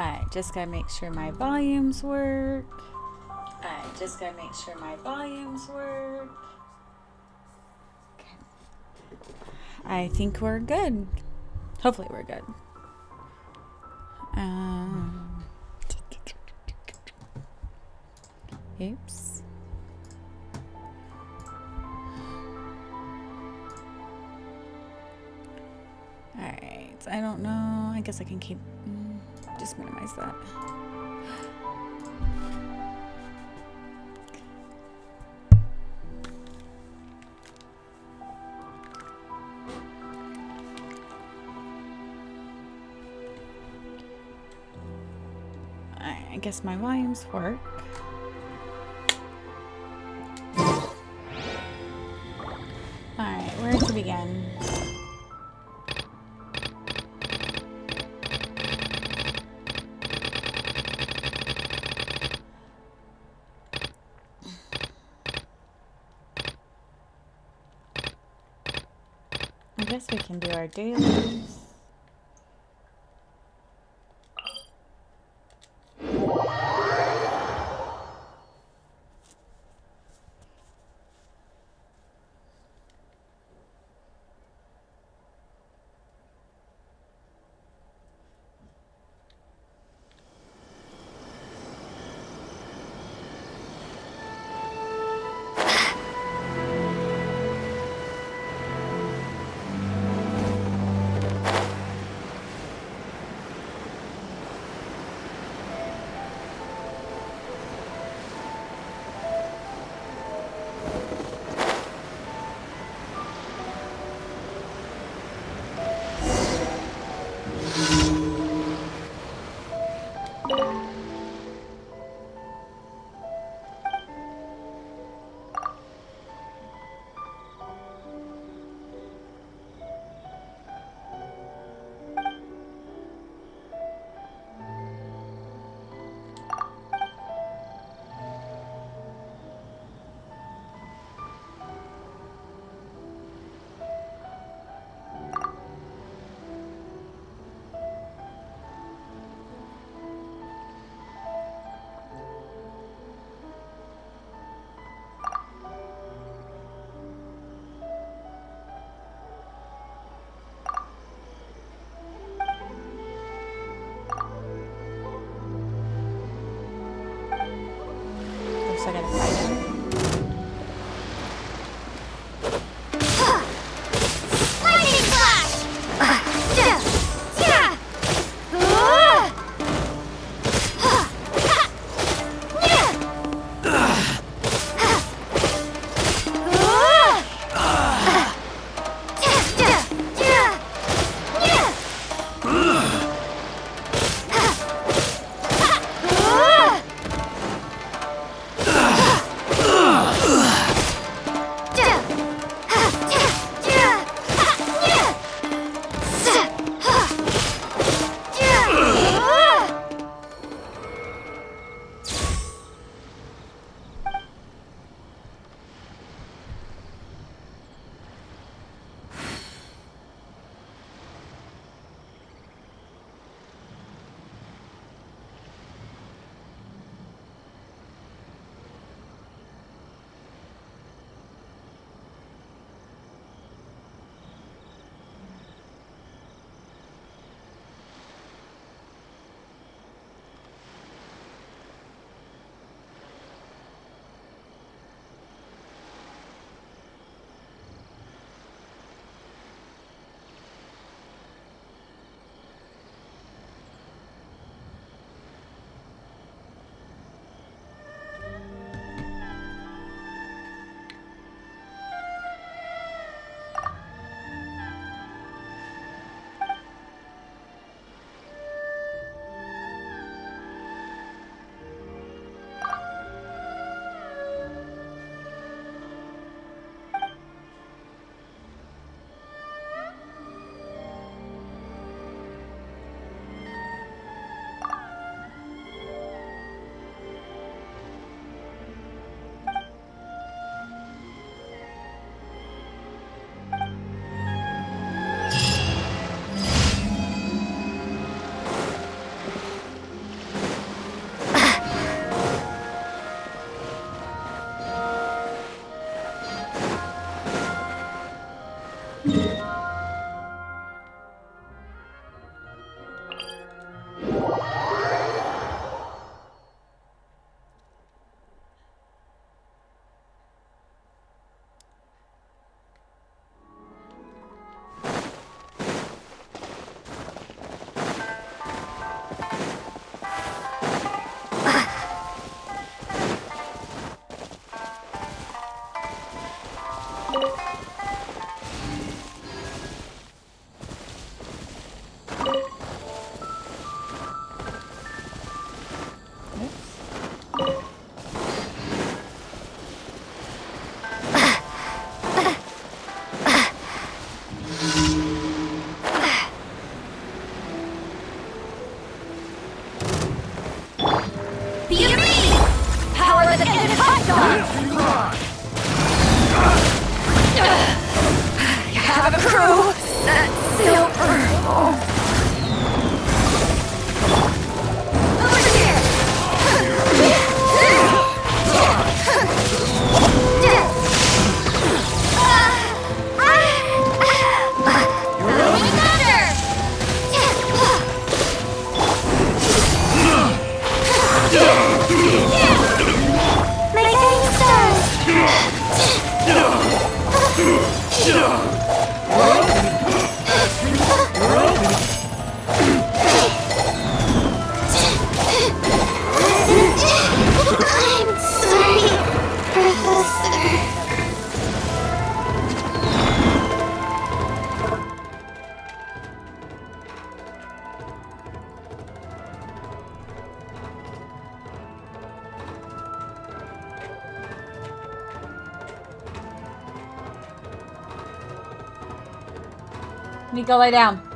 I just gotta make sure my volumes work. I just gotta make sure my volumes work. I think we're good. Hopefully we're good. Oops. Alright, I don't know. I guess I can keep... just minimize that. I guess my volumes work. Alright, where to begin? I guess we can do our dailies. so I gotta fight him. Lightning flash! Yeah! Nico, lay down.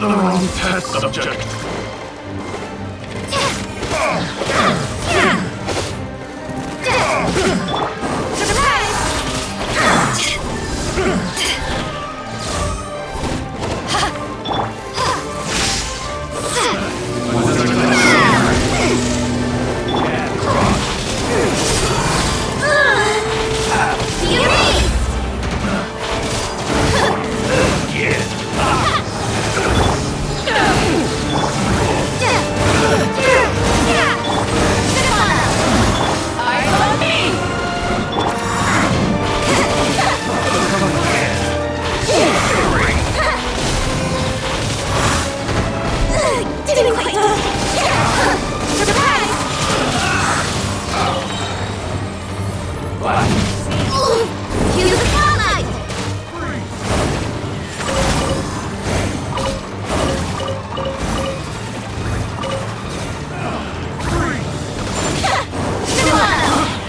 The wrong test subject. Didn't quite. Surprise! Use the spotlight!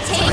Take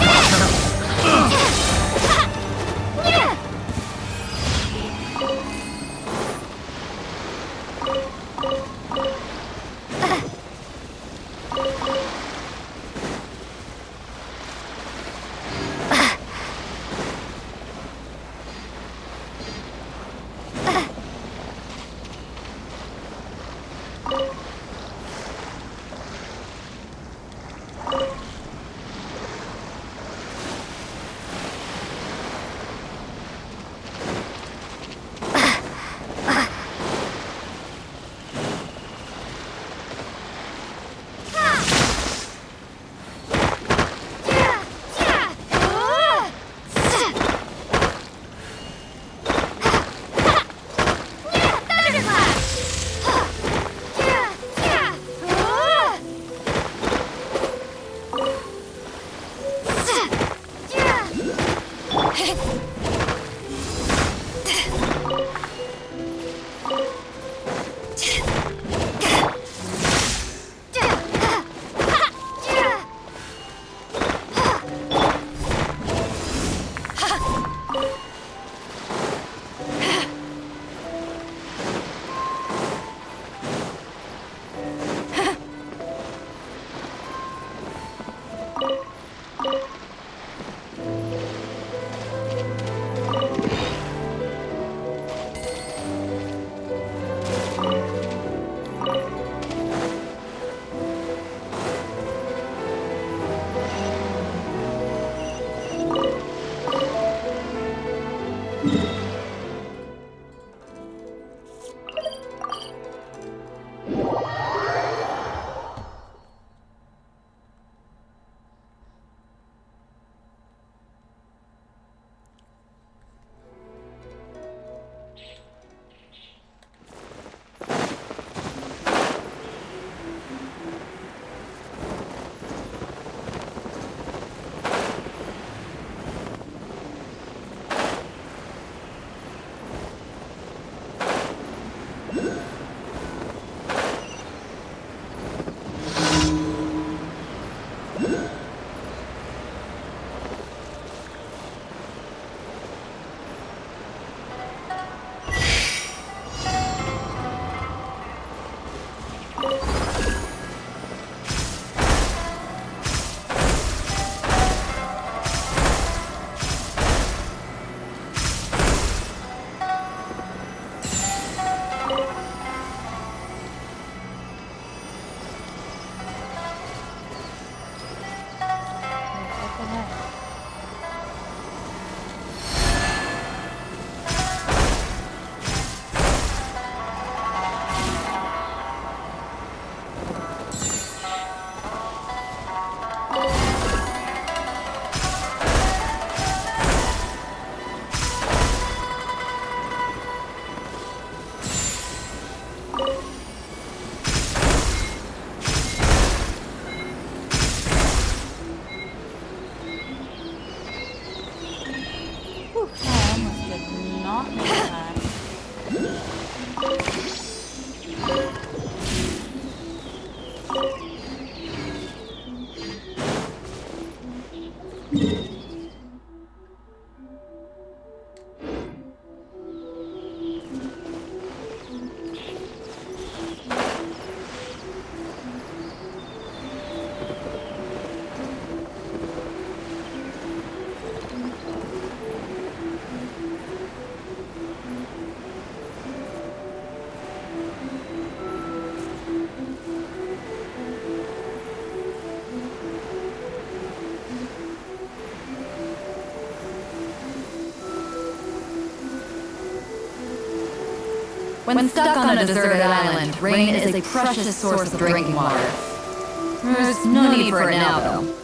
When stuck on a deserted island, rain is a precious source of drinking water. There's no need for it now, though.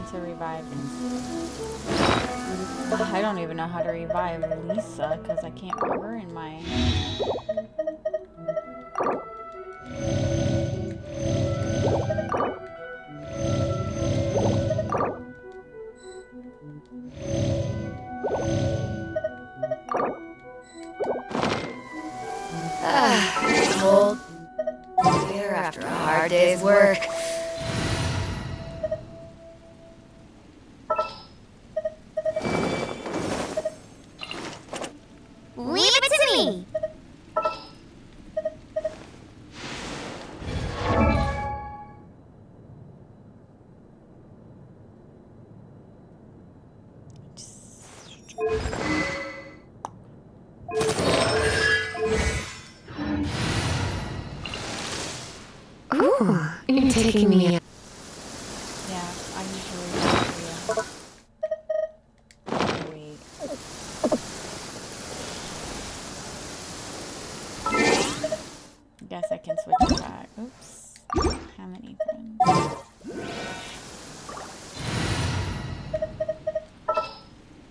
To revive. I don't even know how to revive Lisa because I can't put her in my. Cold. Here after a hard day's work. Leave it to me. Ooh, you're taking me out. Yeah, I usually do. Wait. Guess I can switch it back. Oops. How many friends?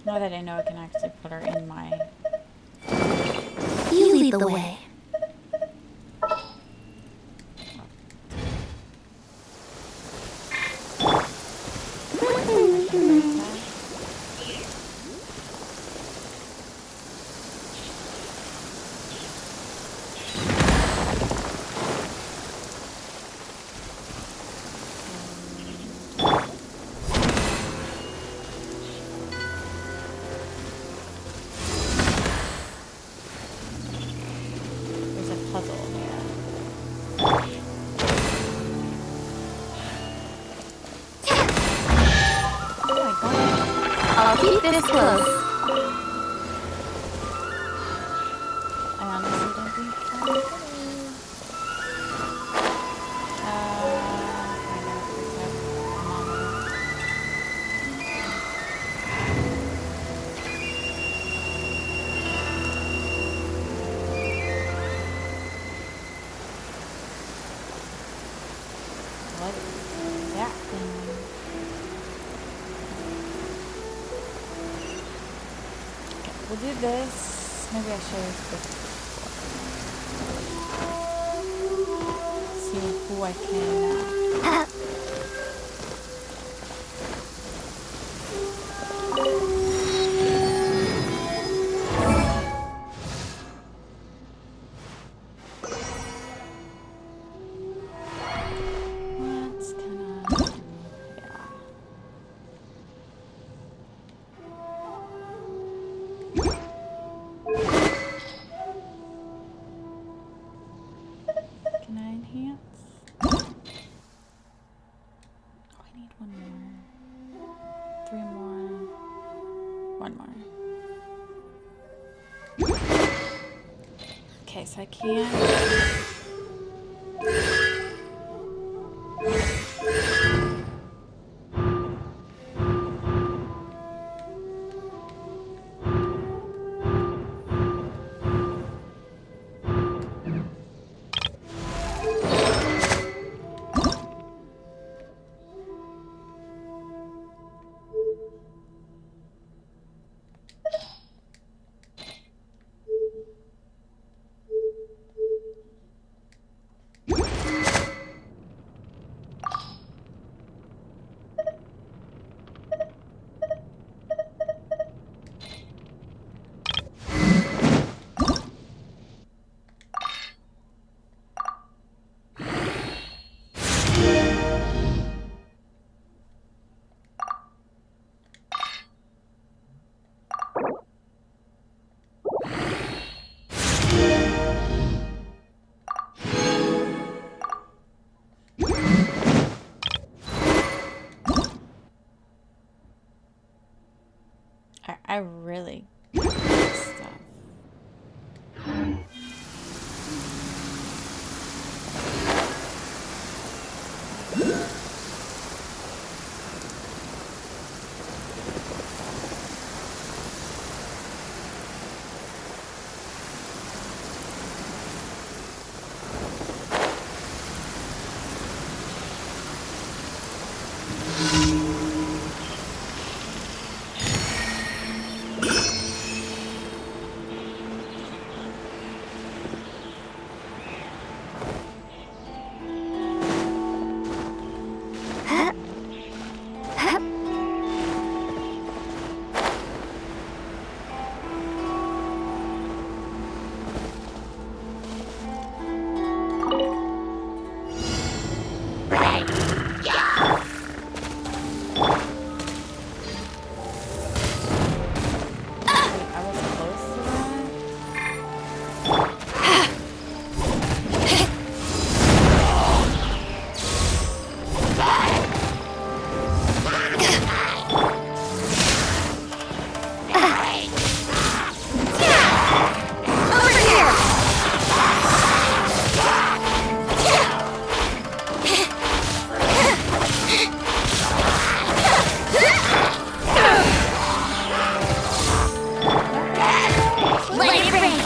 Now that I know I can actually put her in my. You lead the way. There's a puzzle there. Oh my god. I'll keep this close. I honestly don't think I could. I gotta pick up Mama. What is that thing? Okay, we'll do this. Maybe I should see who I can. What's gonna do? Yeah. Can I enhance? Oh, I need one more. 3 more. 1 more. Okay, so I can't. I really got this stuff. I was close to that. Over here! Let it rain!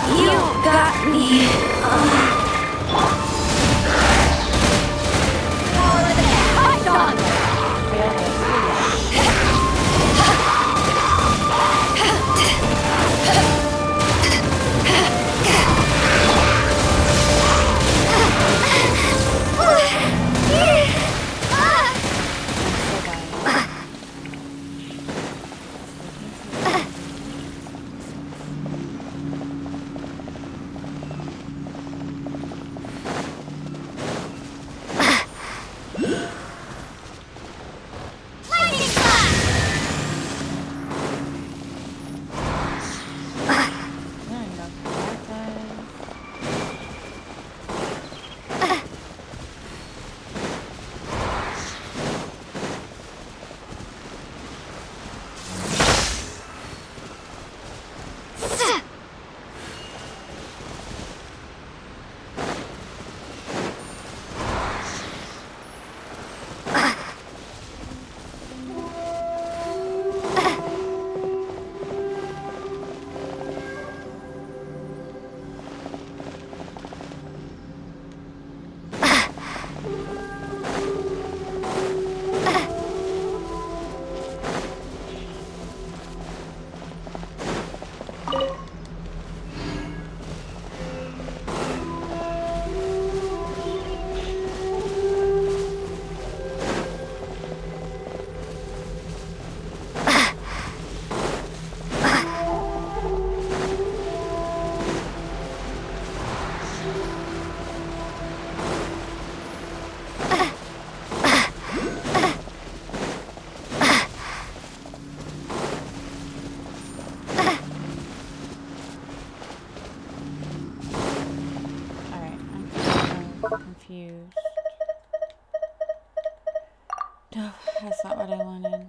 You got me. Hot dog! Lightning clap! Confused. No, that's not what I wanted.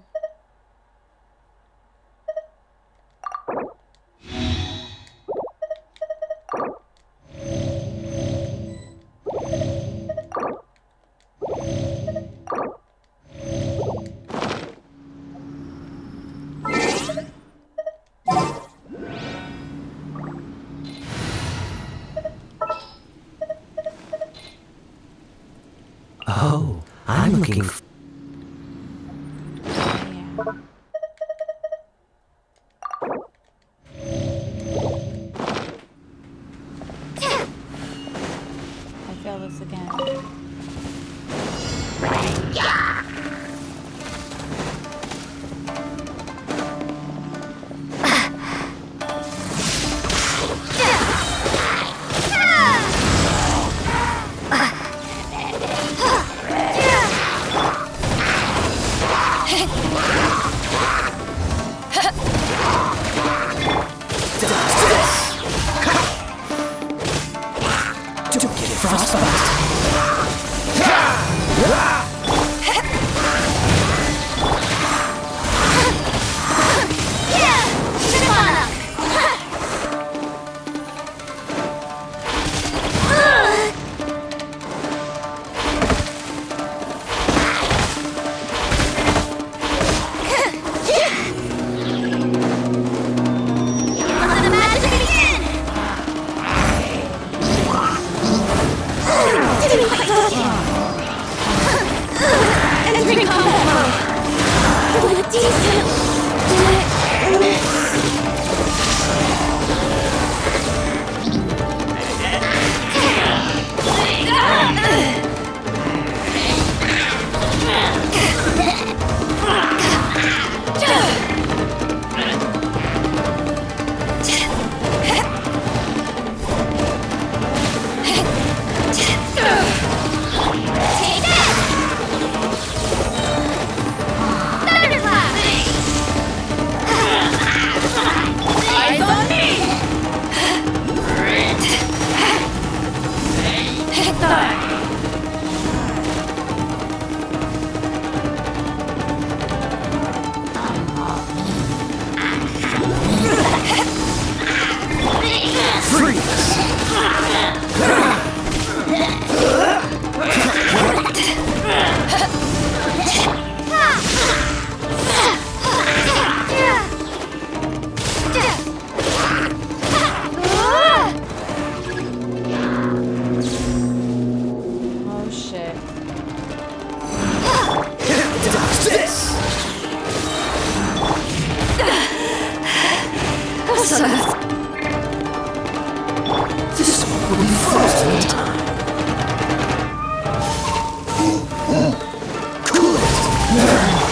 Oh, I'm looking for... I fail this again. Oh shit. This will be frozen in time. Cool it. Lightning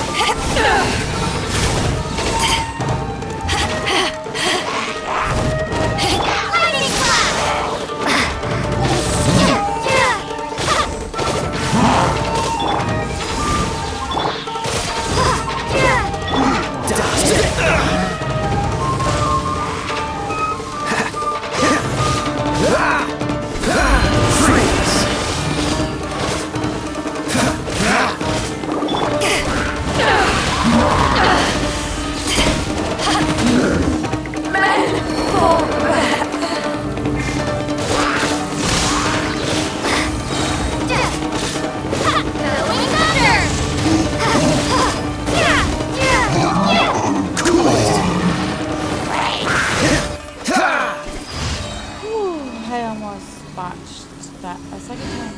I almost botched that a second time.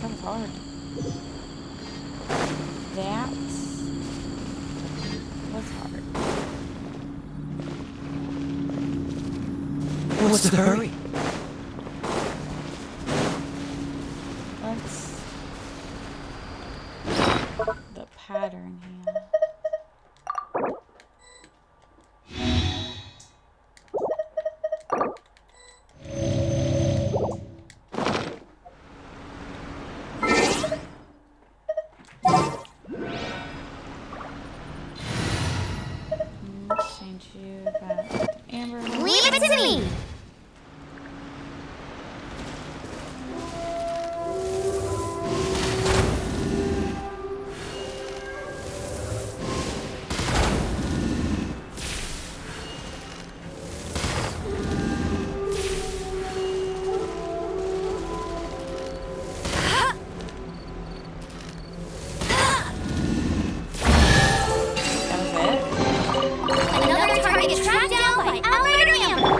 That was hard. That was hard. What's the hurry? What's the pattern here? Change you back to Amber. Leave it to me! That was it? Another target is tracked down by Albert and Amber!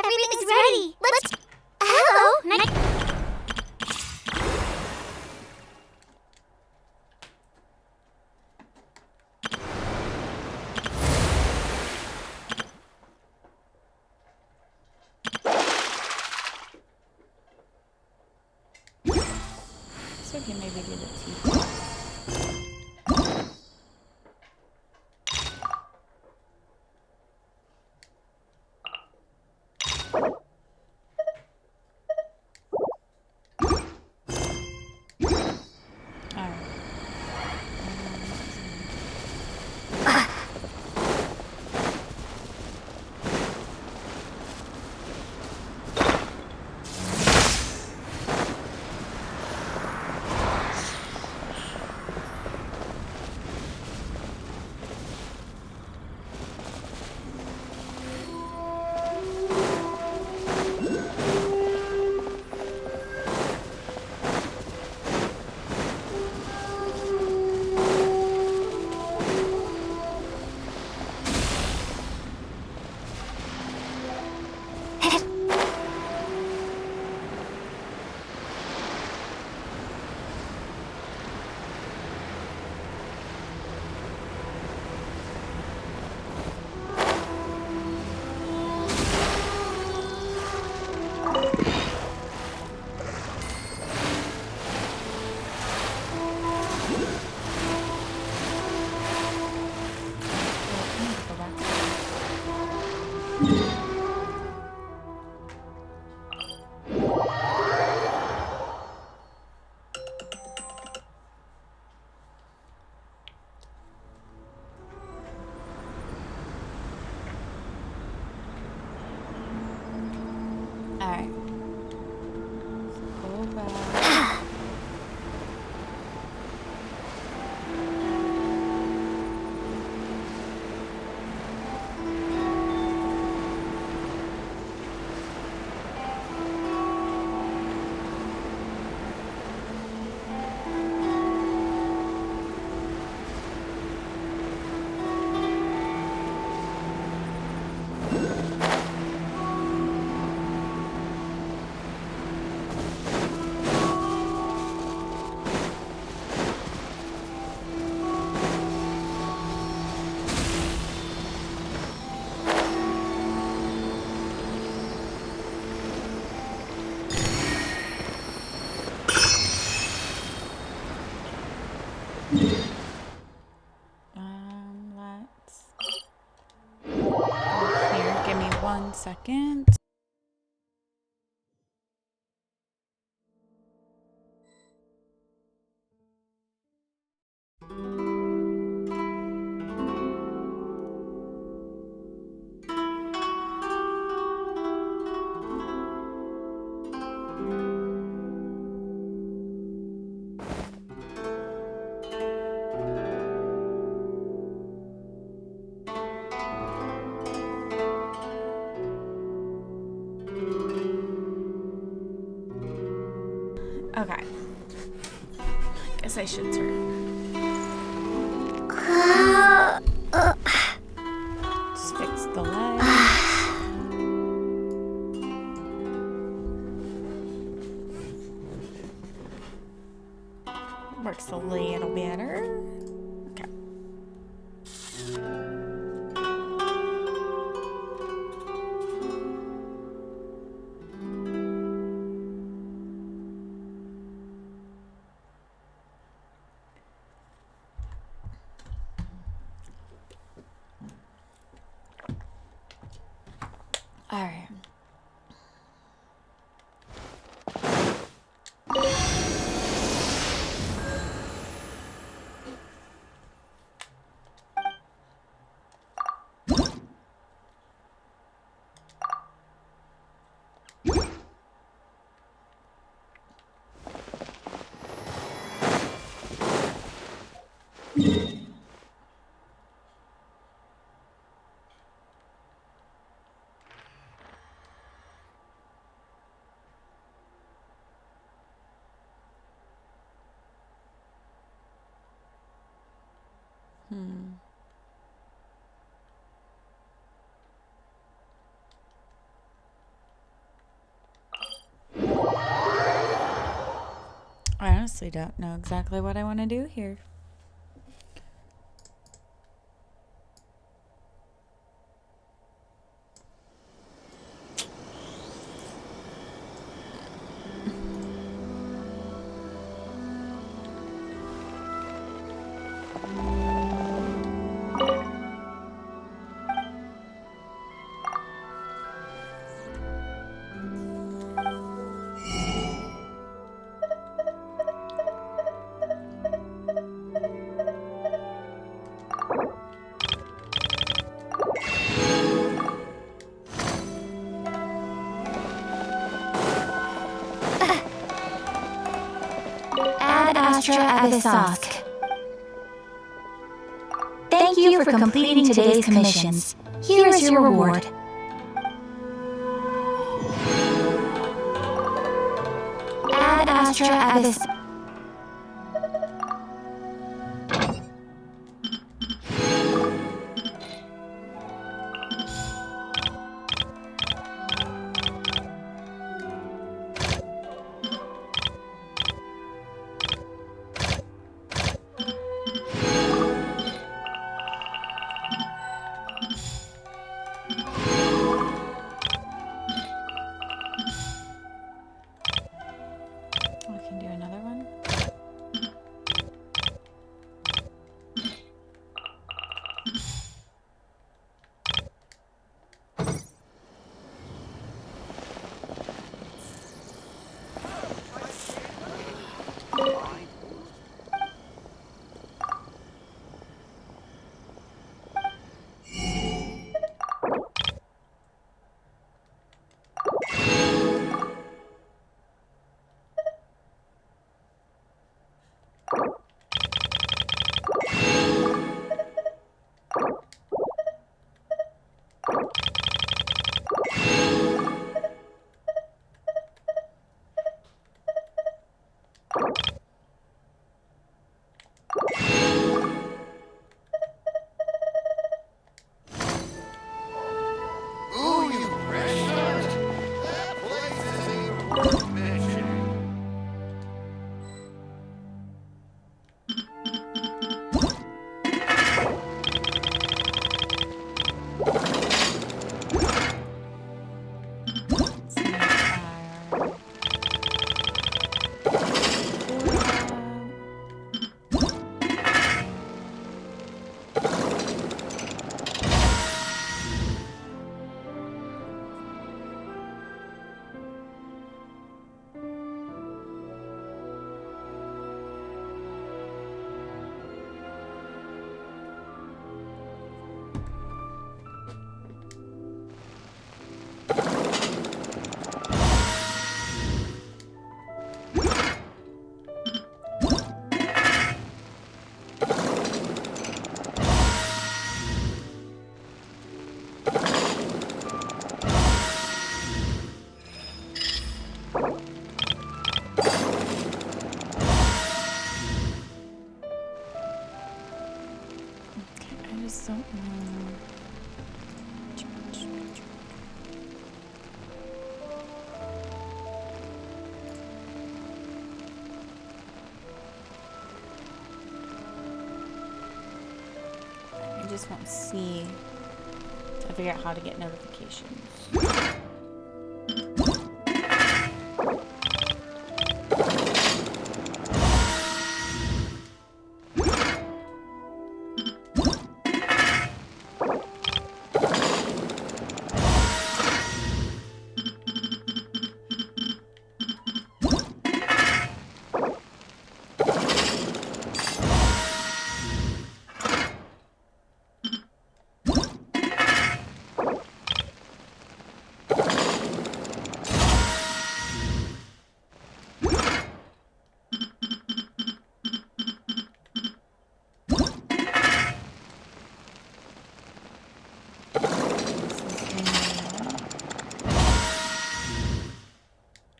Everything's ready! Let's... Hello! So we can maybe do the teeth. Let's here. Give me 1 second. Okay. Guess I should start. Just fix the leg. Works a little better. Okay. All right. I honestly don't know exactly what I want to do here. Ad Astra Abyssosque. Thank you for completing today's commissions. Here is your reward. Ad Astra Abyssosque. I can do another one. just won't see. I figure out how to get notifications.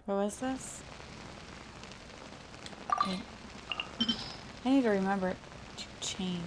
What was this? Wait. I need to remember to chain.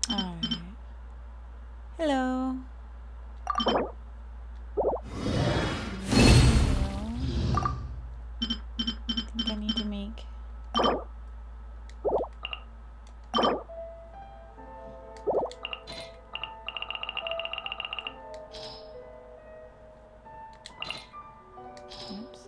Alright. Hello. I think I need to make oops.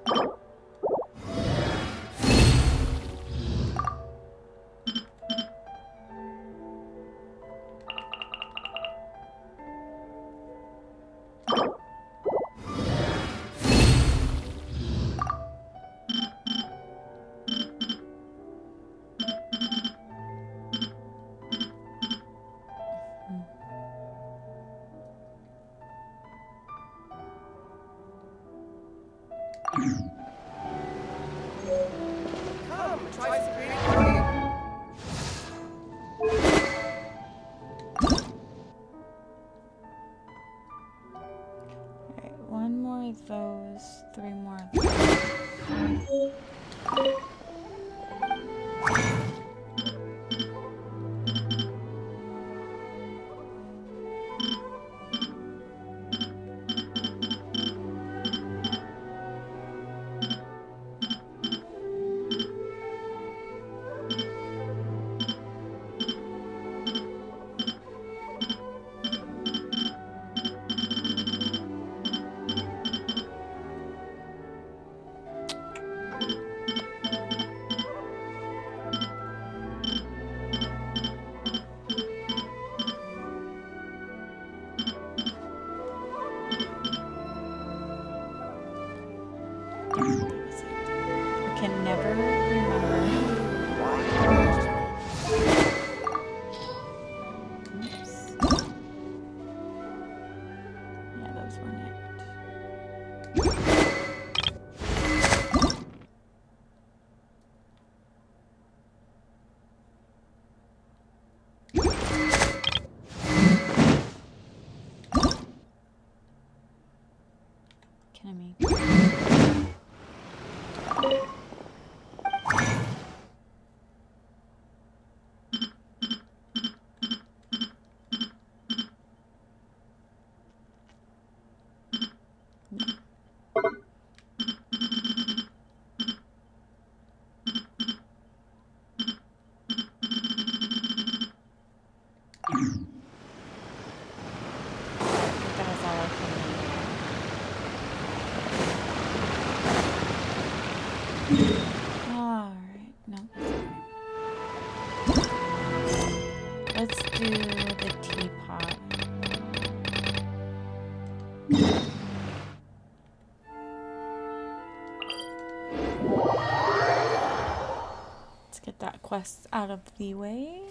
get that quest out of the way.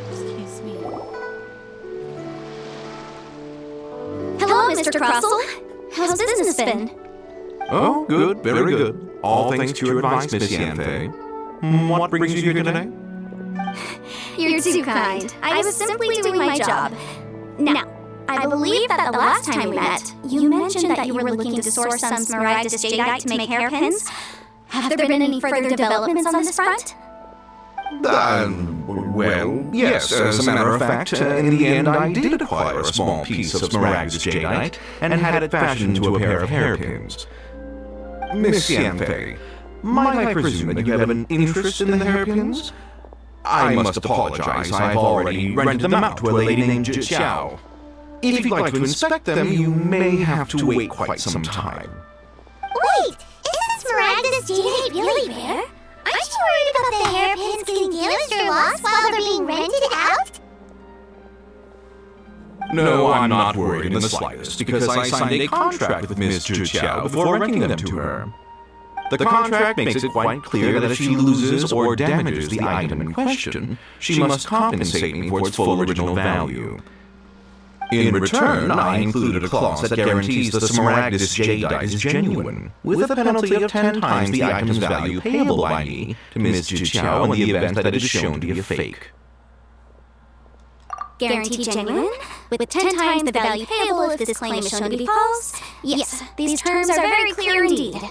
Excuse me. Hello, Mr. Crossell. How's business been? Oh, good, very good. All thanks to your advice, Miss Yanfei. What brings you here today? You're too kind. I was simply doing my job. Now, I believe that the last time we met, you mentioned that you were looking to source some smaragdus jadeite to make hairpins. Have there been any further developments on this front? Well, yes, as a matter of fact, in the end I did acquire a small piece of smaragdus jadeite and had it fashioned into a pair of hairpins. Miss Yanfei, might I presume that you have an interest in the hairpins? I must apologize, I've already rented them out to a lady named Xiao. If you'd like to inspect them, you may have to wait quite some time. Wait, isn't smaragdus jadeite really rare? Aren't you worried about the hairpins getting damaged or lost while they're being rented out? No, I'm not worried in the slightest, because I signed a contract with Ms. Xiao before renting them to her. The contract makes it quite clear that if she loses or damages the item in question, she must compensate me for its full original value. In return, I included a clause that guarantees the smaragdus jadeite is genuine, with a penalty of 10 times the item's value payable by me to Ms. Xiao in the event that it is shown to be a fake. Guaranteed genuine? With 10 times the value payable if this claim is shown to be false? Yes, these terms are very clear indeed.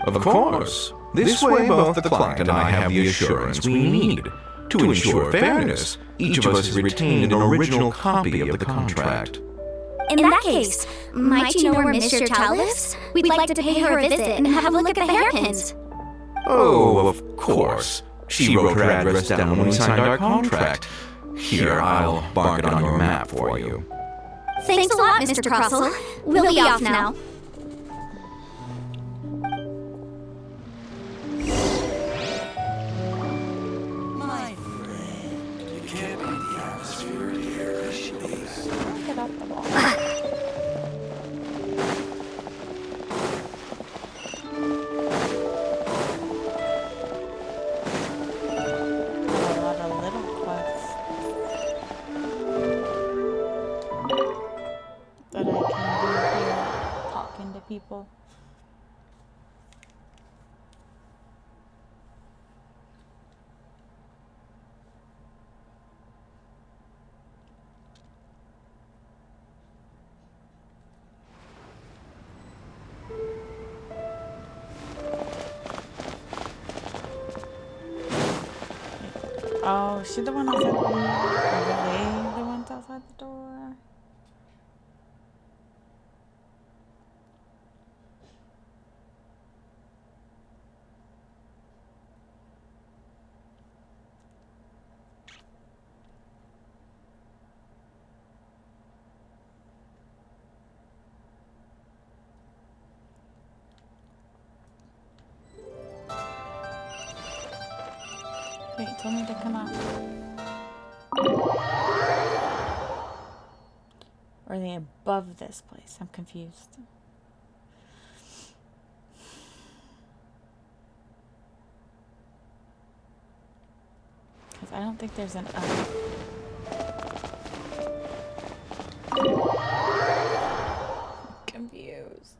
Of course. This way both the client and I have the assurance we need. To ensure fairness, each of us has retained an original copy of the contract. In that case, might you know where Miss Xiao lives? We'd like to pay her a visit and have a look at the hairpins. Oh, of course. She wrote her address down when we signed our contract. Here, I'll mark it on your map for you. Thanks a lot, Mr. Crossell. We'll be off now. My friend, you can't beat the atmosphere here. Get up the wall. A lot of little quests that I can do here, talking to people. Oh, is she the one outside the door? Are they the ones outside the door? Wait, tell me to come out. Or are they above this place? I'm confused. Because I don't think there's an up. Confused.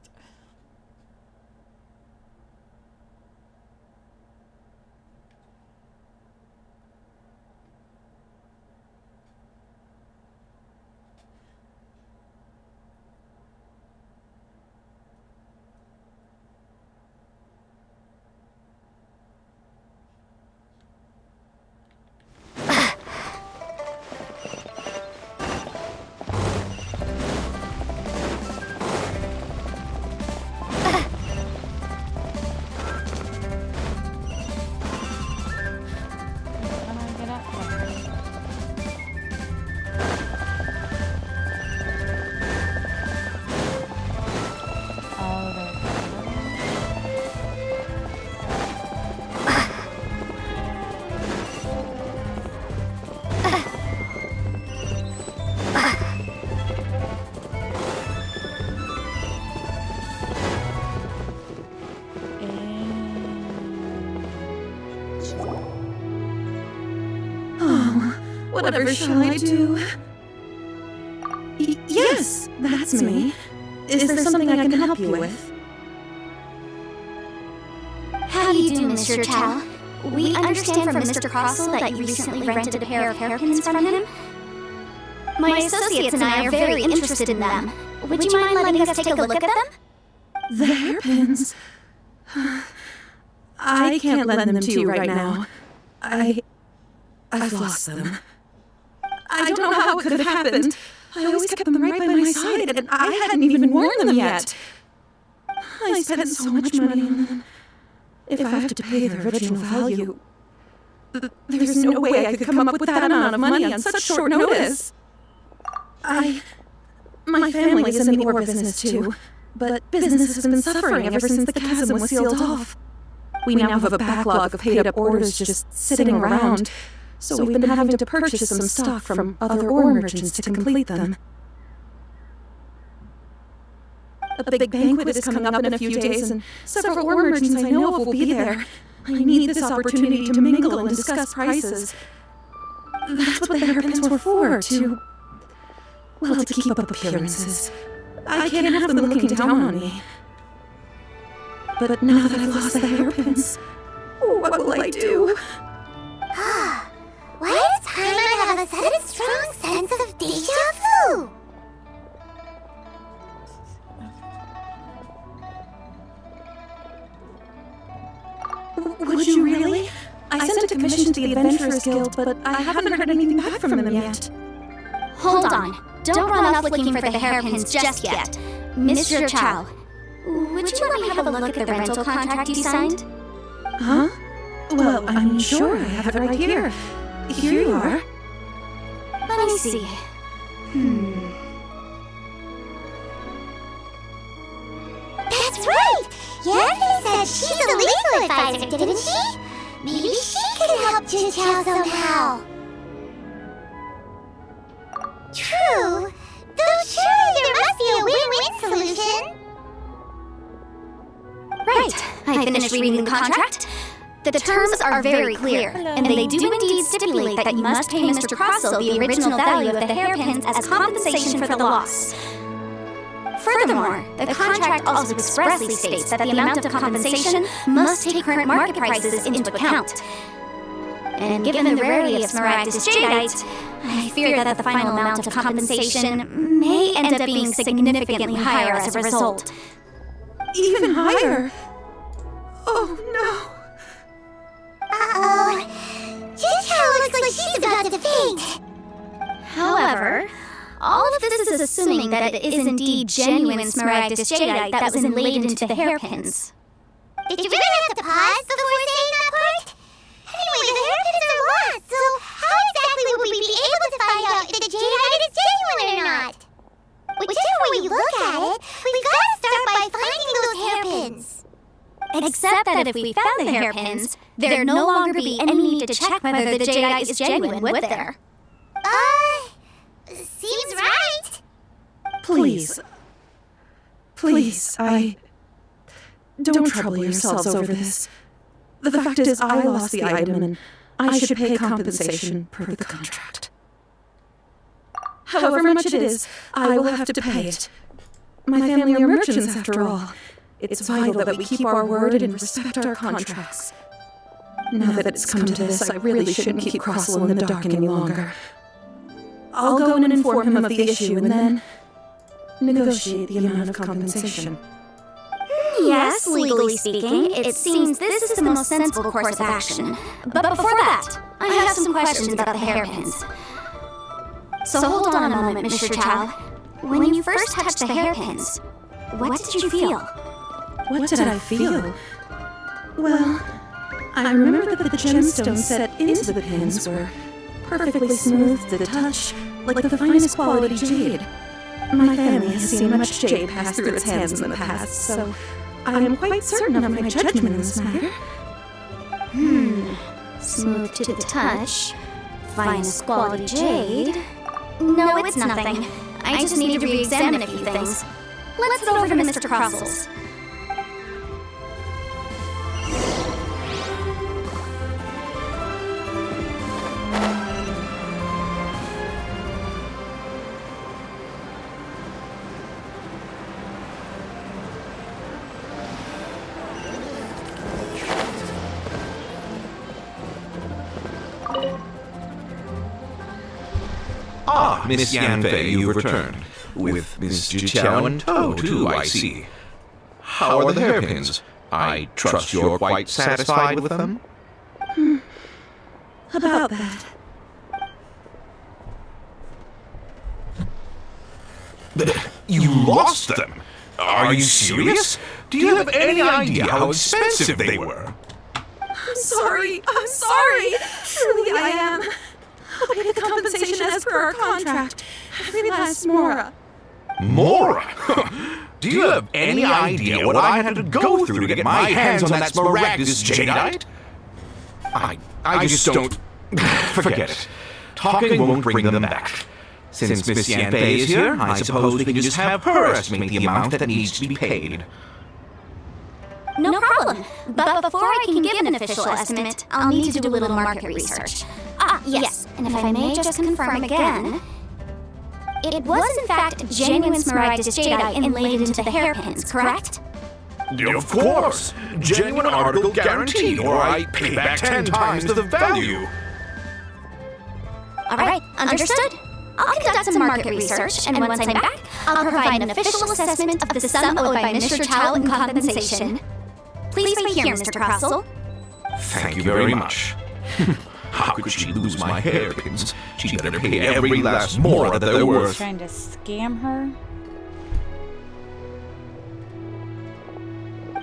Whatever shall I do? Yes, that's me. Is there something I can help you with? How do you do, Mr. Chow? We understand from Mr. Crossell that you recently rented a pair of hairpins from him. My associates and I are very interested in them. Would you mind letting us take a look at them? The hairpins? I can't lend them to you right now. I've lost them. I don't know how it could have happened. I always kept them right by my side, and I hadn't even worn them yet. I spent so much money on them. If I have to pay their original value, there's no way I could come up with that amount of money on such short notice. My family is in the ore business too, but business has been suffering ever since the chasm was sealed off. We now have a backlog of paid-up orders just sitting around, so we've been having to purchase some stock from other ore merchants to complete them. A big banquet is coming up in a few days, and several ore merchants I know of will be there. I need this opportunity to mingle and discuss prices. That's what the hairpins were for, to keep up appearances. I can't have them looking down on me. But now that I've lost the hairpins, what will I do? Why does Paimon have a sudden strong sense of deja vu? Would you really? I sent a commission to the Adventurers Guild, but I haven't heard anything back from them yet. Hold on. Don't run off looking for the hairpins just yet. Mr. Chow, would you let me have a look at the rental contract you signed? Huh? Well, I'm sure I have it right here. Here you are. Let me see. That's right! Yasmin said she's a legal advisor, didn't she? Maybe she could help Chiao somehow. True. Though surely there must be a win-win solution. Right. I finished reading the contract. The terms are very clear, and they do indeed stipulate that you must pay Mr. Crossell the original value of the hairpins as compensation for the loss. Furthermore, the contract also expressly states that the amount of compensation must take current market prices into account. And given the rarity of Smaragdus jadeite, I fear that the final amount of compensation may end up being significantly higher as a result. Even higher? Oh, no. Uh-oh. Chiao looks like she's about to faint. However, all of this is assuming that it is indeed genuine Smaragdus jadeite that was inlaid into the hairpins. Did you really have to pause before saying that part? Anyway, the hairpins are lost, so how exactly would we be able to find out if the jadeite is genuine or not? Whichever way you look at it, we've got to start by finding those hairpins. Except that if we found the hairpins, there'd no longer be any need to check whether the jadeite is genuine, would there? Seems right. Please, don't trouble yourselves over this. The fact is, I lost the item, and I should pay compensation per the contract. However much it is, I will have to pay it. My family are merchants, after all. It's vital that we keep our word and respect our contracts. Now that it's come to this, I really shouldn't keep Crossell in the dark any longer. I'll go and inform him of the issue and then negotiate the amount of compensation. Yes, legally speaking, it seems this is the most sensible course of action. But before that, I have some questions about the hairpins. So hold on a moment, Mr. Chow. When you first touched the hairpins, what did you feel? What did I feel? Well, I remember that the gemstones set into the pins were perfectly smooth to touch, like the finest quality jade. My family has seen much jade pass through its hands in the past, so I am quite certain of my judgment in this matter. Smooth to the touch, finest quality jade. No, it's nothing. I just need to re-examine a few things. Let's go over to Mr. Crossell's. Ah, Miss Yanfei, you've returned. With Miss Jiqiao in tow, too, I see. How are the hairpins? I trust you're quite satisfied with them? About that. You lost them? Are you serious? Do you have any idea how expensive they were? I'm sorry. Truly, I am. I'll pay the compensation as per our contract. Every last mora. Mora? Do you have any idea what I had to go through to get my hands on that Smaragdus jadeite? I just don't... Forget it. Talking won't bring them back. Since Miss Yanfei is here, I suppose we can just have her estimate the amount that needs to be paid. No problem. But before I can give an official estimate, I'll need to do a little market research. Yes. And if I may just confirm again, it was in fact genuine Smaragdus jadeite inlaid into the hairpins, correct? Of course! Genuine article guaranteed, or I pay back 10 times the value. All right, understood. I'll conduct some market research, and once I'm back, I'll provide an official assessment of the sum owed by Mr. Chow in compensation. Please wait here, Mr. Crossel. Thank you very much. How could she lose my hairpins? She better pay every last mora that they're worth. Trying to scam her?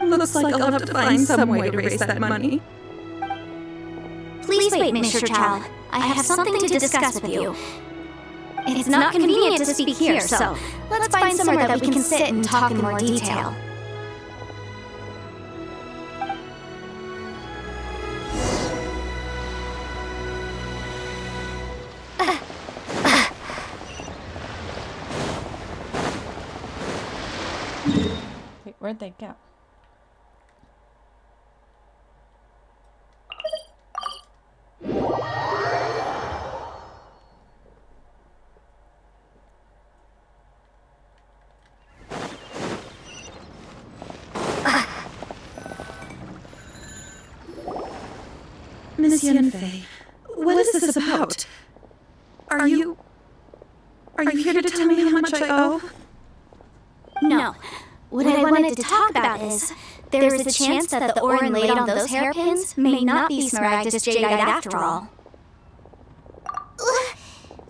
Looks like I'll have to find some way to raise that money. Please wait, Mr. Chow. I have something to discuss with you. It's not convenient to speak here, so let's find somewhere that we can sit and talk in more detail. Wait, where'd they go? Miss Yanfei, what is this about? Are you here to tell me how much I owe? No. What I wanted to talk about is, there is a chance that the ore inlaid on those hairpins may not be Smaragdus jadeite after all. What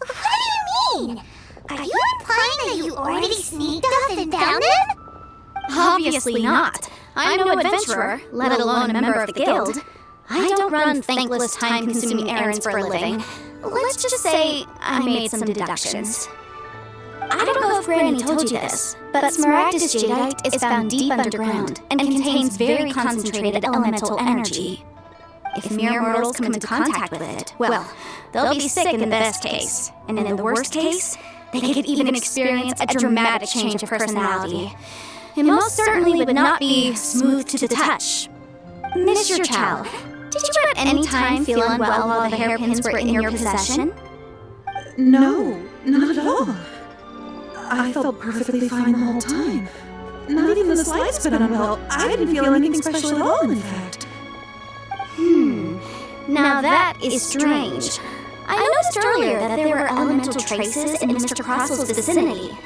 do you mean? Are you implying that you already sneaked off and found them? Obviously not. I'm no adventurer, let alone a member of the guild. I don't run thankless, time-consuming errands for a living. Let's just say I made some deductions. I don't know if Granny told you this, but Smaragdus jadeite is found deep underground and contains very concentrated elemental energy. If mere mortals come into contact with it, well, they'll be sick in the best case, and in the worst case, they could even experience a dramatic change of personality. It most certainly would not be smooth to the touch. Mr. Chow, did you at any time feel unwell while the hairpins were in your possession? No, not at all. I felt perfectly fine the whole time. Not even the slightest bit unwell. I didn't feel anything special at all, in fact. Now that is strange. I noticed earlier that there were elemental traces in Mr. Crossel's vicinity.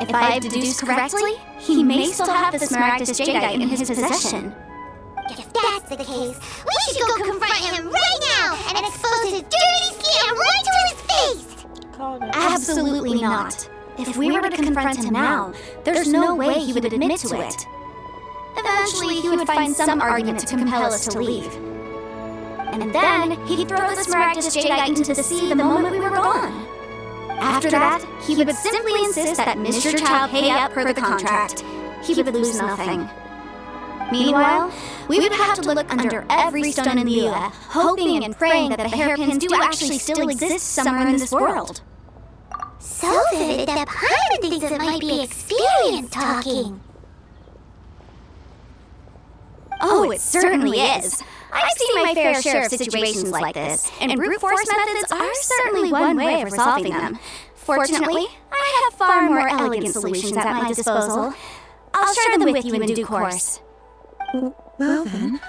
If I have deduced correctly, he may still have the Smaragdus jadeite in his possession. If that's the case, we should go confront him right now and expose his dirty scam right to his face! Called it. Absolutely not. If we were to confront him now, there's no way he would admit to it. Eventually, he would find some argument to compel us to leave. And then, he'd throw the Smaragdus jadeite into the sea the moment we were gone. After that, he would simply insist that Mr. Chow pay up per the contract. He would lose nothing. Meanwhile, we would have to look under every stone in Liyue, hoping and praying that the hairpins do actually still exist somewhere in this world. So vivid that Paimon thinks it might be experience talking. Oh, it certainly is. I've seen my fair share of situations like this, and brute force methods are certainly one way of resolving them. Fortunately, I have far more elegant solutions at my disposal. I'll share them with you in due course. Well then,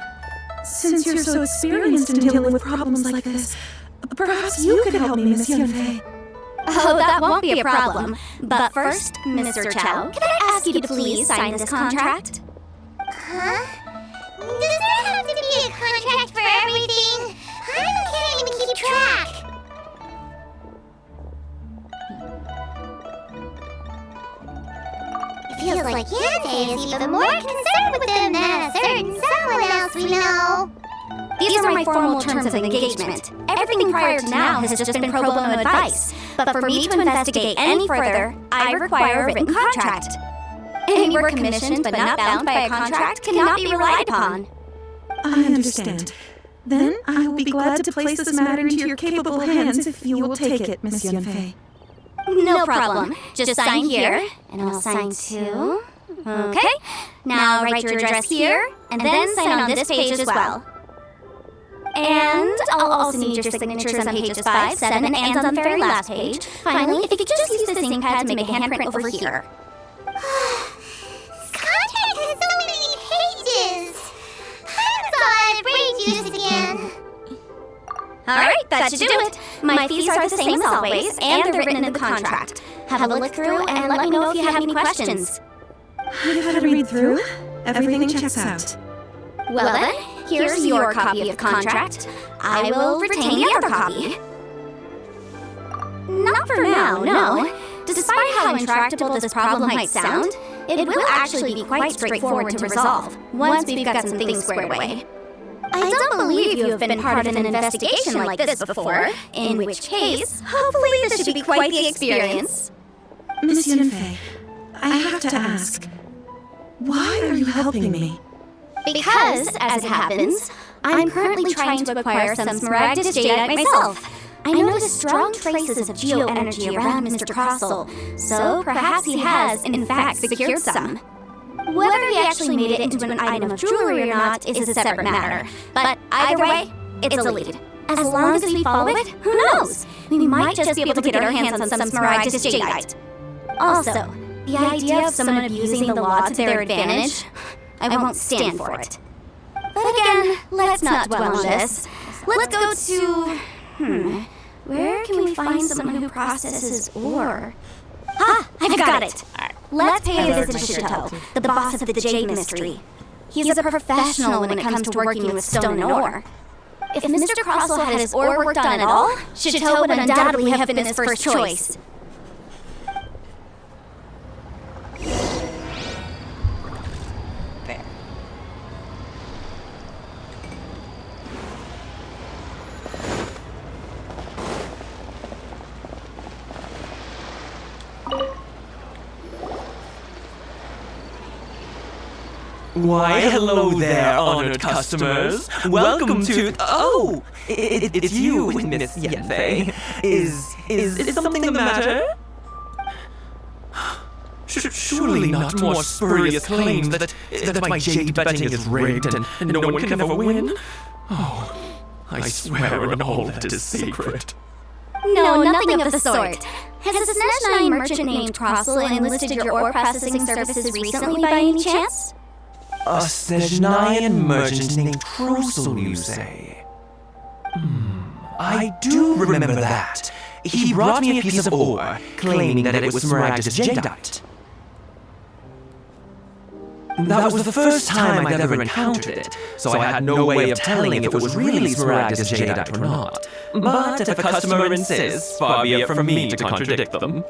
since you're so experienced in dealing with problems like this, perhaps you could help me, Miss Yanfei. Oh, that won't be a problem. But first, Mr. Chow, can I ask you to please sign this contract? Huh? Does there have to be a contract for everything? I can't even keep track. It feels like Yante is even more concerned with them than a certain someone else we know. These are my formal terms of engagement. Everything prior to now has just been pro bono advice. But for me to investigate any further, I require a written contract. Any work commissioned but not bound by a contract cannot be relied upon. I understand. Then I will be glad to place this matter into your capable hands if you will take it, Miss Yunfei. No problem. Just sign here, and I'll sign too. Okay. Now write your address here, and then sign on this page as well. And I'll also need your signatures on pages 5, 7, and on the very last page. Finally, if you could just use this ink pad to make a handprint over here. This contract has so many pages. That's all out of brain juice again. Alright, that should do it. My fees are the same as always, and they're written in the contract. Have a look through and let me know if you have any questions. I've had a read through. Everything checks out. Well then, here's your copy of the contract. I will retain the other copy. Not for now, no. Despite how intractable this problem might sound, it will actually be quite straightforward to resolve once we've got some things squared away. I don't believe you have been part of an investigation like this before, in which case, hopefully this should be quite the experience. Miss Yunfei, I have to ask, why are you helping me? Because, as it happens, I'm currently trying to acquire some Smaragdus jadeite myself. I noticed strong traces of geo-energy around Mr. Crossel, so perhaps he has, in fact, secured some. Whether he actually made it into an item of jewelry or not is a separate matter, but either way, it's a lead. As long as we follow it, who knows? We might just be able to get our hands on some Smaragdus jadeite. Also, the idea of someone abusing the law to their advantage, I won't stand for it. But again, let's not dwell on this. Let's go to... where can we find someone who processes ore? Ah, I've got it! Let's pay a visit to Chateau, the boss of the Jade Mystery. He's a professional when it comes to working with stone and ore. If Mr. Crossel had his ore work done at all, Chateau would undoubtedly have been his first choice. There. Why, hello there, honored customers. Welcome to... Oh! It's you, Miss Yunfei. Is something the matter? Surely not more spurious claims that my jade betting is rigged and no one can ever win? Oh, I swear on all that is sacred. No, nothing of the sort. Has a Snezhnine merchant named Crossel enlisted your ore processing services recently by any chance? A Snezhnine merchant named Crossel, you say? I do remember that. He brought me a piece of ore, claiming that it was Smaragdus jadeite. That was the first time I'd ever encountered it, so I had no way of telling if it was really Smaragdus jadeite or not. But if a customer insists, far be it from me to contradict them.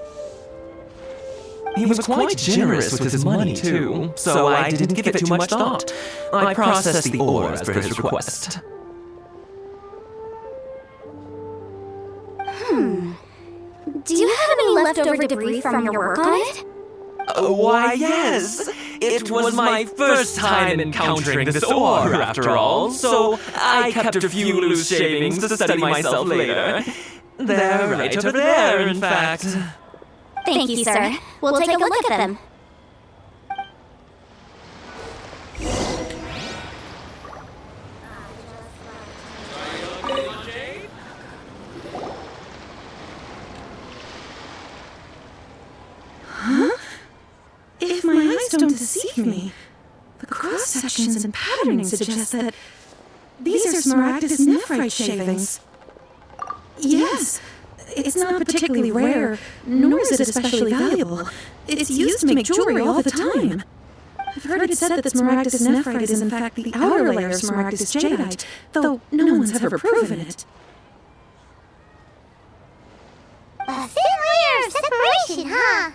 He was quite generous with his money, too, so I didn't give it too much thought. I processed the ore as per his request. Do you have any leftover debris from your work on it? Why, yes. It was my first time encountering this ore, after all, so I kept a few loose shavings to study myself later. They're right over there, in fact. Thank you, sir. We'll take a look at them. If my eyes don't deceive me, the cross-sections and patterning suggest that these are Smaragdus nephrite shavings. Yes, It's not particularly rare, nor is it especially valuable. It's used to make jewelry all the time. I've heard it said that smaragdus nephrite is in fact the outer layer of smaragdus jadeite, though no one's ever proven it. A thin layer of separation, huh?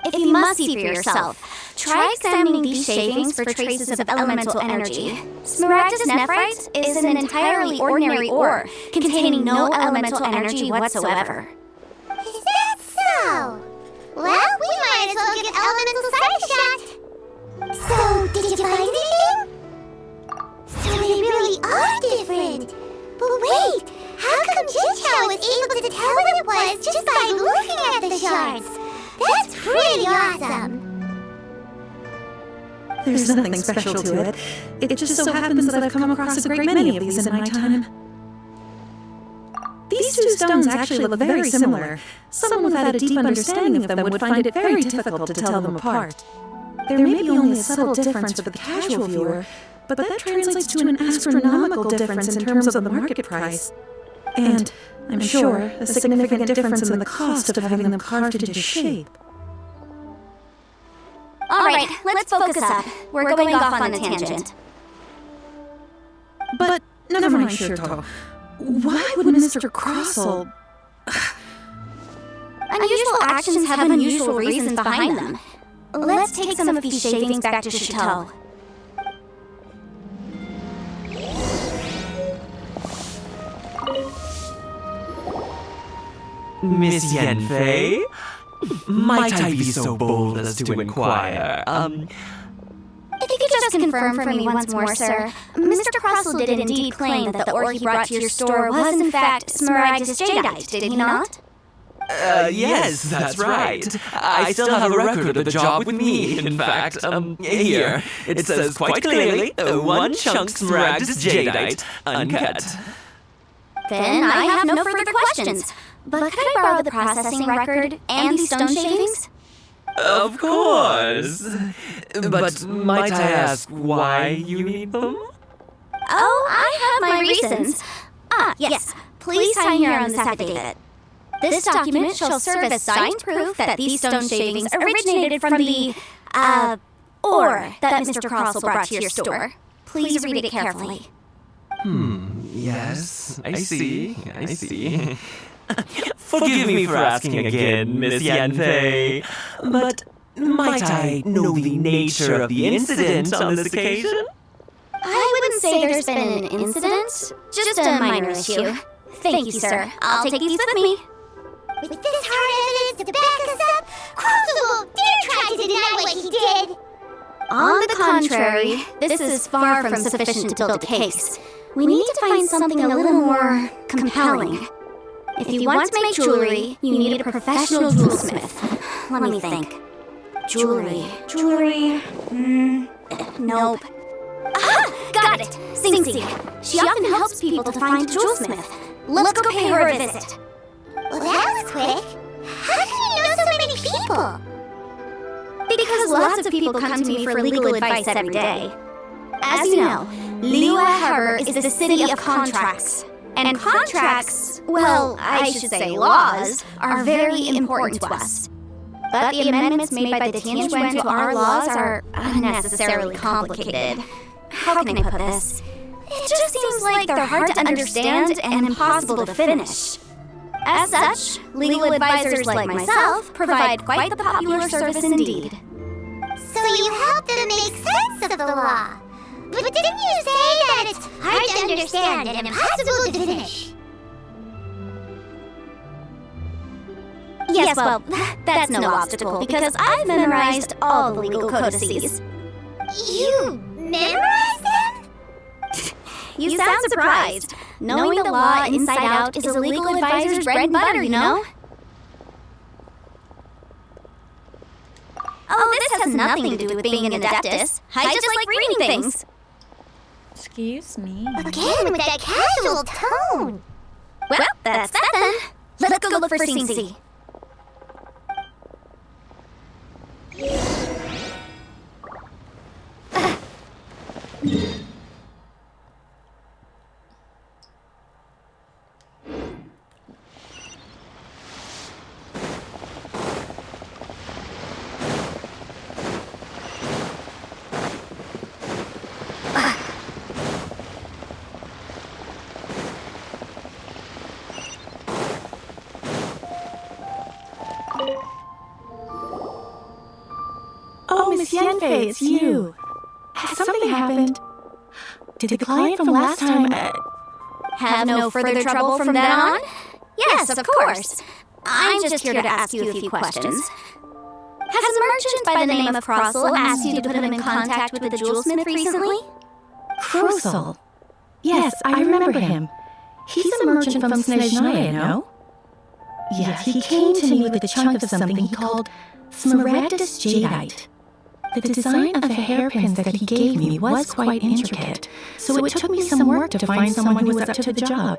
If you must see for yourself, try examining these shavings for traces of elemental energy. Smaragdus nephrite is an entirely ordinary ore, containing no elemental energy whatsoever. Is that so? Well, we might as well give elemental sight a shot. So, did you find anything? So they really are different. But wait, how come Jinchao was able to tell what it was just by looking at the shards? That's pretty awesome. There's nothing special to it. It just so happens that I've come across a great many of these in my time. These two stones actually look very similar. Someone without a deep understanding of them would find it very difficult to tell them apart. There may be only a subtle difference for the casual viewer, but that translates to an astronomical difference in terms of the market price. And, I'm sure, a significant difference in the cost of having them carved into shape. Alright, let's focus up. We're going off on a tangent. But, never mind, Shirto. Why would Mr. Crossell... Unusual actions have unusual reasons behind them. Let's take some of these shavings back to Chateau. Miss Yanfei? Might I be so bold as to inquire, If you could just confirm for me once more, sir. Mr. Crossell did indeed claim that the ore he brought to your store was in fact smaragdus jadeite, did he not? Yes, that's right. I still have a record of the job with me, in fact. Here. It says quite clearly, 1 chunk smaragdus jadeite, uncut. Then I have no further questions. But could I borrow the processing record and these stone shavings? Of course. But might I ask why you need them? Oh, I have my reasons. Yes. Please sign here on this affidavit. This document shall serve as signed proof that these stone shavings originated from the, ore that Mr. Crossell brought to your store. Please read it carefully. Yes, I see. Forgive me for asking again, Miss Yanfei, but might I know the nature of the incident on this occasion? I wouldn't say there's been an incident, just a minor issue. Thank you, sir. I'll take these with me. With this hard evidence to back us up, Crossell won't dare try to deny what he did. On the contrary, this is far from sufficient to build a case. We need to find something a little more compelling. If you want to make jewelry, you need a professional jewelsmith. Let me think. Jewelry. Nope. Got it! Singsi. She often helps people to find a jewelsmith. Let's go pay her a visit. Well, that was quick. How can you know so many people? Because lots of people come to me for legal advice every day. As you know, Liyue Harbor is the city of contracts. And contracts, well, I should say laws, are very important to us. But the amendments made by the Tianjuan to our laws are unnecessarily complicated. How can I put this? It just seems like they're hard to understand and impossible to finish. As such, legal advisors like myself provide quite the popular service indeed. So you help them make sense of the law. But didn't you say that it's hard to understand and impossible to finish? Yes, well, that's no obstacle because I've memorized all the legal codices. You memorized them? You sound surprised. Knowing the law inside out is a legal advisor's bread and butter, you know? Oh, this has nothing to do with being an adeptus. I just like reading things. Excuse me. Again with that casual tone. Well, that's that then. Let's go look for Singsi. Miss Yenfei, it's you. Has something happened? Did the client from last time... Have no further trouble from then on? Yes, of course. I'm just here to ask you a few questions. Has a merchant by the name of Crossel asked you to put him in contact with the jewelsmith recently? Crossel? Yes, I remember him. He's a merchant from Snezhnaya, no? Yes, he came to me with a chunk of something he called Smaragdus Jadeite. The design of the hairpins that he gave me was quite intricate, so it took me some work to find someone who was up to the job.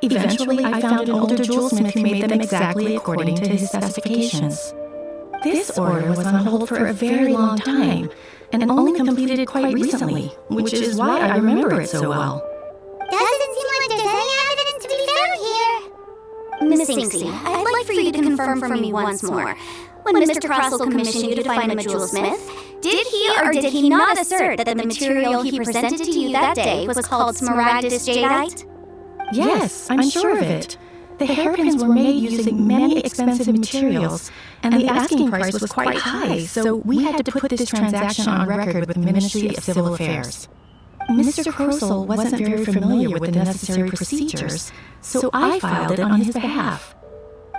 Eventually, I found an older jewelsmith who made them exactly according to his specifications. This order was on hold for a very long time, and only completed quite recently, which is why I remember it so well. Doesn't seem like there's any evidence to be found here. Miss Inksy, I'd like for you to confirm for me once more. When Mr. Crossel commissioned you to find him a jewelsmith, did he or did he not assert that the material he presented to you that day was called Smaragdus Jadeite? Yes, I'm sure of it. The hairpins were made using many expensive materials, and the asking price was quite high, so we had to put this transaction on record with the Ministry of Civil Affairs. Mr. Crossel wasn't very familiar with the necessary procedures, so I filed it on his behalf.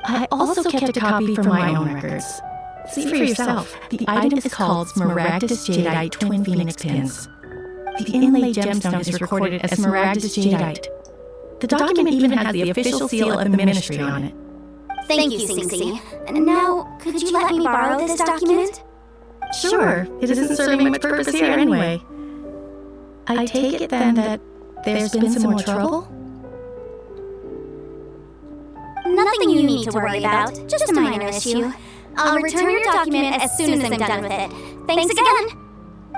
I also kept a copy for my own records. See for yourself, the item is called Smaragdus Jadeite Twin Phoenix Pins. The inlaid gemstone is recorded as Smaragdus Jadeite. The document even has the official seal of the ministry on it. Thank you, Sinksy. Now, could you let me borrow this document? Sure, it isn't serving much purpose here anyway. I take it then that there's been some more trouble? Nothing you need to worry about, just a minor issue. I'll return your document as soon as I'm done with it. Thanks again!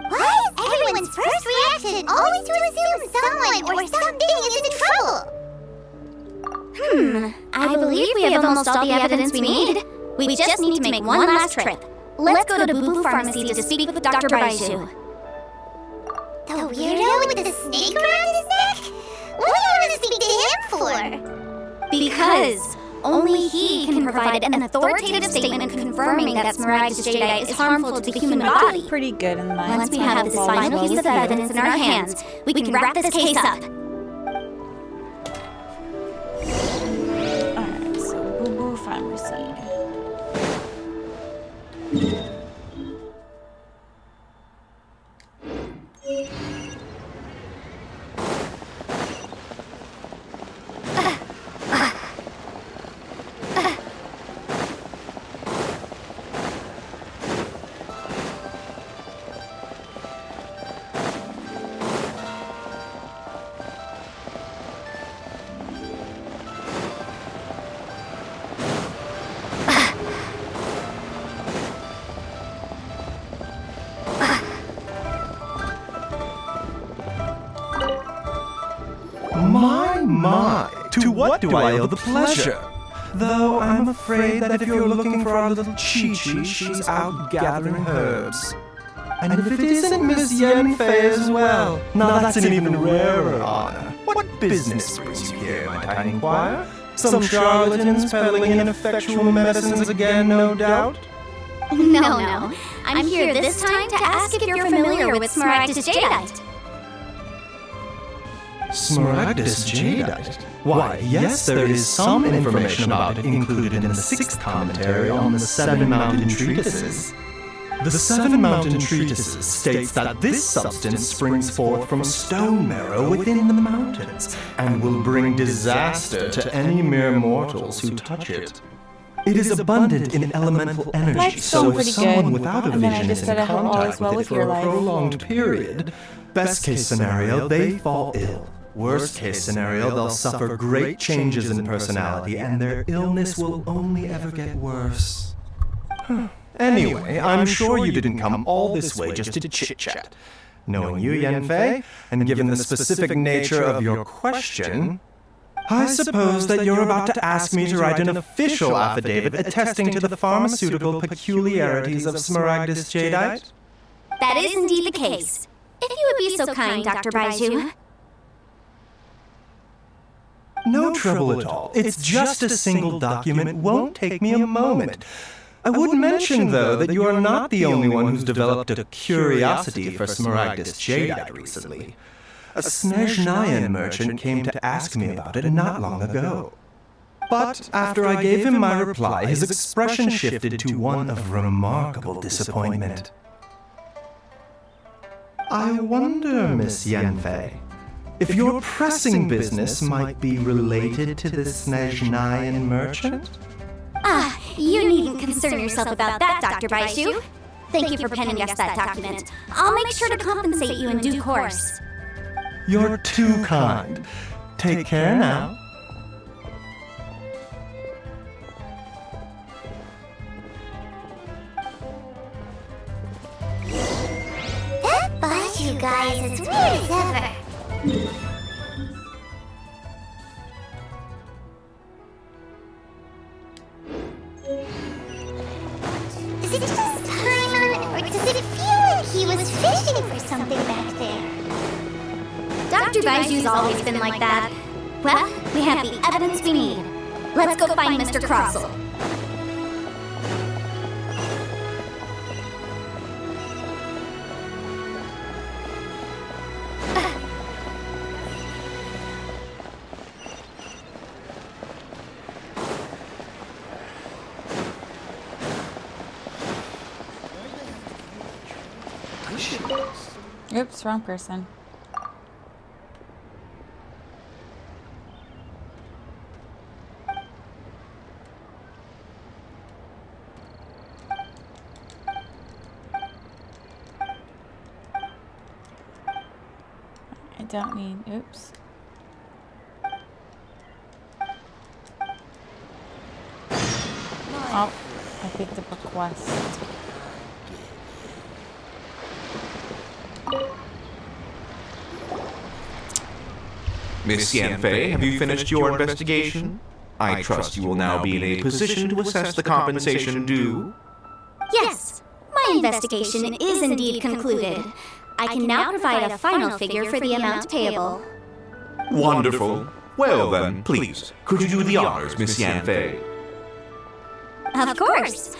Why is everyone's first reaction always to assume someone or something is in trouble? I believe we have almost all the evidence we need. We just need to make one last trip. Let's go to Boo Boo Pharmacy to speak with Dr. Baiju. The weirdo with the snake around his neck? What do you want to speak to him for? Because only he can provide an authoritative statement confirming that Smaragdus Jadeite is harmful to the human body. Pretty good in life. Once we have this final piece of evidence in our hands, we can wrap this case up. Alright, so Boo Boo Pharmacy. My, to what do I owe the pleasure? Though I'm afraid that if you're looking for our little Chi-Chi, she's out gathering herbs. And if it isn't Miss Yenfei as well, now that's an even rarer honor. What business brings you here, might I inquire? Some charlatans peddling ineffectual medicines again, no doubt? No. I'm here this time to ask if you're familiar with Smaragdus Jadeite. Smaragdus Jadeite? Why, yes, there is some information about it included in the 6th commentary on the 7 Mountain Treatises. The 7 Mountain Treatises states that this substance springs forth from stone marrow within the mountains, and will bring disaster to any mere mortals who touch it. It is abundant in elemental energy, Life's so going if pretty someone good. without a I mean, I vision just is in said I hope all is contact well with with it for your a life. prolonged period, best case scenario, they fall ill. Worst case scenario, they'll suffer great changes in personality, and their illness will only ever get worse. Anyway, I'm sure you didn't come all this way just to chit-chat. Knowing you, Yenfei, and given the specific nature of your question, I suppose that you're about to ask me to write an official affidavit attesting to the pharmaceutical peculiarities of Smaragdus Jadeite? That is indeed the case. If you would be so kind, Dr. Baiju. No trouble at all. It's just a single document. Won't take me a moment. I would mention, though, that you are not the only one who's developed a curiosity for Smaragdus jadeite recently. A Snezhnayan merchant came to ask me about it not long ago. But after I gave him my reply, his expression shifted to one of remarkable disappointment. I wonder, Miss Yanfei, if your pressing business might be related to this Snezhnayan merchant? You needn't concern yourself about that, Dr. Baishu. Thank you for penning us that document. I'll make sure to compensate you in due course. You're too kind. Take care now. That bus, you guys, is weird as ever. Is it just Paimon, or does it feel like he was fishing for something back there? Dr. Baishu's always been like that. Well, we have the evidence we need. Let's go find Mr. Crossell. Oops, wrong person. I don't need, oops. Oh, I picked up a quest. Miss Yanfei, have you finished your investigation? I trust you will now be in a position to assess the compensation due. Yes, my investigation is indeed concluded. I can now provide a final figure for the amount payable. Wonderful. Well then, please, could you do the honors, Miss Yanfei? Of course.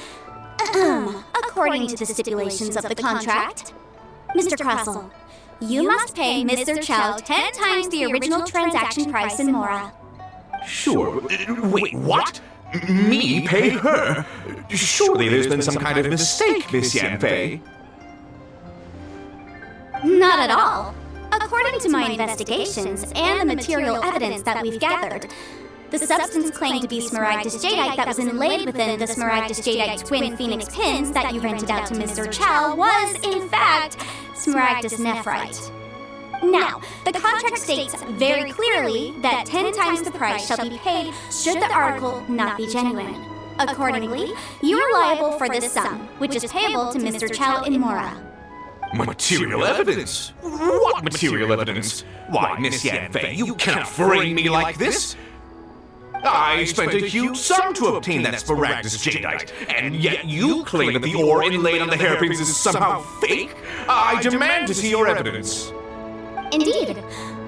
According to the stipulations of the contract, Mr. Crossell, you must pay Mr. Chow 10 times the original transaction price in Mora. Sure. Wait, what? Me pay her? Surely there's been some kind of mistake, Miss Yanfei. Not at all. According to my investigations and the material evidence that we've gathered, the substance claimed to be Smaragdus jadeite that was inlaid within the Smaragdus jadeite twin phoenix pins that you rented out to Mr. Chow was, in fact, Smaragdus nephrite. Now, the contract states very clearly that 10 times the price shall be paid should the article not be genuine. Accordingly, you are liable for this sum, which is payable to Mr. Chow in Mora. Material evidence? What material evidence? Why, Miss Yanfei, you cannot frame me like this! I spent a huge sum to obtain that Smaragdus jadeite, and yet you claim that the ore inlaid on the hairpins is somehow fake? I demand to see your evidence. Indeed.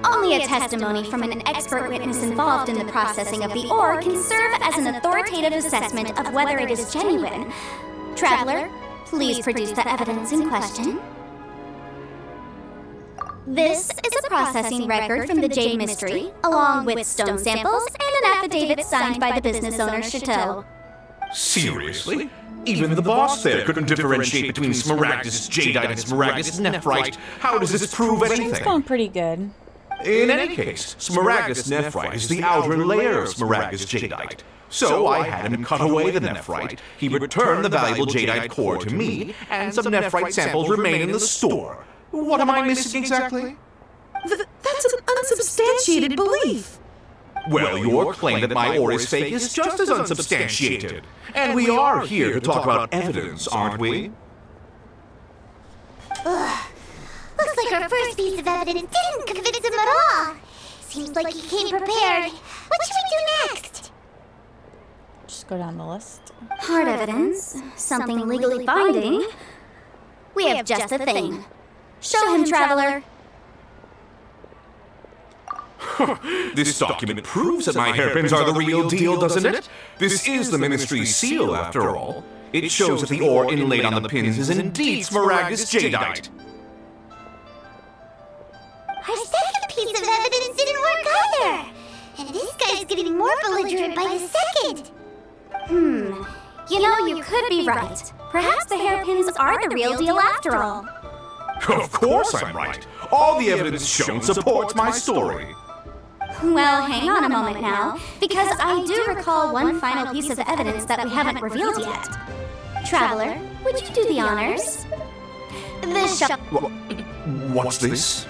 Only a testimony from an expert witness involved in the processing of the ore can serve as an authoritative assessment of whether it is genuine. Traveler, please produce the evidence in question. This is a processing record from the Jade Mystery, along with stone samples and an affidavit signed by the business owner, Chateau. Seriously? Even the boss there couldn't differentiate between Smaragdus jadeite and Smaragdus nephrite. How does this prove It's anything? going pretty good. In any case, Smaragdus nephrite is the outer layer of Smaragdus jadeite. So I had him cut away the nephrite, he returned the valuable jadeite core to me, and some nephrite samples remain in the store. What am I missing exactly? That's an unsubstantiated belief. Well, your claim that my ore is fake is just as unsubstantiated. And we are here to talk about evidence, aren't we? Ugh. Looks like our first piece of evidence didn't convince him at all. Seems like he came prepared. What should we do next? Just go down the list. Hard evidence, something legally binding. We have just the thing. Show him, Traveler. This document proves that my hairpins are the real deal, doesn't it? This is the Ministry's seal, after all. It shows that the ore inlaid on the pins is indeed Smaragdus jadeite. Our second piece of evidence didn't work either. And this guy's getting more belligerent by the second. You know, you could be right. Perhaps the hairpins are the real deal after all. Of course I'm right. All the evidence shown supports my story. Well, hang on a moment now, because I do recall one final piece of evidence that we haven't revealed yet. Traveler, would you do the honors? What's this?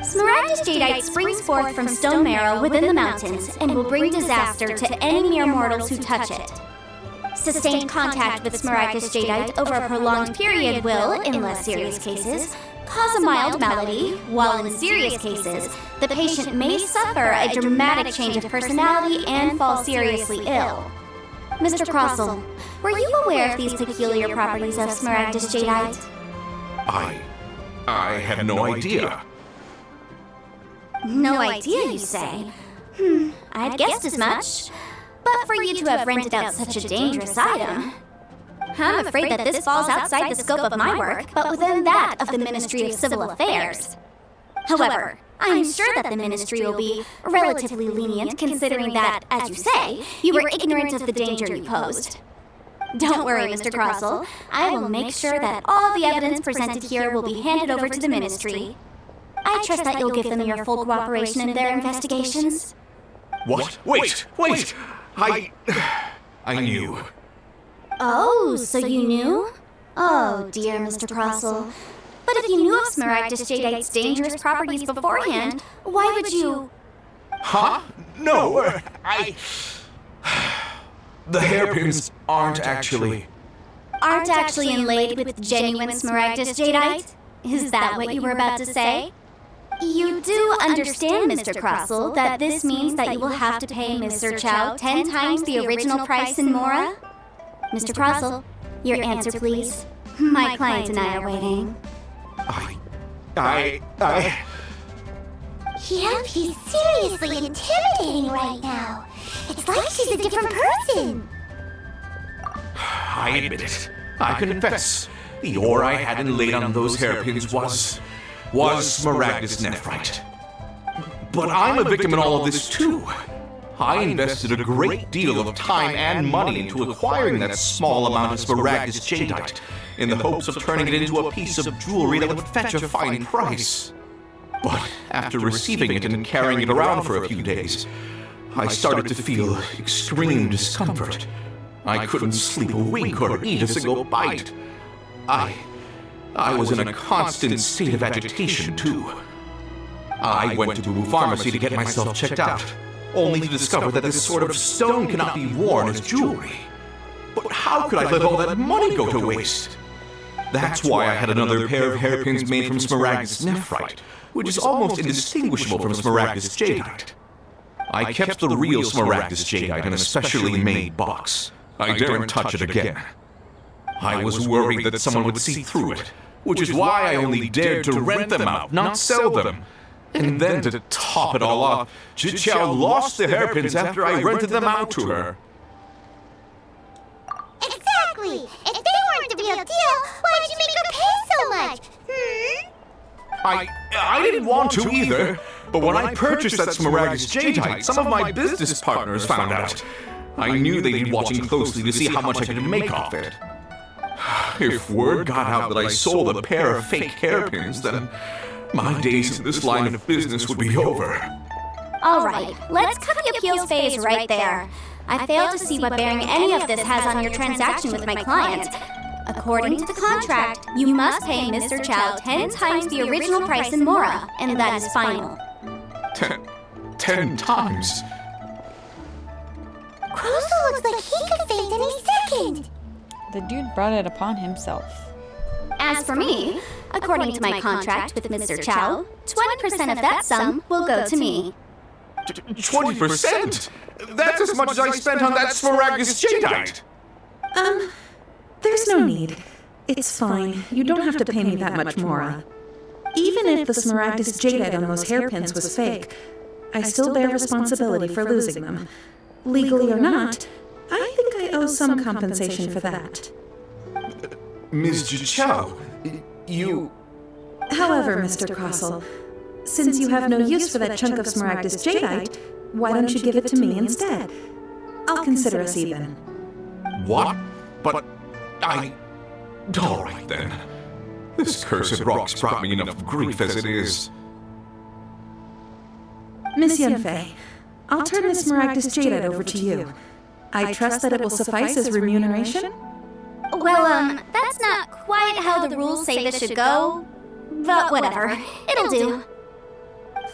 Smaragdus jadeite springs forth from stone marrow within the mountains and will bring disaster to any mere mortals who touch it. Sustained contact with Smaragdus jadeite over a prolonged period will, in less serious cases, cause a mild malady, while in serious cases, the patient may suffer a dramatic change of personality and fall seriously ill. Mr. Crossell, were you aware of these peculiar properties of Smaragdus jadeite? I had no idea. No idea, you say? I'd guessed as much. But for you to have rented out such a dangerous item... I'm afraid that this falls outside the scope of my work, but within that of the Ministry of Civil Affairs. However, I'm sure that the Ministry will be relatively lenient considering that, as you say, you were ignorant of the danger you posed. Don't worry, Mr. Crossell. I will make sure that all the evidence presented here will be handed over to the Ministry. I trust that you'll give them your full cooperation in their investigations. What? Wait! I knew. Oh, so you knew? Oh, dear Mr. Crossell. But if you knew of Smaragdus jadeite's dangerous properties beforehand, why would you... Huh? No, The hairpins aren't actually inlaid with genuine Smaragdus jadeite? Is that what you were about to say? You do understand, Mr. Crossell, that this means that you will have to pay Mr. Chow 10 times the original price in Mora? Mr. Crossell, your answer, please. My client and I are waiting. Yeah, she's seriously intimidating right now. It's like she's a different person. I admit it. I confess. The ore I had inlaid on those hairpins was Smaragdus nephrite. But I'm a victim in all of this too. I invested a great deal of time and money into acquiring that small amount of Smaragdus jadeite in the hopes of turning it into a piece of jewelry that would fetch a fine price. But after receiving it and carrying it around for a few days, I started to feel extreme discomfort. I couldn't sleep a wink or eat a single bite. I was in a constant state of agitation, too. I went to Boo Pharmacy to get myself checked out, only to discover that this sort of stone cannot be worn as jewelry. But how could I let all that money go to waste? That's why I had another pair of hairpins made from Smaragdus nephrite, which is almost indistinguishable from Smaragdus jadeite. I kept the real Smaragdus jadeite in a specially made box. I daren't touch it again. I was worried that someone would see through it, which is why I only dared to rent them out, not sell them. And then to top it all off, Jiqiao lost the hairpins after I rented them out to her. Exactly! If they weren't the real deal, why'd you make her pay so much? I didn't want to either, but when I purchased that Smaragdus jadeite, some of my business partners found out. I knew they'd be watching closely to see how much I could make off it. If word got out that I sold a pair of fake hairpins, then my days in this line of business would be over. All right, let's cut the appeals phase right there. I fail to see what bearing any of this has on your transaction with my client. According to the contract, you must pay Mr. Chow 10 times the original price in Mora, and that is final. 10 times? Crossell looks like he could faint any second. The dude brought it upon himself. As for me, according to my contract with Mr. Chow, 20% of that sum will go to me. 20%? That's as much as I spent on that Smaragdus jadeite! There's no need. It's fine. You don't have to pay me that much more. Even if the Smaragdus jadeite on those hairpins was fake, I still bear responsibility for losing them. Legally or not, I think I owe some compensation for that. Ms. Chow, you... However, Mr. Crossell, since you have no use for that chunk of smaragdus jadeite, why don't you give it to me instead? I'll consider us even. What? But I... All right, then. This cursed rock's brought me enough grief as it is. Miss Yanfei, I'll turn the smaragdus jadeite over to you. I trust that it will suffice as remuneration? Well, that's not quite how the rules say this should go. But whatever. It'll do.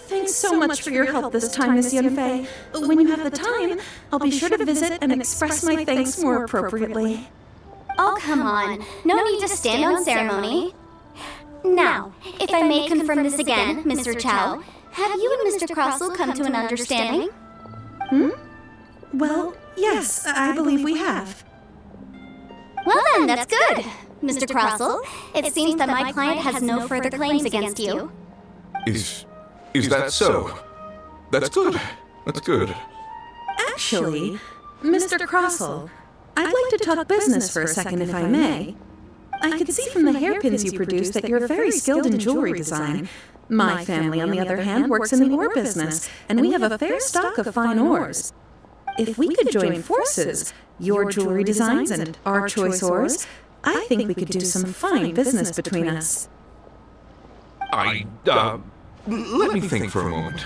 Thanks so much for your help this time, Miss Yanfei. When you have the time, I'll be sure to visit and express my thanks more appropriately. Oh, come on. No need to stand on ceremony. Now, if I may confirm this again, Mr. Chow, have you and Mr. Crossell come to an understanding? Well, yes, I believe we have. Well then, that's good. Mr. Crossell, it seems that my client has no further claims against you. Is that so? That's good. That's good. Actually, Mr. Crossell, I'd like to talk business for a second if I may. I could see from the hairpins you produce that you're very skilled in jewelry design. My family, on the other hand, works in the ore business, and we have a fair stock of fine ores. If we could join forces, your jewelry designs and our choice ores, I think we could do some fine business between us. Let me think for a moment.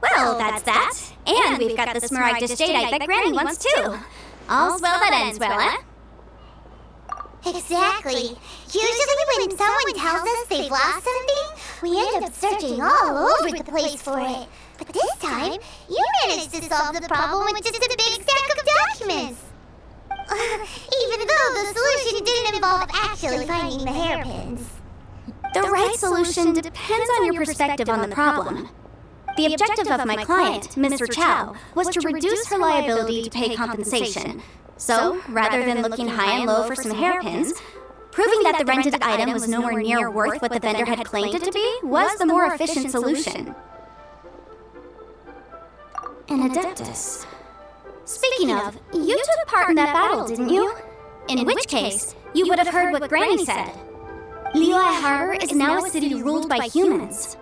Well, that's that. And we've got the smaragdus jadeite that Granny wants too. All's well that ends well, eh? Exactly. Usually when someone tells us they've lost something, we end up searching all over the place for it. But this time, you managed to solve the problem with just a big stack of documents. Even though the solution didn't involve actually finding the hairpins. The right solution depends on your perspective on the problem. The objective of my client, Mr. Chow, was to reduce her liability to pay compensation. So, rather than looking high and low for some hairpins, proving that the rented item was nowhere near worth what the vendor had claimed it to be was the more efficient solution. An Adeptus. Speaking of, you took part in that battle, didn't you? In which case, you would have heard what Granny said. Liyue Harbor is now a city ruled by humans.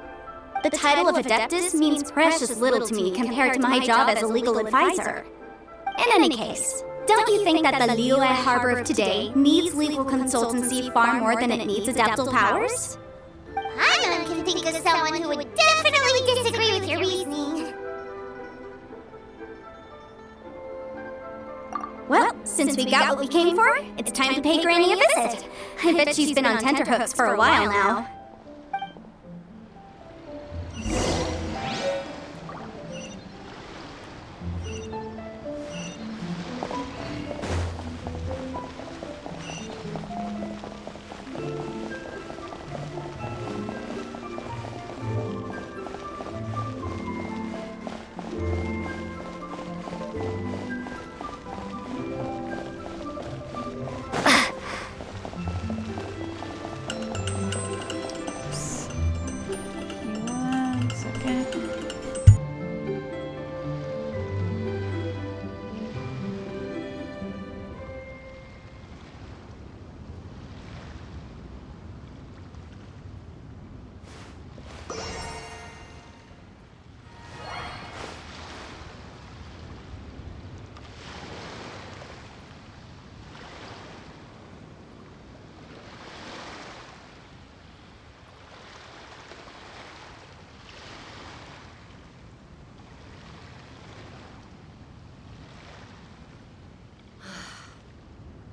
The title of Adeptus means precious little to me compared to my job as a legal advisor. In any case, don't you think that the Liyue Harbor of today needs legal consultancy far more than it needs adeptal powers? Paimon can think of someone who would definitely disagree with your reasoning. Well, since we got what we came for, it's time to pay Granny a visit. I bet she's been on tenterhooks for a while now.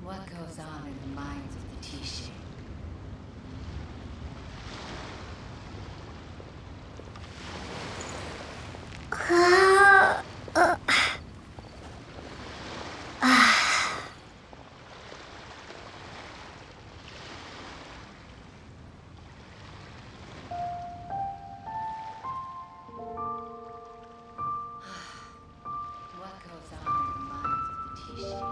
What goes on in the minds of the Tishi? What goes on in the minds of the Tishi?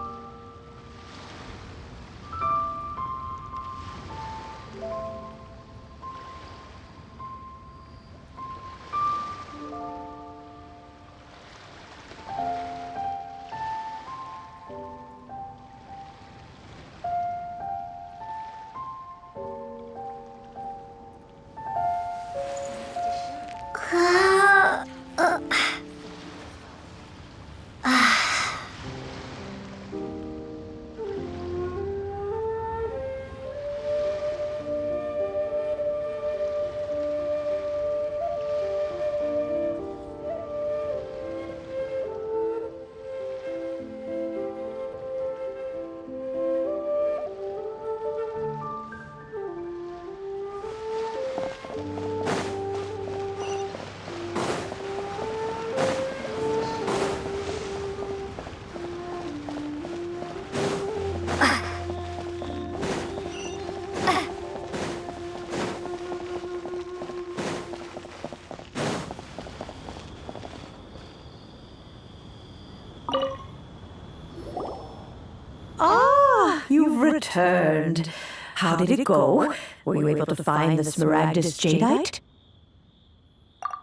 You've returned. How did it go? Were you able to find the Smaragdus Jadeite?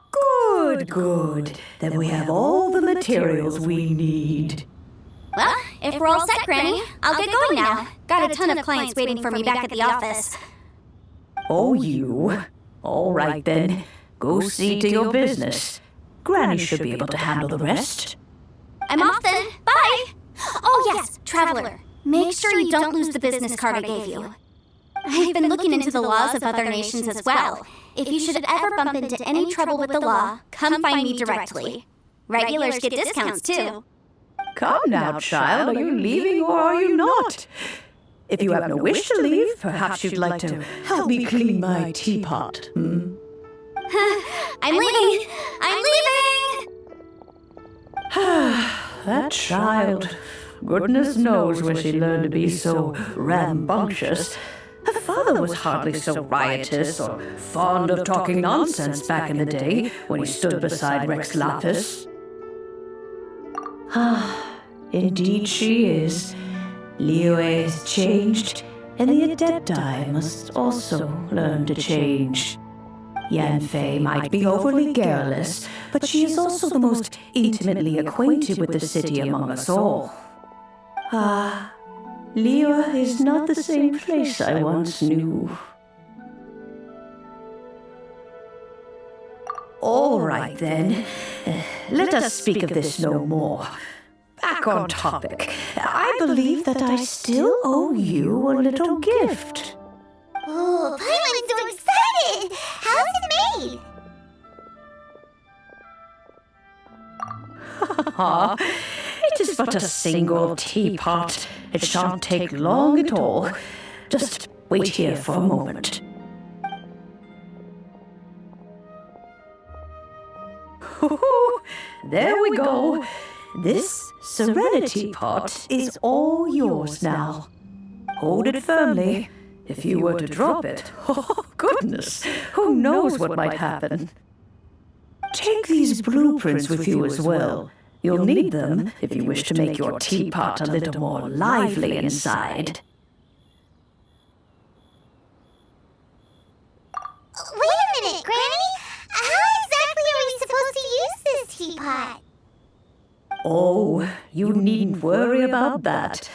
Good, good. Then we have all the materials we need. Well, if we're all set, Granny, I'll get going now. Got a ton of clients waiting for me back at the office. Oh, you? All right then. Go see to your business. Granny should be able to handle the rest. I'm off then. Bye! Oh yes, Traveler. Make sure you don't lose the business card I gave you. I've been looking into the laws of other nations as well. If you should ever bump into any trouble with the law, come find me directly. Regulars get discounts too. Come now, child. Are you leaving or are you not? If you have no wish to leave, perhaps you'd like to help me clean my teapot. I'm leaving! I'm leaving! That child. Goodness knows where she learned to be so rambunctious. Her father was hardly so riotous or fond of talking nonsense back in the day when he stood beside Rex Lapis. Indeed she is. Liyue has changed, and the Adepti must also learn to change. Yanfei might be overly garrulous, but she is also the most intimately acquainted with the city among us all. Liyue is not the same place I once knew. All right then, let us speak of this no more. Back on topic. I believe that I still owe you a little gift. Oh, Paimon's so excited! How's it made? It is but a single teapot. It shan't take long at all. Just wait here for a moment. There we go. This Serenity pot is all yours now. Hold it firmly. If you were to drop it, oh goodness, who knows what might happen. Take these blueprints with you as well. You'll need them if you wish to make your teapot a little more lively inside. Wait a minute, Granny! How exactly are we supposed to use this teapot? Oh, you needn't worry about that.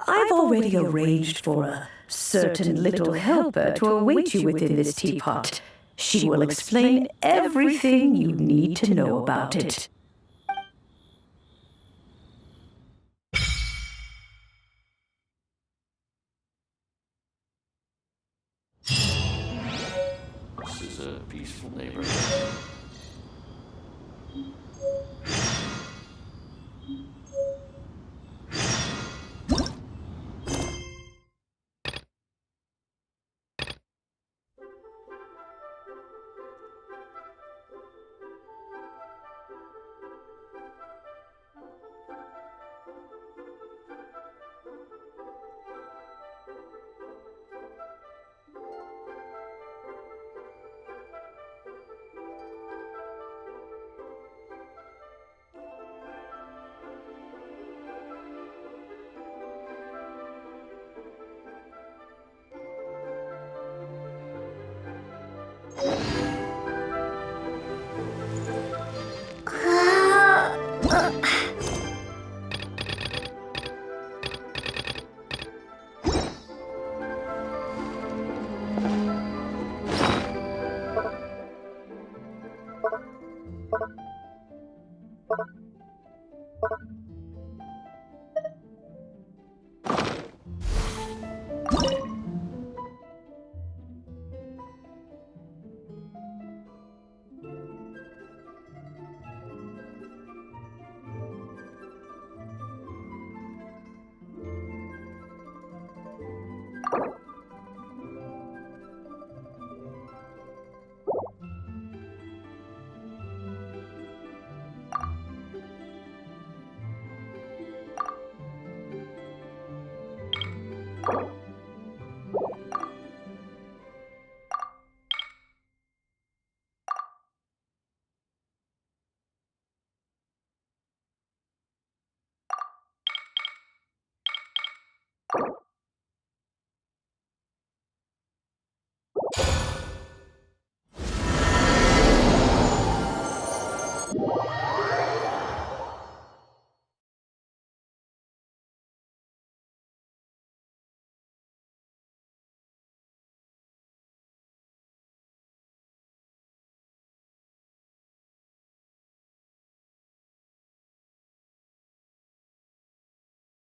I've already arranged for a certain little helper to await you within this teapot. She will explain everything you need to know about it. This is a peaceful neighborhood.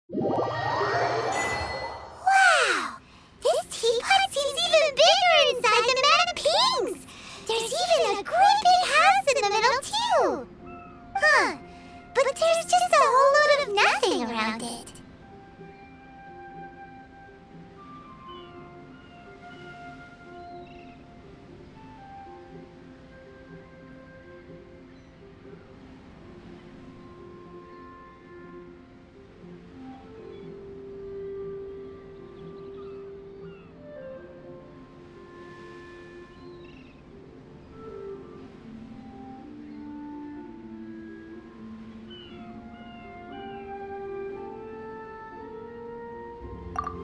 Wow! This teapot seems even bigger inside than Madame Ping's! There's even a great big house in the middle, too! Huh. But there's just a whole load of nothing around it.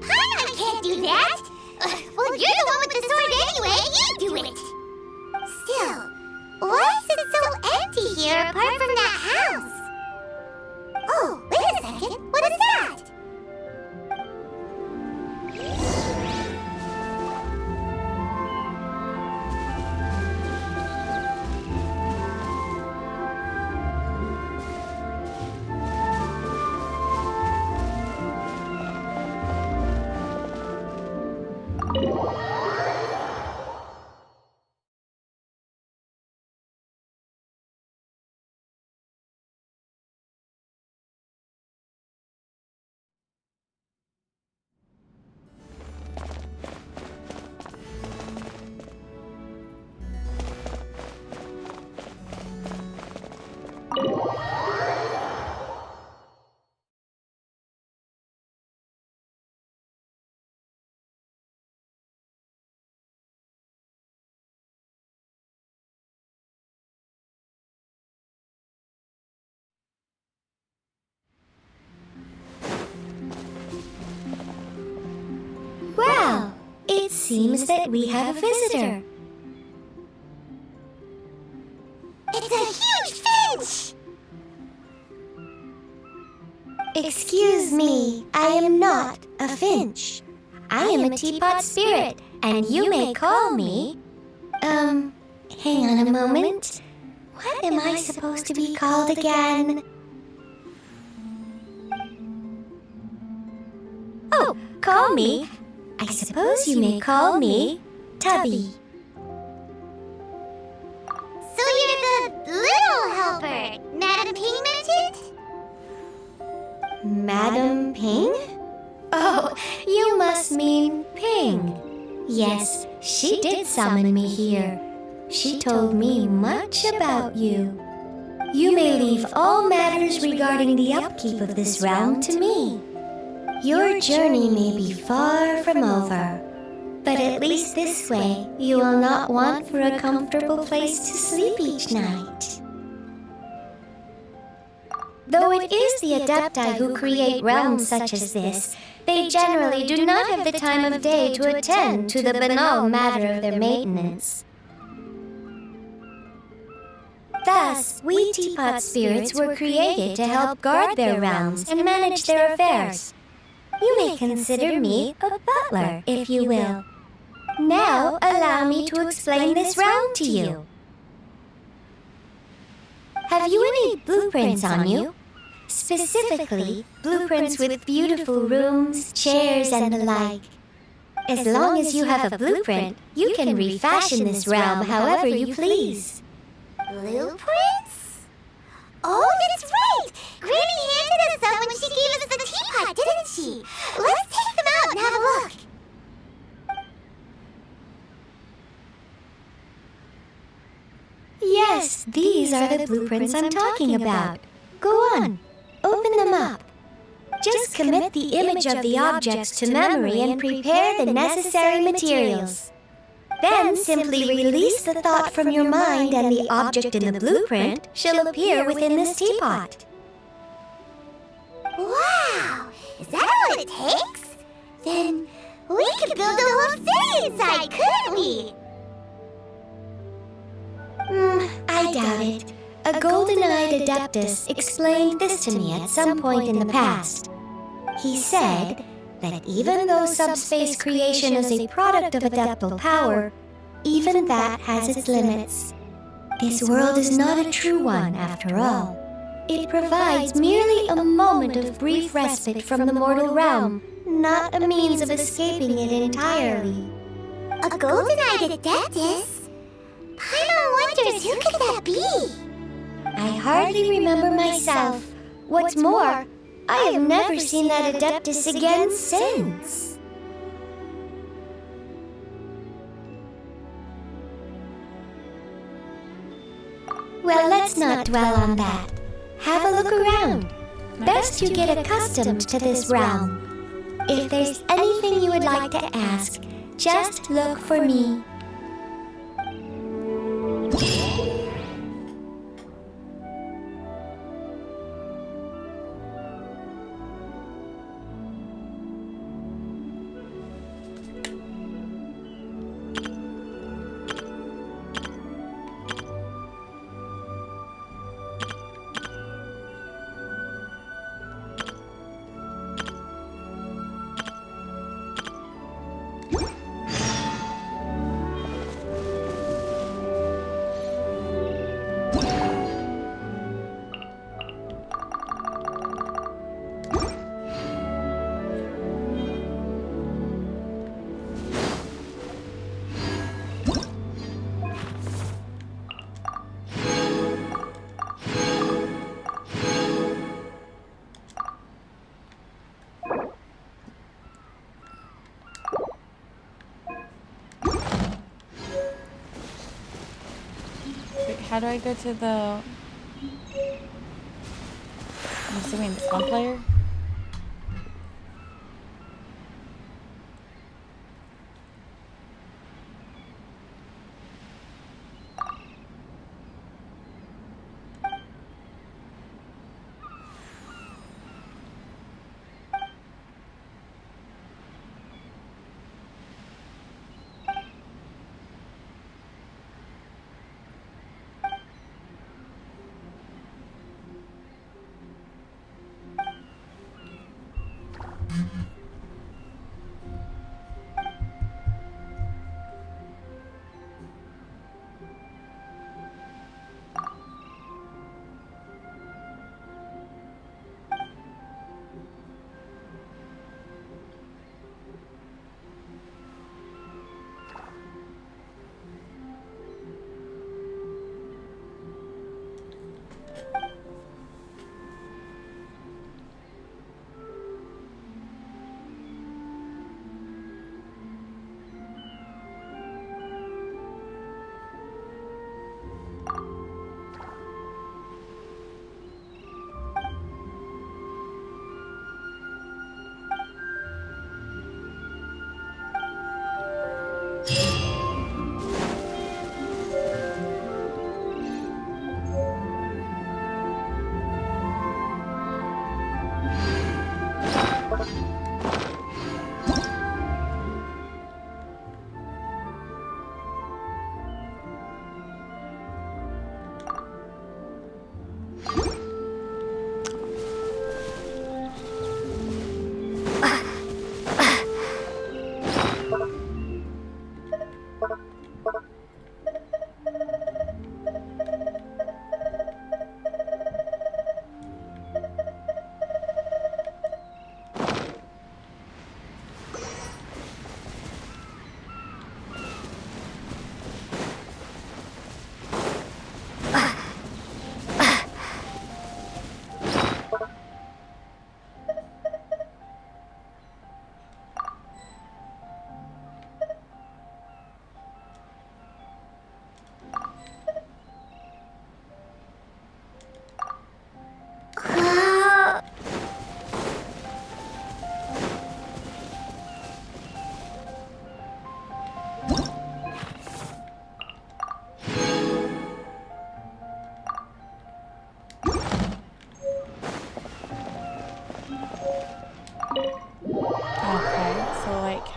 I can't do that! Well, you're the one with the sword anyway, you do it! Still, why is it so empty here apart from that house? Oh, wait a second, what is that? Well, it seems that we have a visitor. It's a huge finch! Excuse me, I am not a finch. I am a teapot spirit, and you may call me... hang on a moment. What am I supposed to be called again? Oh, call me. I suppose you may call me Tubby. So you're the little helper Madame Ping mentioned? Madam Ping? Oh, you must mean Ping. Yes, she did summon me here. She told me much about you. You may leave all matters regarding the upkeep of this realm to me. Your journey may be far from over, but at least this way you will not want for a comfortable place to sleep each night. Though it is the Adepti who create realms such as this, they generally do not have the time of day to attend to the banal matter of their maintenance. Thus, we teapot spirits were created to help guard their realms and manage their affairs. You may consider me a butler, if you will. Now, allow me to explain this realm to you. Have you any blueprints on you? Specifically, blueprints with beautiful rooms, chairs, and the like. As long as you have a blueprint, you can refashion this realm however you please. Blueprints? Oh, that's right! Granny handed us some when she gave us the teapot, didn't she? Let's take them out and have a look. Yes, these are the blueprints I'm talking about. Go on, open them up. Just commit the image of the objects to memory and prepare the necessary materials. Then simply release the thought from your mind and the object in the blueprint shall appear within this teapot. Wow! Is that all it takes? Then we could build a whole city inside, couldn't we? I doubt it. A golden-eyed adeptus explained this to me at some point in the past. He said that even though subspace creation is a product of adeptal power, even that has its limits. This world is not a true one, after all. It provides merely a moment of brief respite from the mortal realm, not a means of escaping it entirely. A golden-eyed adeptus? Paimon wonders who could that be? I hardly remember myself. What's more, I have never seen that adeptus again since. Well, let's not dwell on that. Have a look around. Best you get accustomed to this realm. If there's anything you would like to ask, just look for me. How do I go to the... I'm assuming this one player?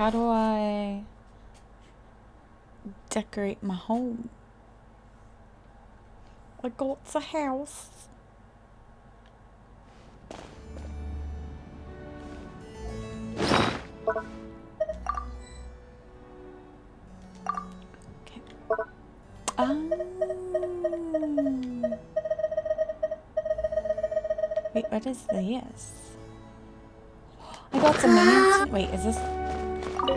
how do I decorate my home? I got the house. Okay. Wait, what is this? I got some minions. Wait, is this? Is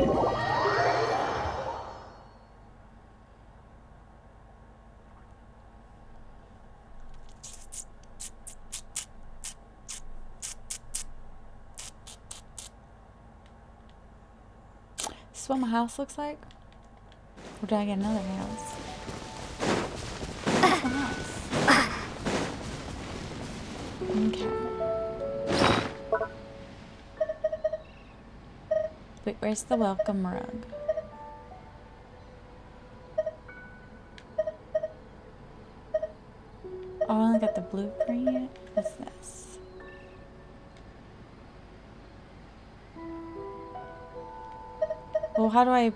this what my house looks like? Or do I get another house? Where's my house? Okay. Wait, where's the welcome rug? Oh, I only got the blueprint. What's this? Well, how do I...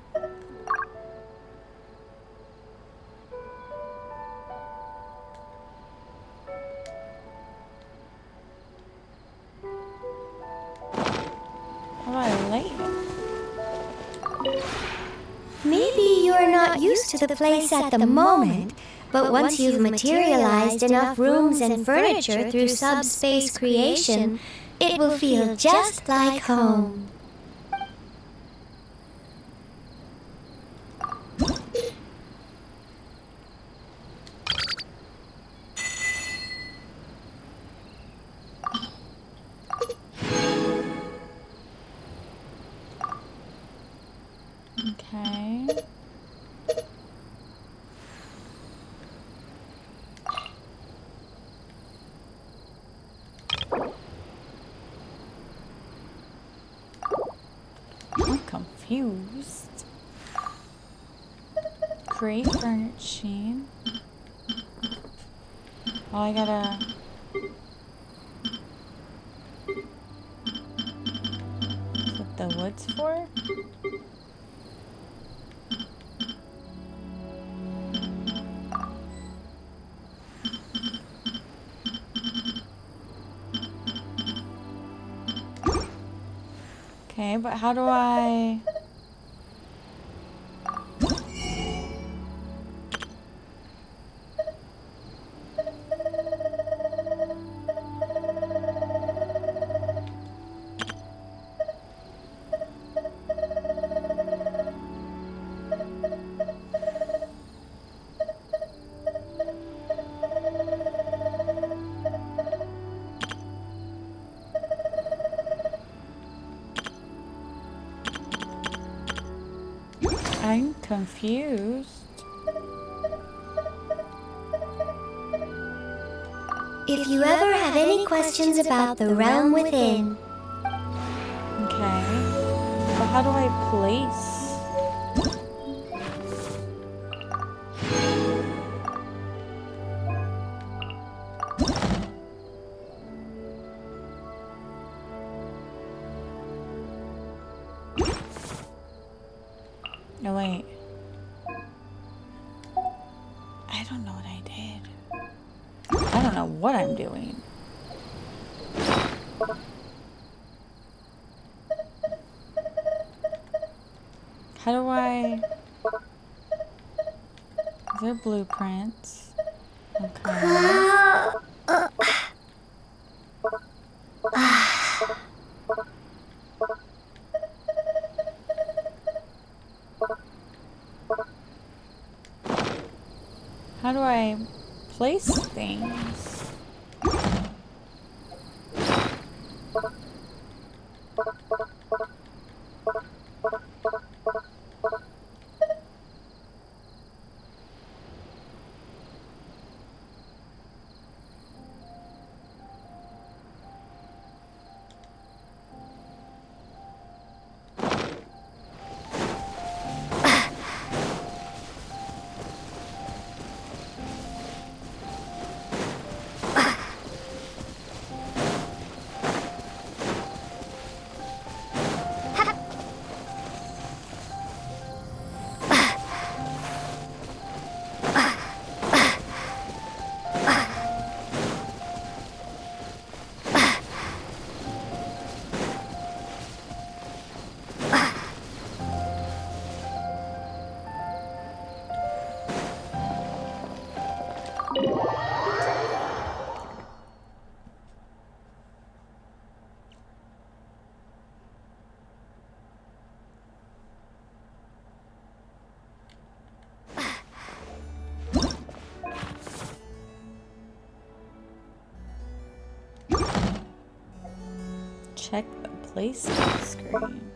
How do I lay it? Maybe you're not used to the place at the moment, but once you've materialized enough rooms and furniture through subspace creation, it will feel just like home. Okay. I'm confused. Create furnishing. Oh, I gotta... Is what the wood's for? Okay, but how do I... I'm confused. If you ever have any questions about the realm within, Okay. But how do I place? No, wait. I don't know what I did. I don't know what I'm doing. How do I... Is there blueprints? Okay. How do I place things? Check the placement screen.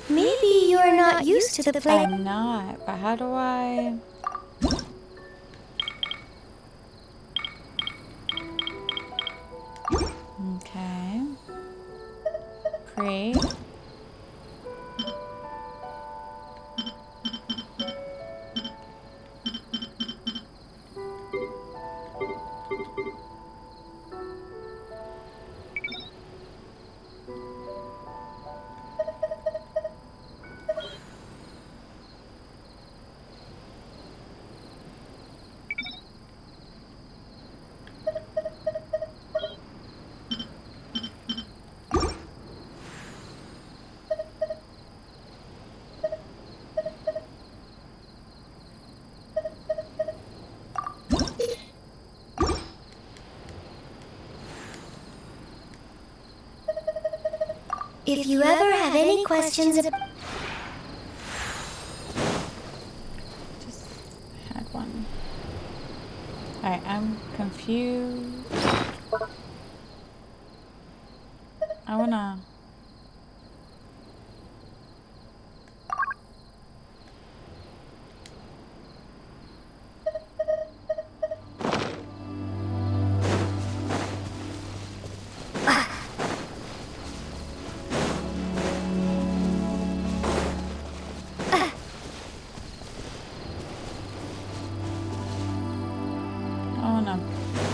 Maybe you're not used to the play. I'm not, but how do I... Okay. Create. If you ever have any questions about... Just had one. Alright, I'm confused. I wanna...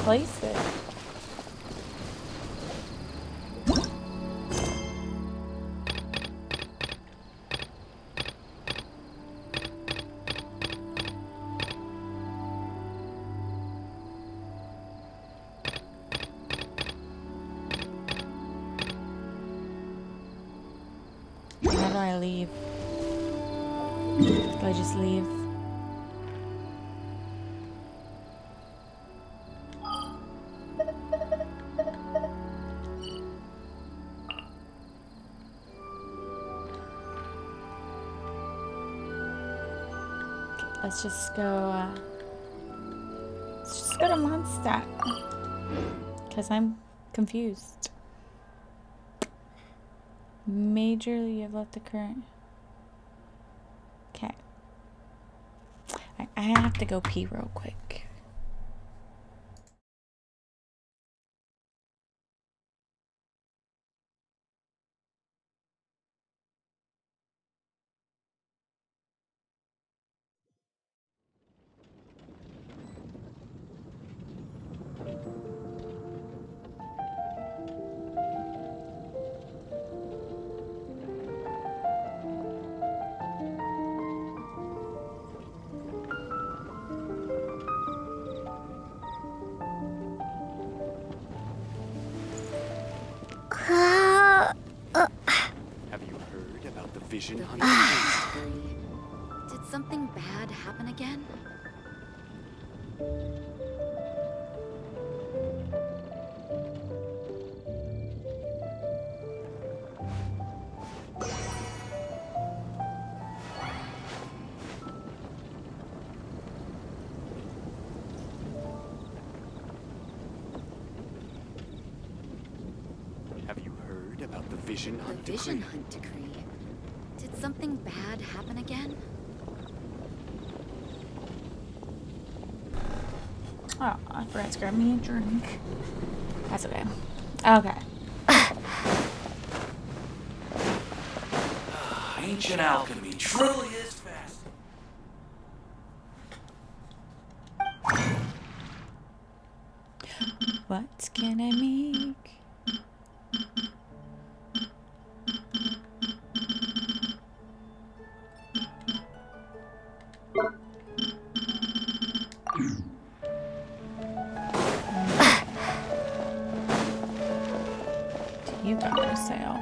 place it. How do I leave? Do I just leave? Let's just go to Mondstadt. Because I'm confused. Majorly, you've left the current. Okay. I have to go pee real quick. Have you heard about the vision The hunter? vision. Did something bad happen again? Have you heard about the vision The hunt vision decree? hunt decree. Did something bad happen again? Oh, I forgot to grab me a drink. That's okay. Okay. Ancient alchemy truly is fast. What can I make? You got for sale.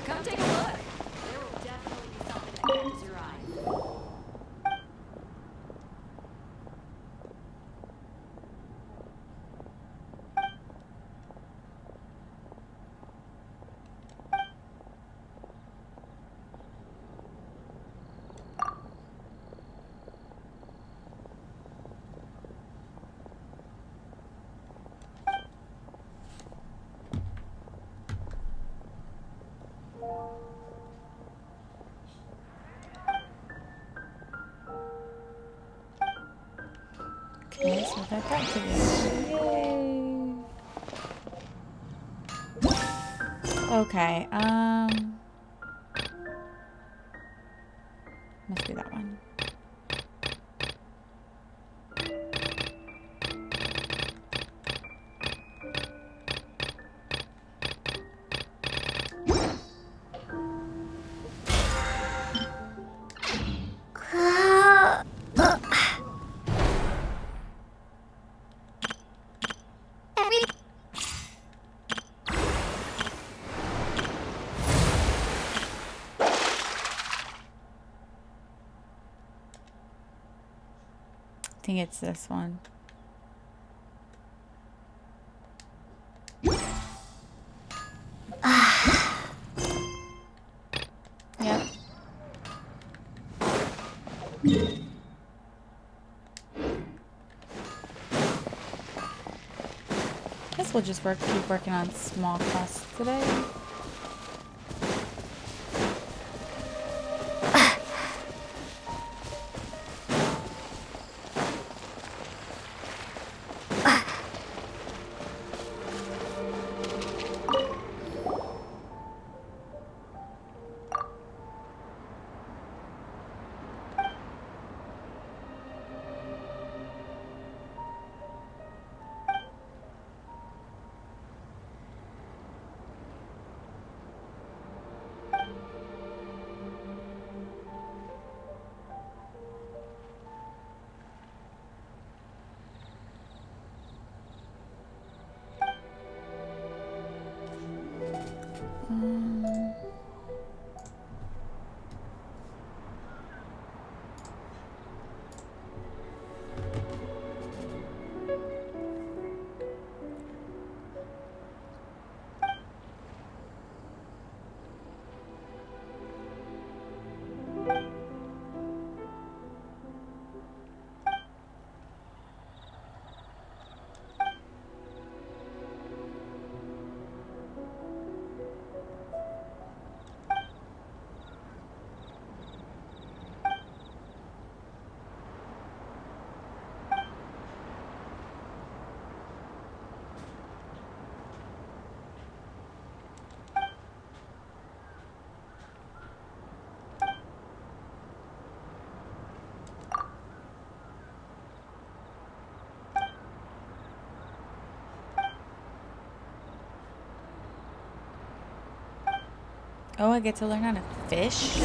Come take a look. There will definitely be something that catches your eye. Okay, so we got that together. Yay! Okay, must be that one. I think it's this one. Yep. Guess we'll just keep working on small quests today. Oh, I get to learn how to fish?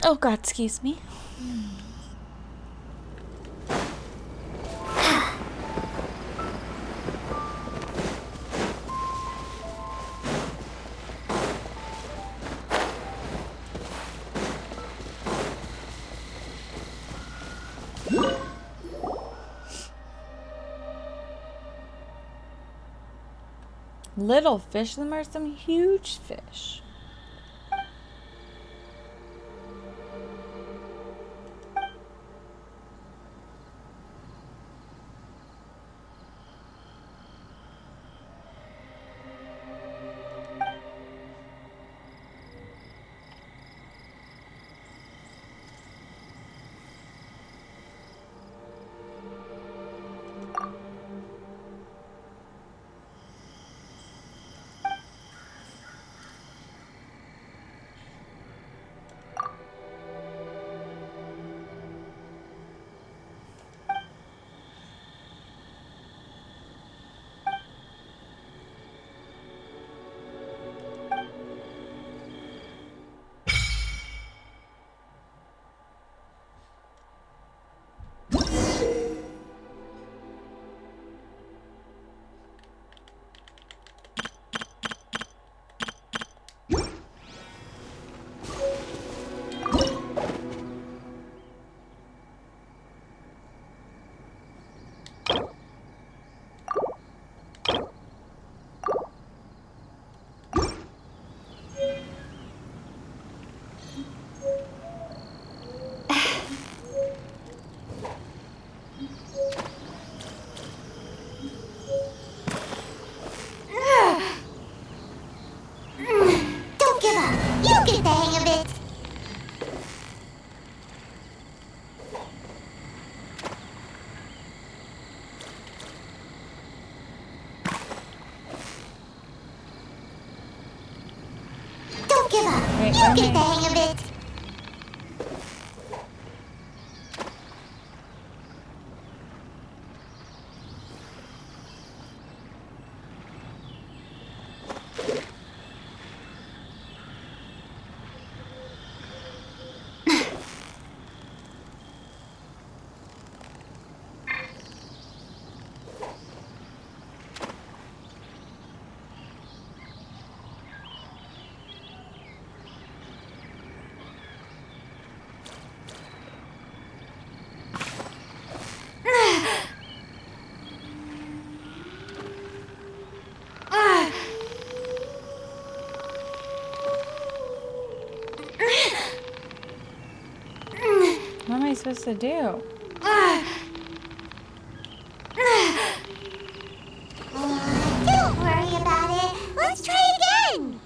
Oh God, excuse me. Little fish, them are some huge fish. Don't give up. You'll get the hang of it. Don't give up. Wait, You'll where get am the I? hang of it. What am I supposed to do? Don't worry about it. Let's try again.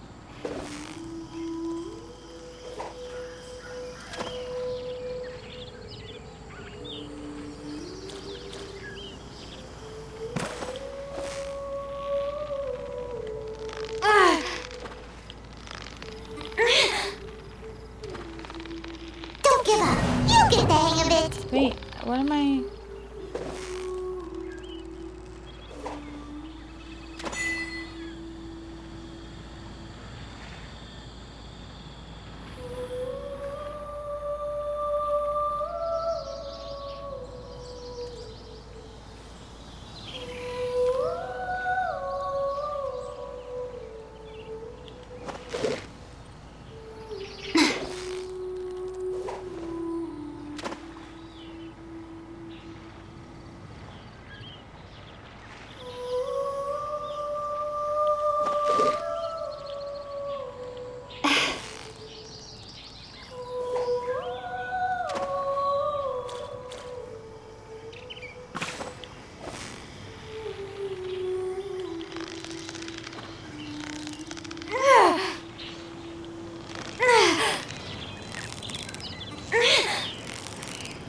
Don't give up. You'll get the hang of it. Wait, what am I?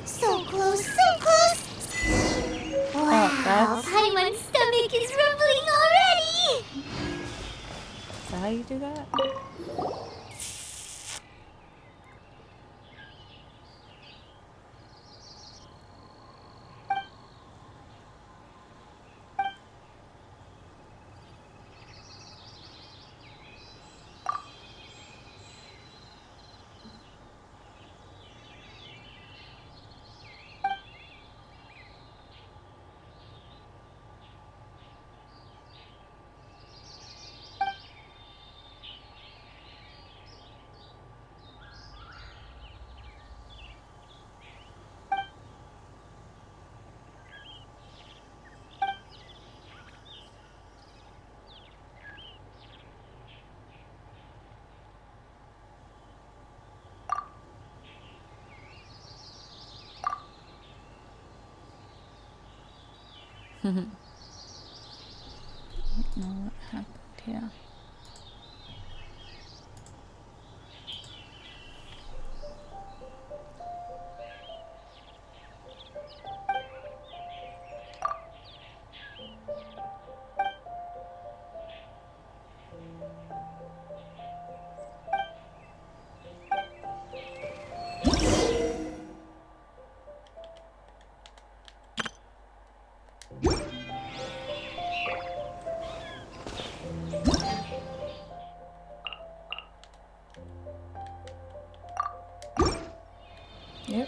So close, so close. Wow, that's- Paimon's stomach is rumbling already. Is that how you do that? don't know what happened here. Yep.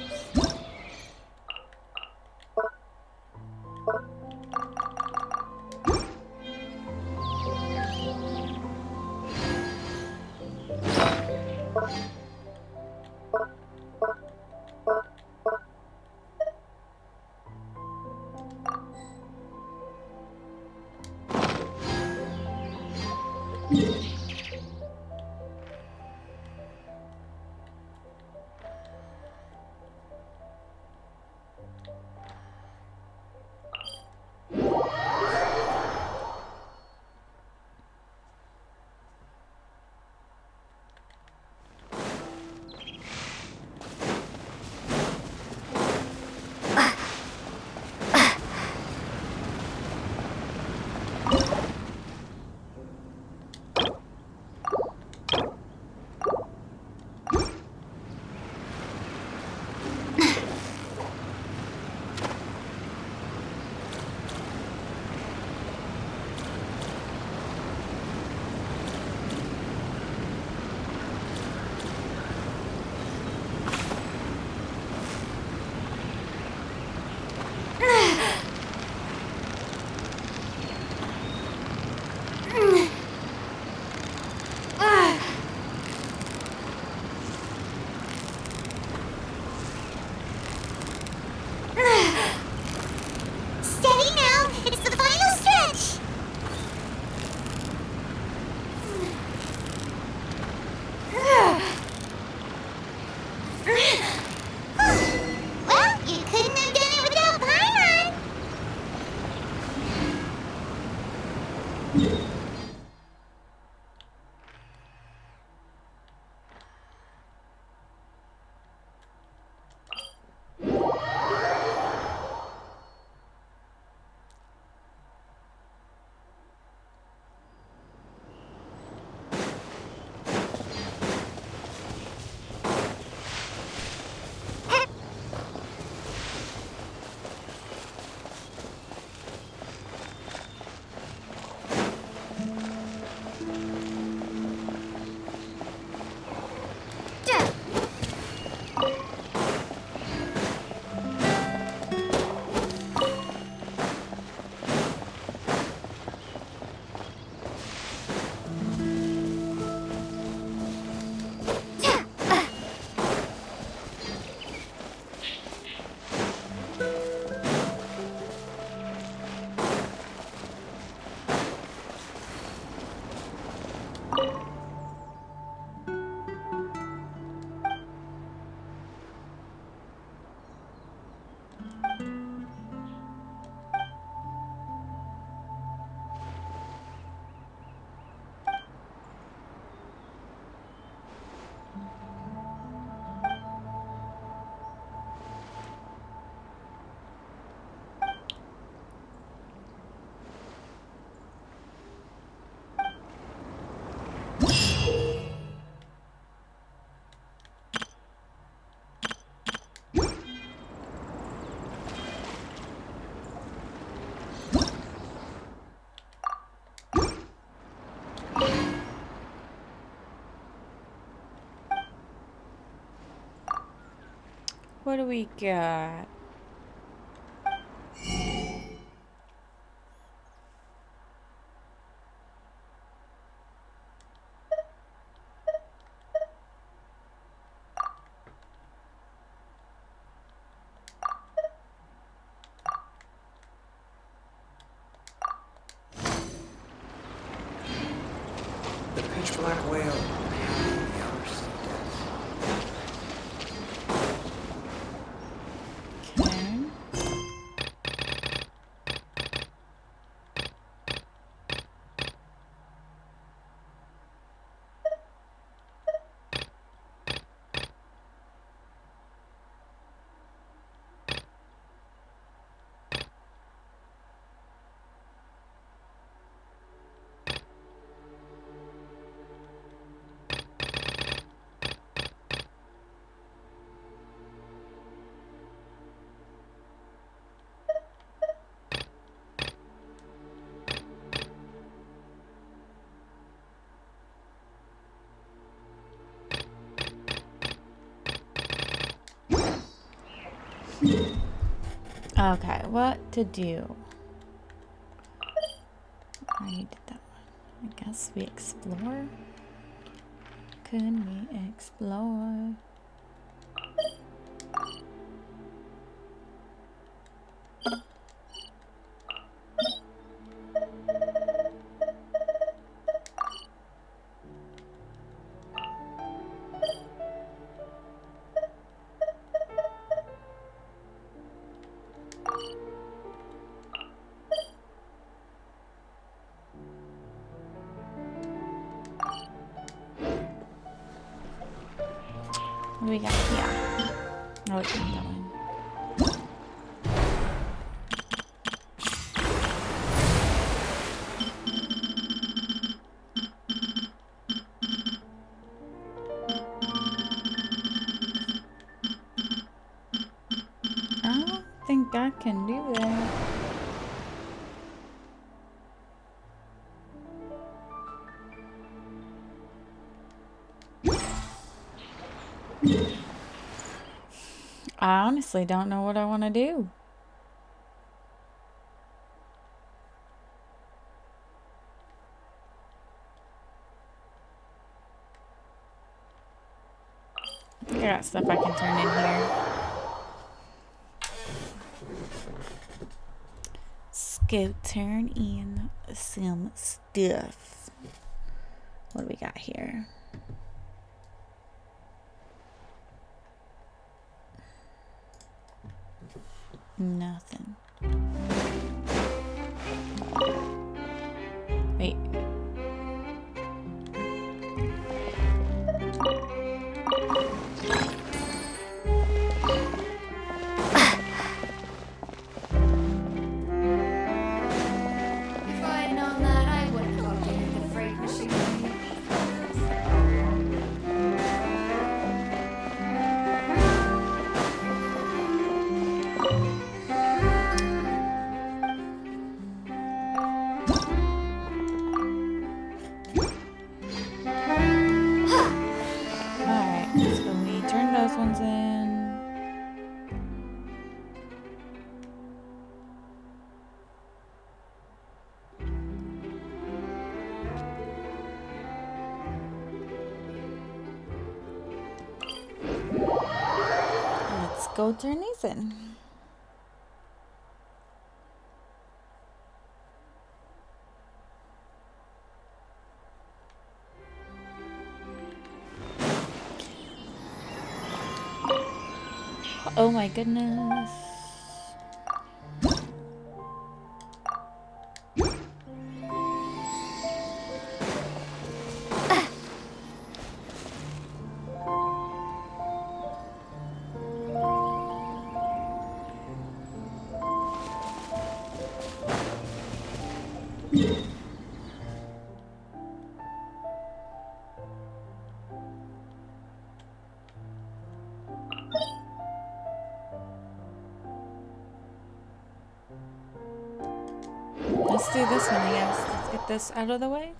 Steady now! It's the final stretch! Well, you couldn't have done it without Paimon! What do we got? The pitch black whale. The outer sea depths. Okay. Okay, what to do? I already did that one. I guess we explore. Could we explore? What do we got here? Oh, it's not that one. I don't think I can do that. I honestly don't know what I want to do. I think I got stuff I can turn in here. Let's go turn in some stuff. What do we got here? Nothing. Wait. If I had known that, I wouldn't have updated the freight machine. Alright, so we turn those ones in. Let's go turn these in. Oh my goodness. Let's do this one, I guess. Let's get this out of the way.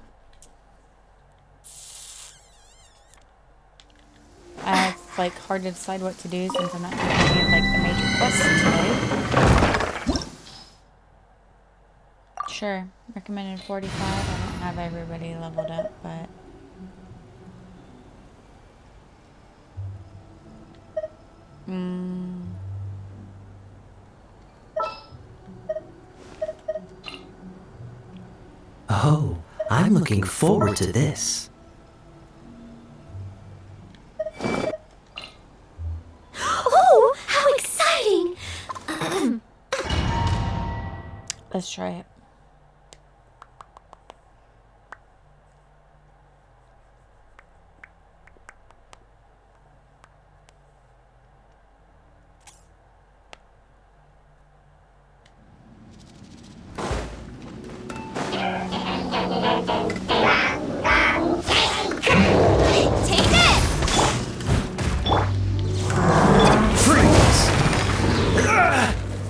It's like hard to decide what to do since I'm not doing any of like the major quests today. Sure, recommended 45. I don't have everybody leveled up, but Oh, I'm looking forward to this. Oh, how exciting! let's try it.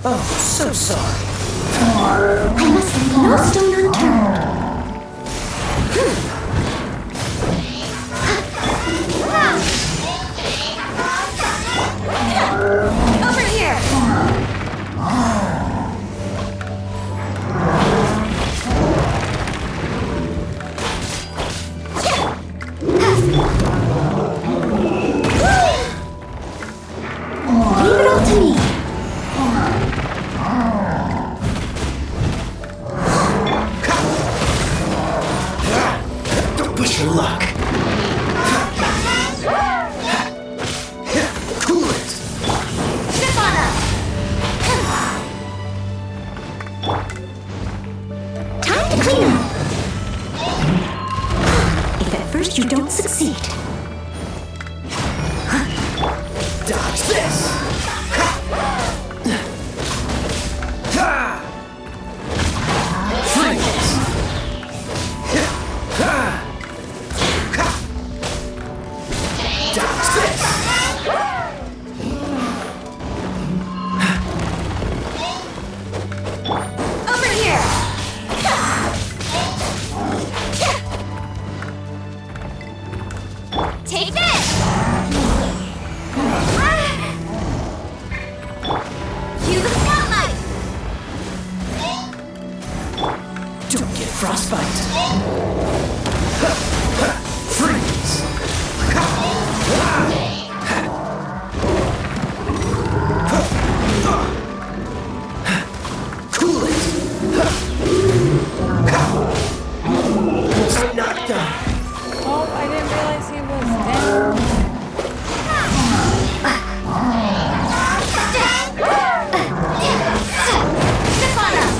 Oh, so sorry. I must Push your luck. Cool it. Step on up. Time to clean up. If at first you don't succeed, Dodge this. Freeze. Dodge this. Over here. Take this. Cue the spotlight. Don't get frostbite. Freeze. Cool it. Almost not done. Oh, I didn't realize he was down. Step on up.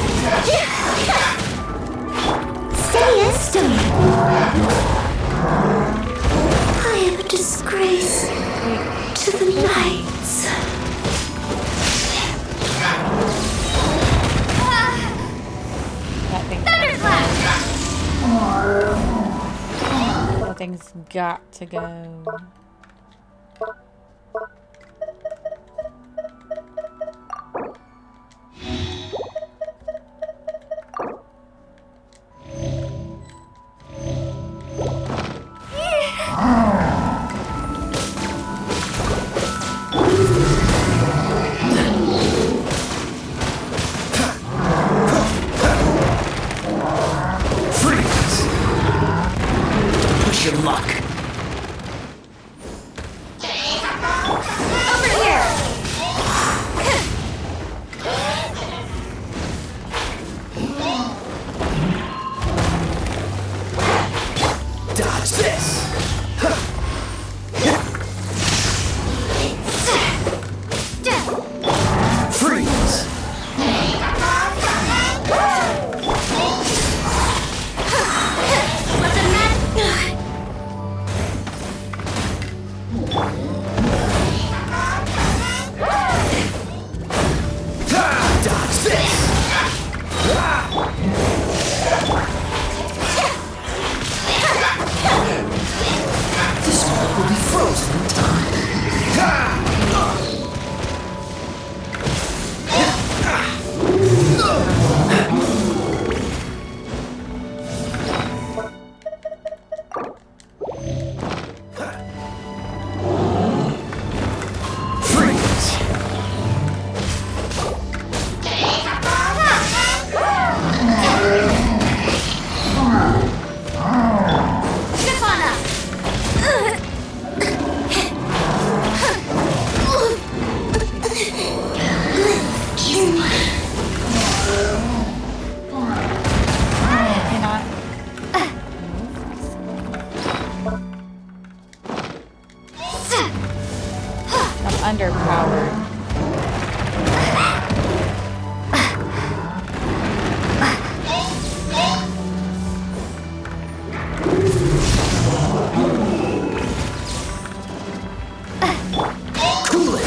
Steady as stone. I am a disgrace to the lights. That thing. Thunderclap. That thing's got to go. Freeze. Push your luck. Over here. Dodge this. Freeze. What's a mess? Dodge this. This one will be frozen in time. Freeze. Step on up. Cannot. I'm underpowered. Cool it.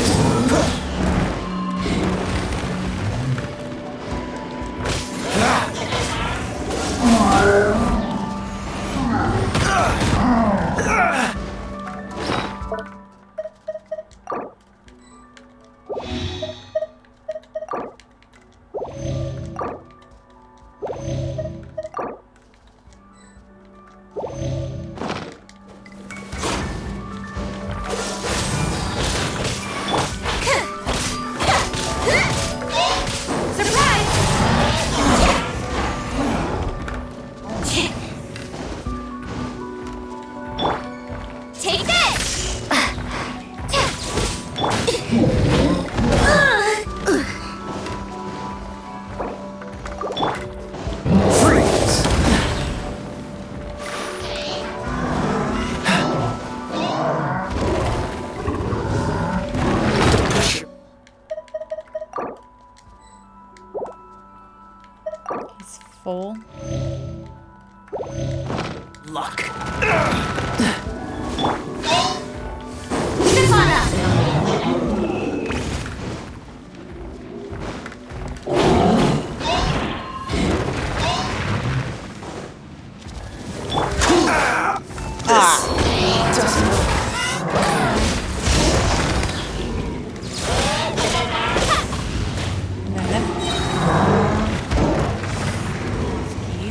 luck. Zip on up!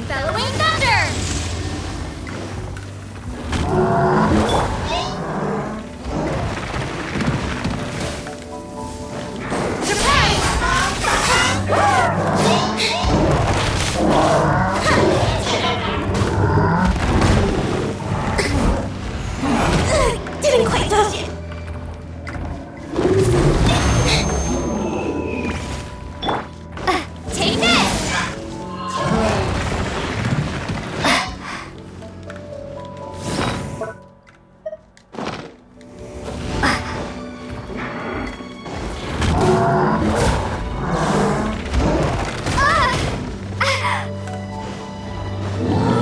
Bellowing thunder! Didn't quite touch it. Take this!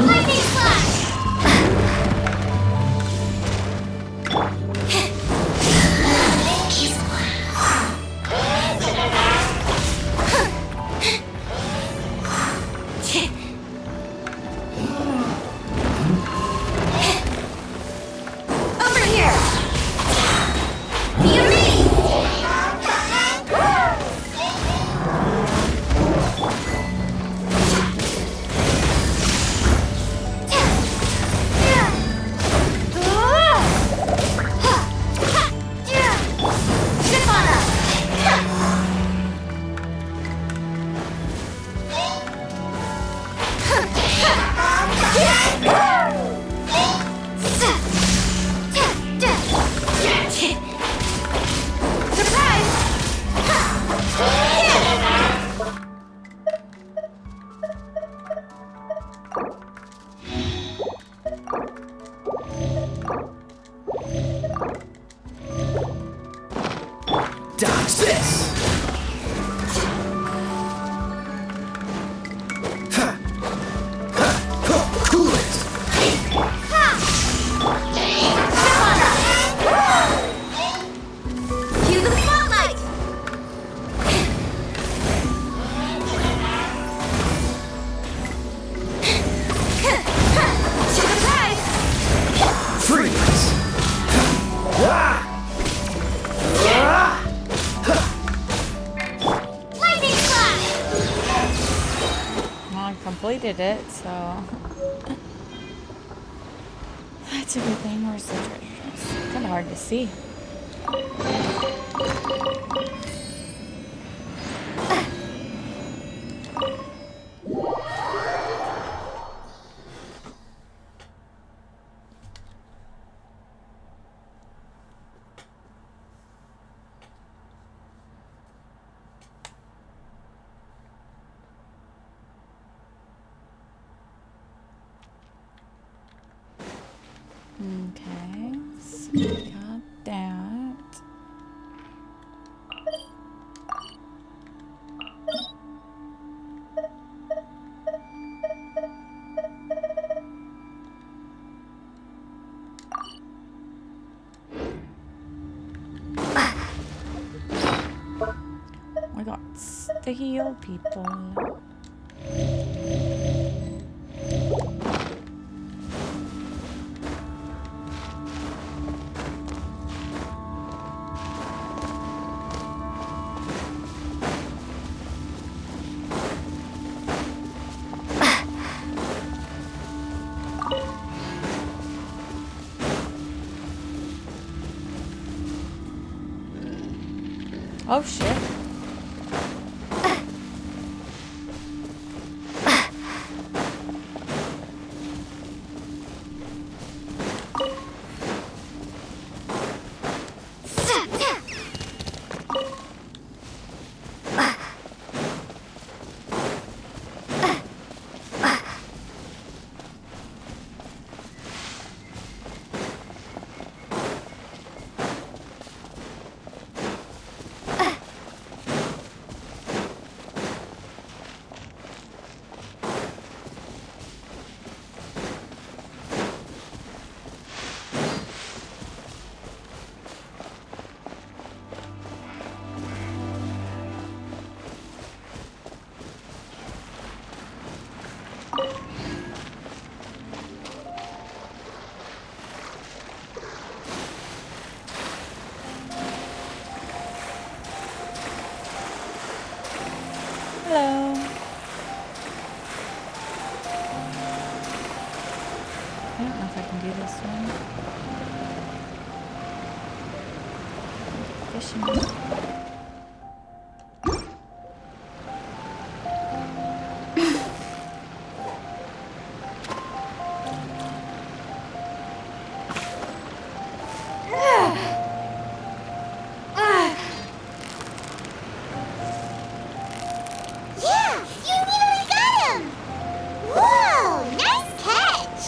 Lightning slash! Over here! Beauty! Zip on up! Surprise! Dodge this! Cool it! Cue the spotlight! Surprise! Freeze! Lightning slash! Well, I completed it, so that's a good thing. Where's the treasure chest? Kind of hard to see. Okay, so we got that. We got to heal people. Oh shit. don't know if I can do this one. Fishing. Yeah, you nearly got him! Whoa, nice catch!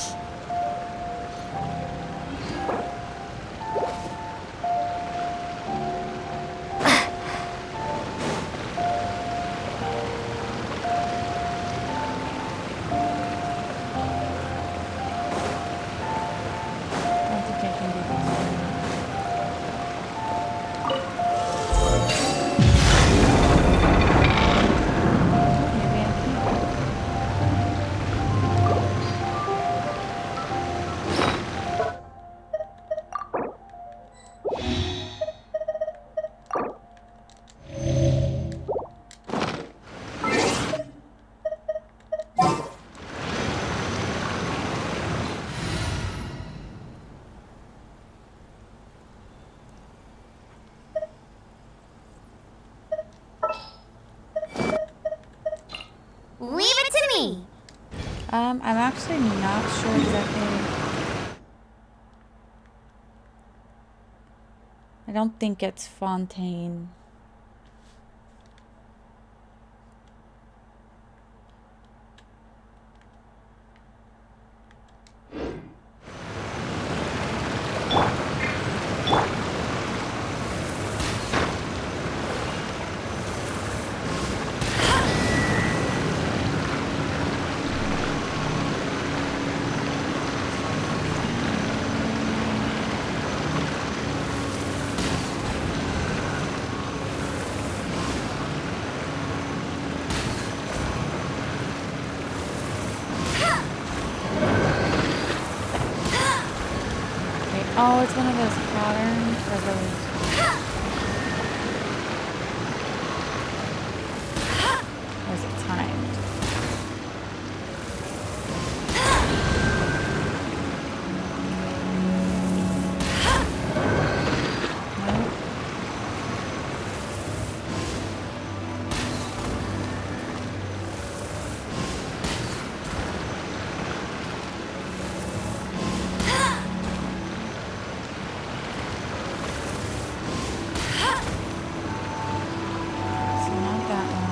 I don't think I can do this one. Maybe I can. Leave it to me! I'm actually not sure exactly. I don't think it's Fontaine. Oh, it's one of those patterns or those. Or is it timed? Nope. So not that one.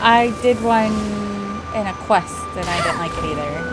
I did one in a quest and I didn't like it either.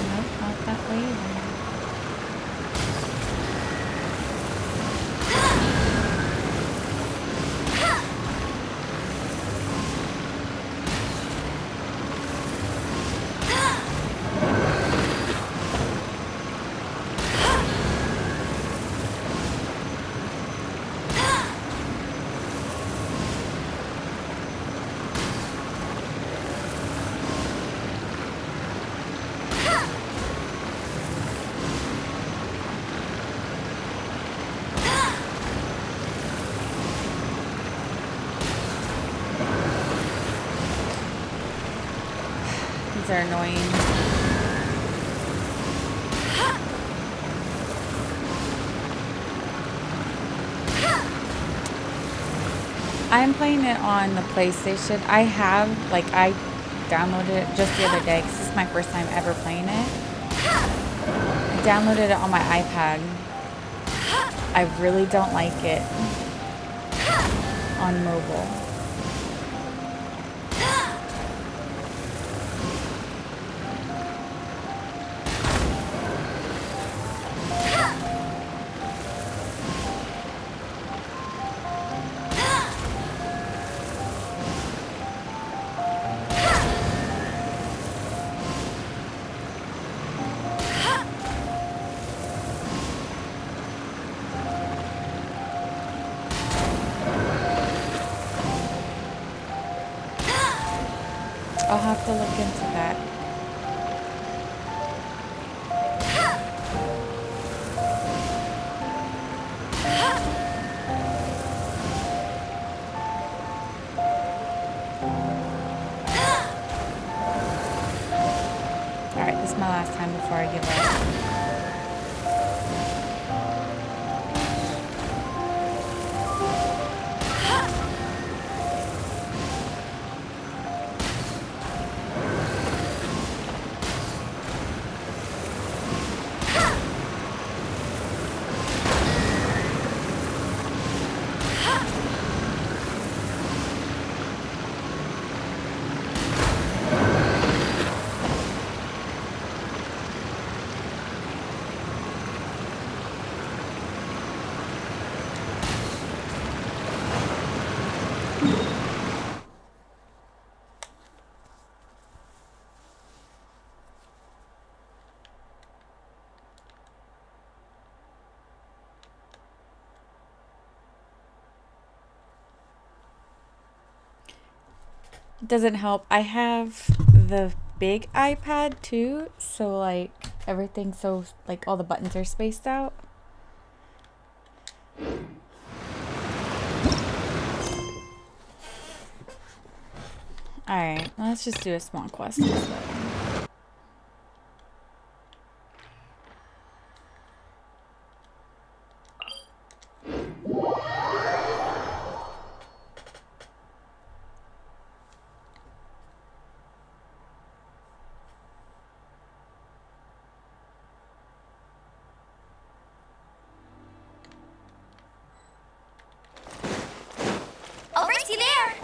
Nope, not that way either. These are annoying. I'm playing it on the PlayStation. I downloaded it just the other day because this is my first time ever playing it. I downloaded it on my iPad. I really don't like it on mobile. I'll have to look into that. Alright, this is my last time before I give up. It doesn't help. I have the big iPad too, so like everything's so like all the buttons are spaced out. Alright, let's just do a small quest instead. I'll race you there!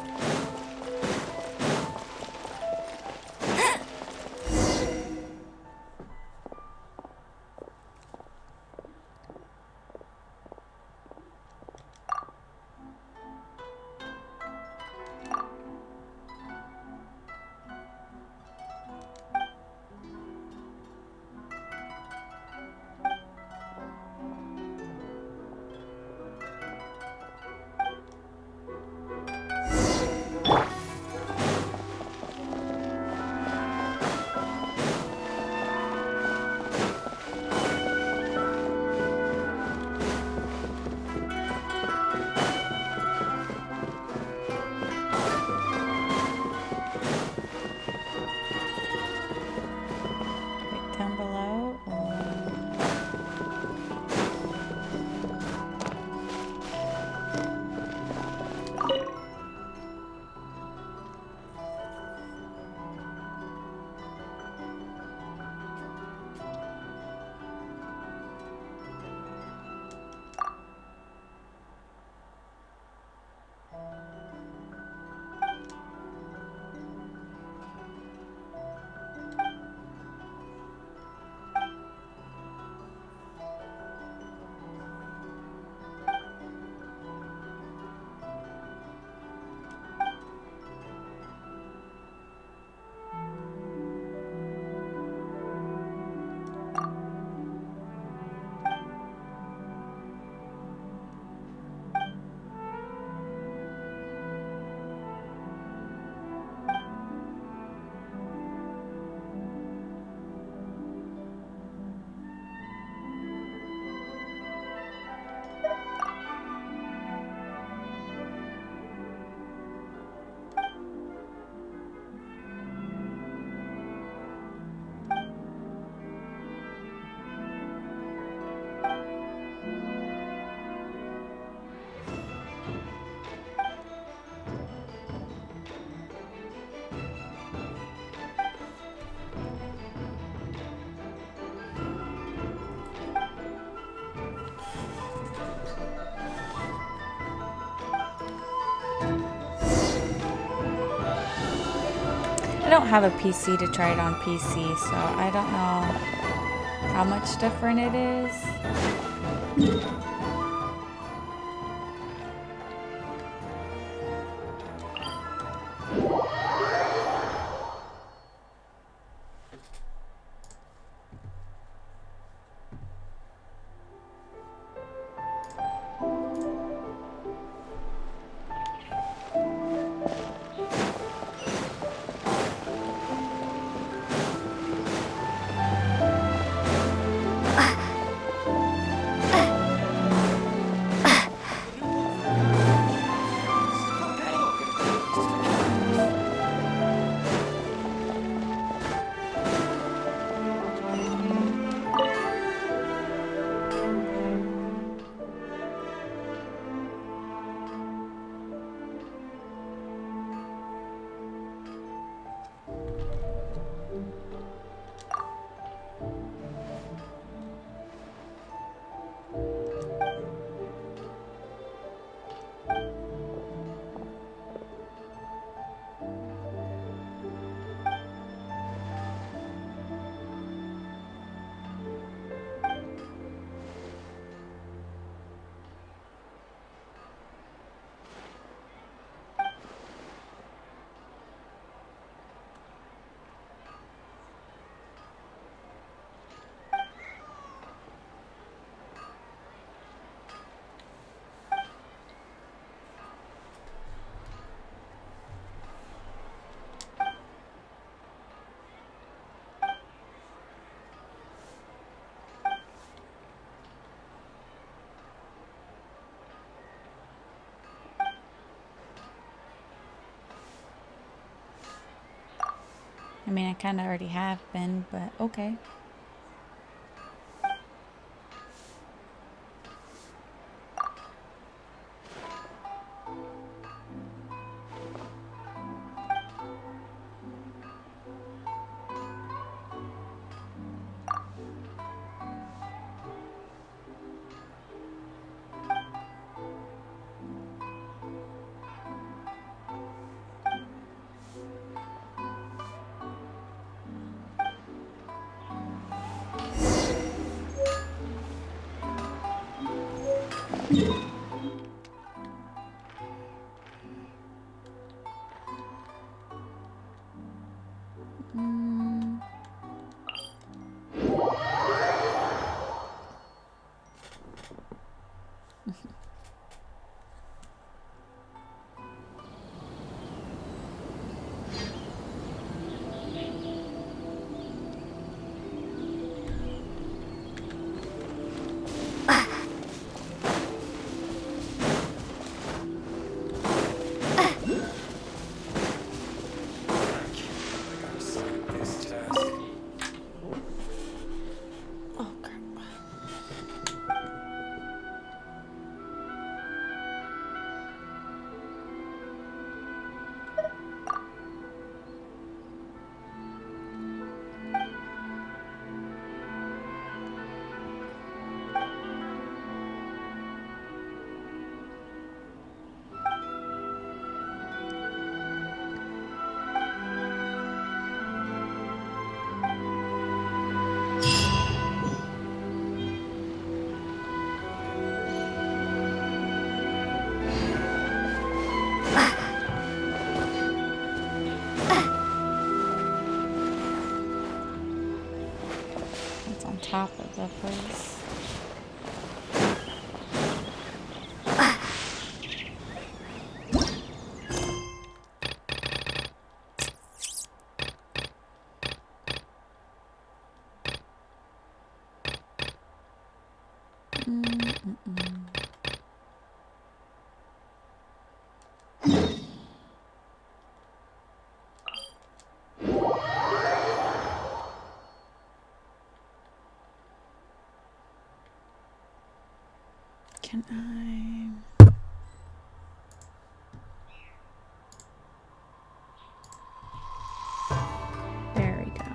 don't have a PC to try it on PC, so I don't know how much different it is. I mean, I kind of already have been, but okay. Top of the place. Can I? There we go.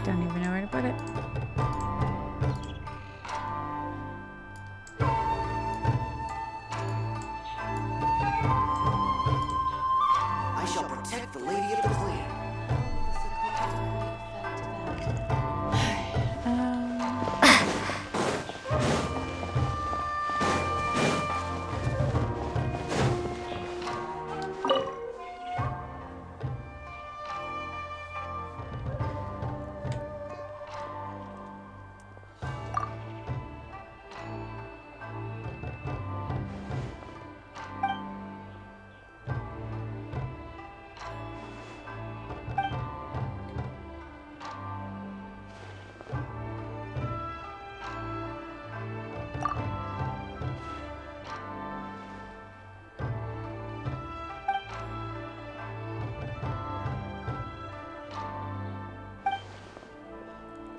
Don't even know where to put it.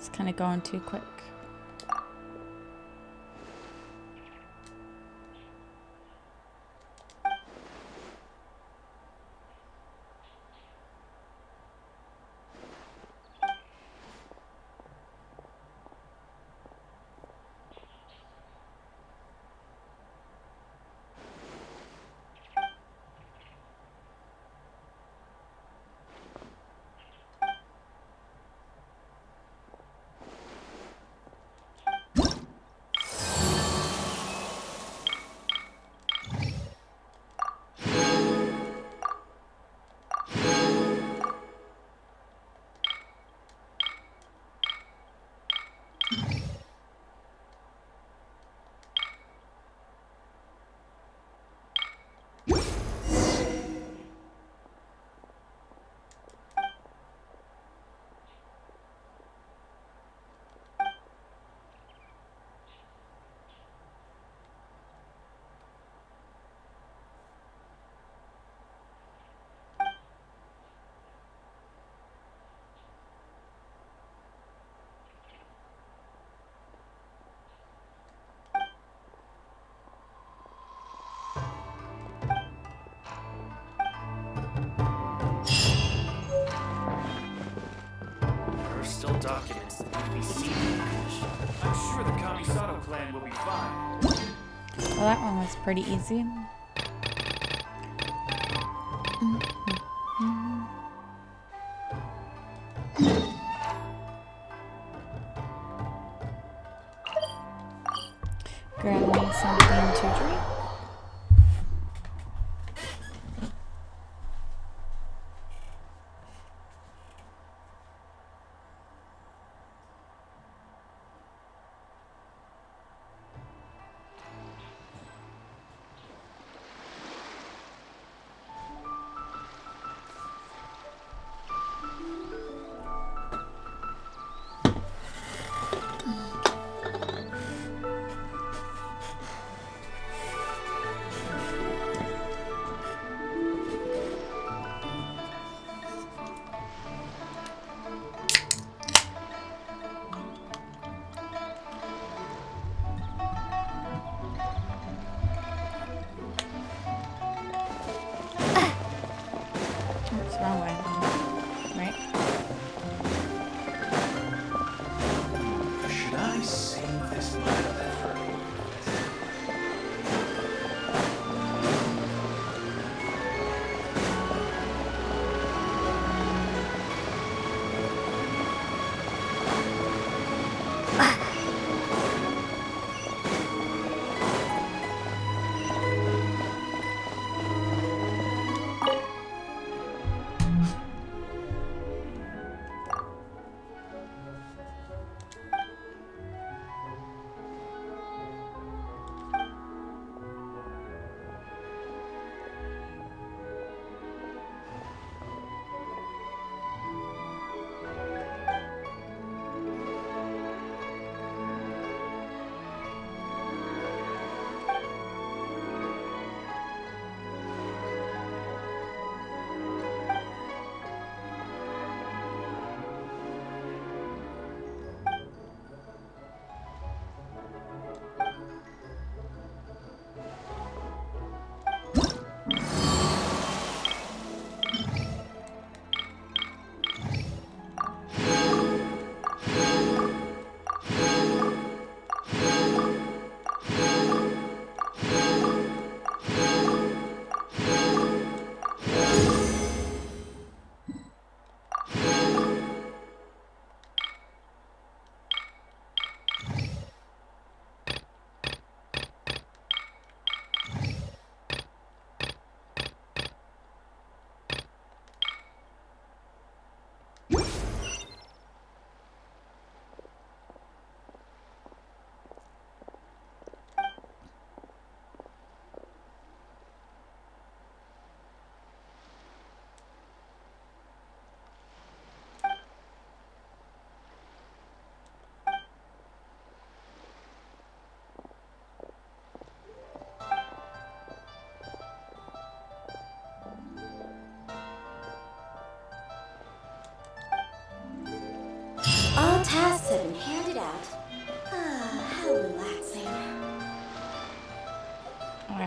It's kind of going too quick. Still documents that need to be seen in the commission. I'm sure the Kamisato clan will be fine. Well, that one was pretty easy. Grab me something to drink. What's wrong with it? Right? Should I save this letter?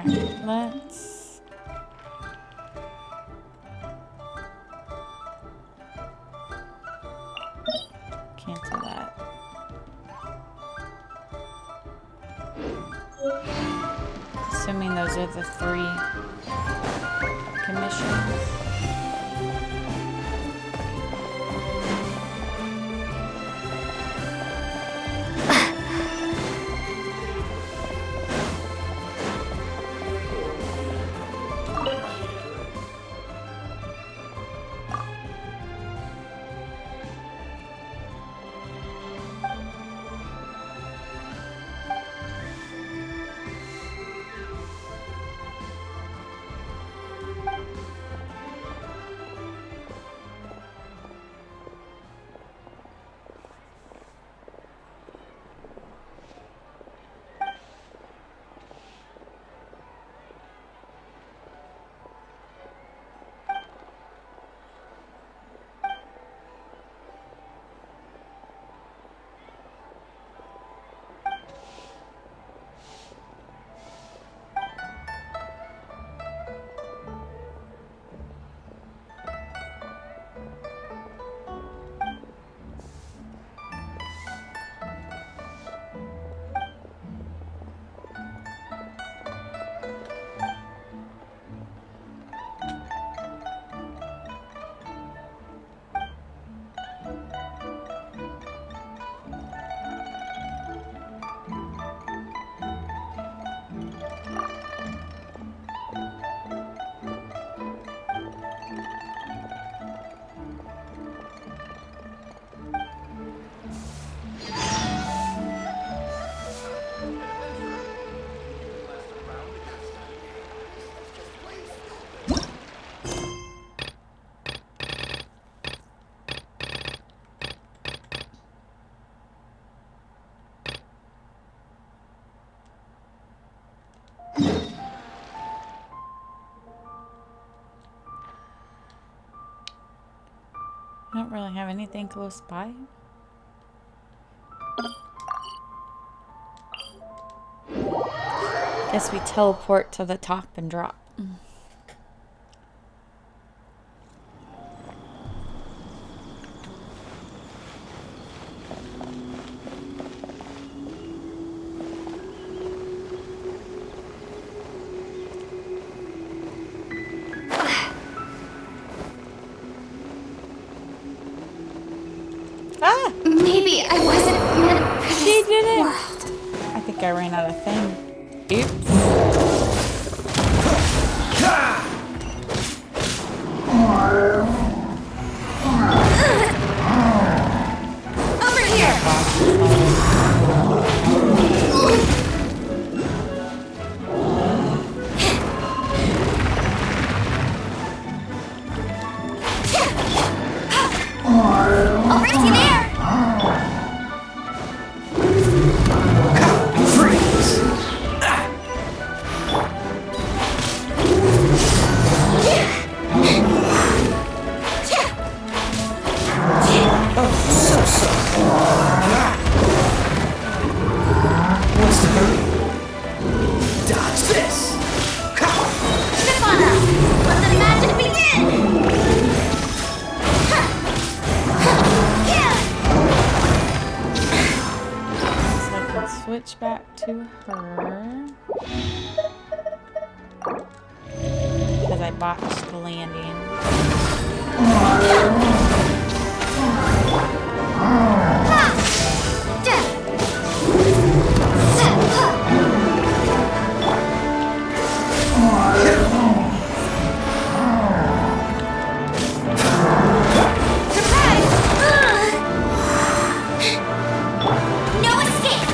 Let's... cancel that. Assuming those are the 3 commissions. I don't really have anything close by. Guess we teleport to the top and drop. Maybe I wasn't meant for She this did it! world. I think I ran out of thing. Oops. Over here! I'll race you there! What's the hurry? Dodge this! Step on up! Let the magic begin! So I can switch back to her. Because I botched the landing. No escape!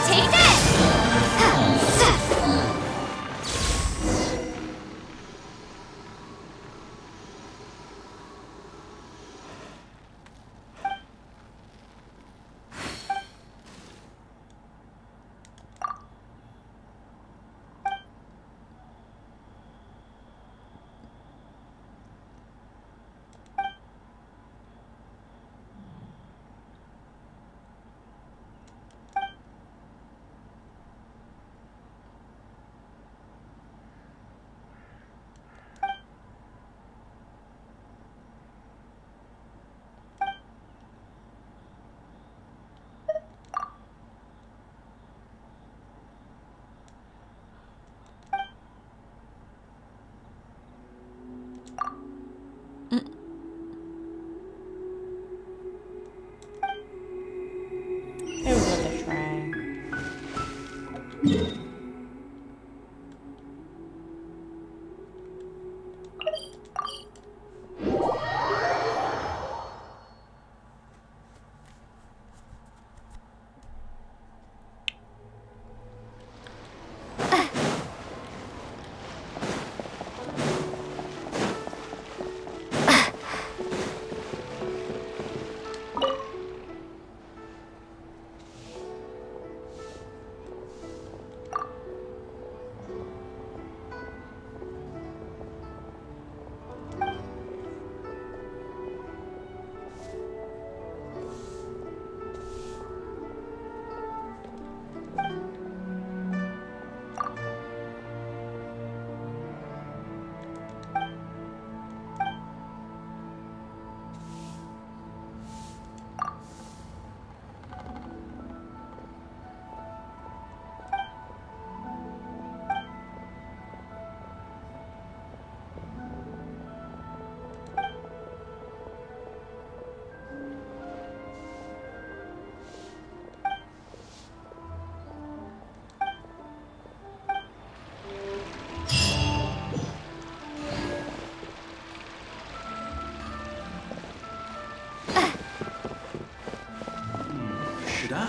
Take this!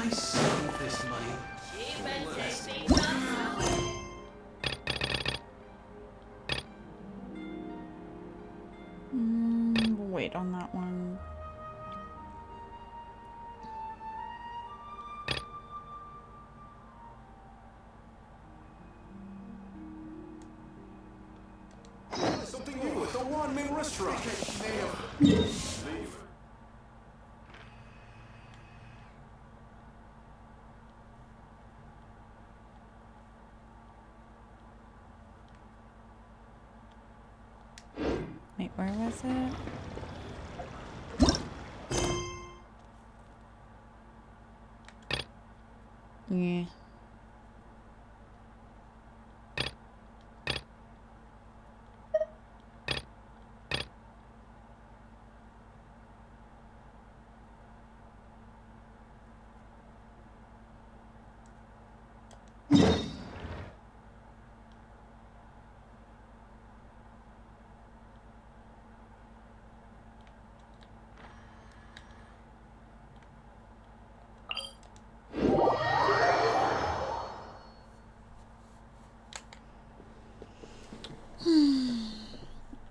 I saved this money. We'll wait on that one. Something new at the One Main Restaurant. Wait, where was it? Yeah.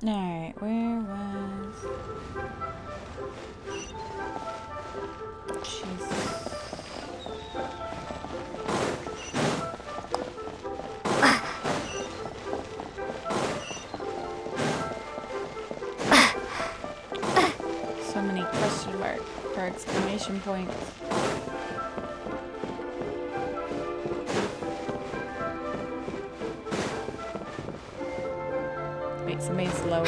Alright, where was... Jeez. So many question mark or exclamation points. Wait, somebody's lower.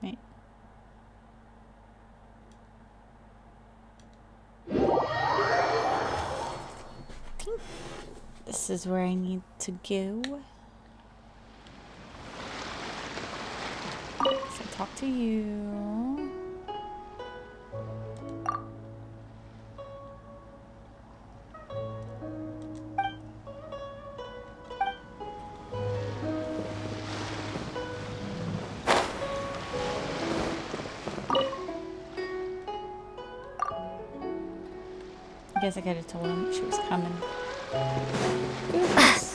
Wait. I think this is where I need to go. So talk to you. I guess I could have told him she was coming. Oops.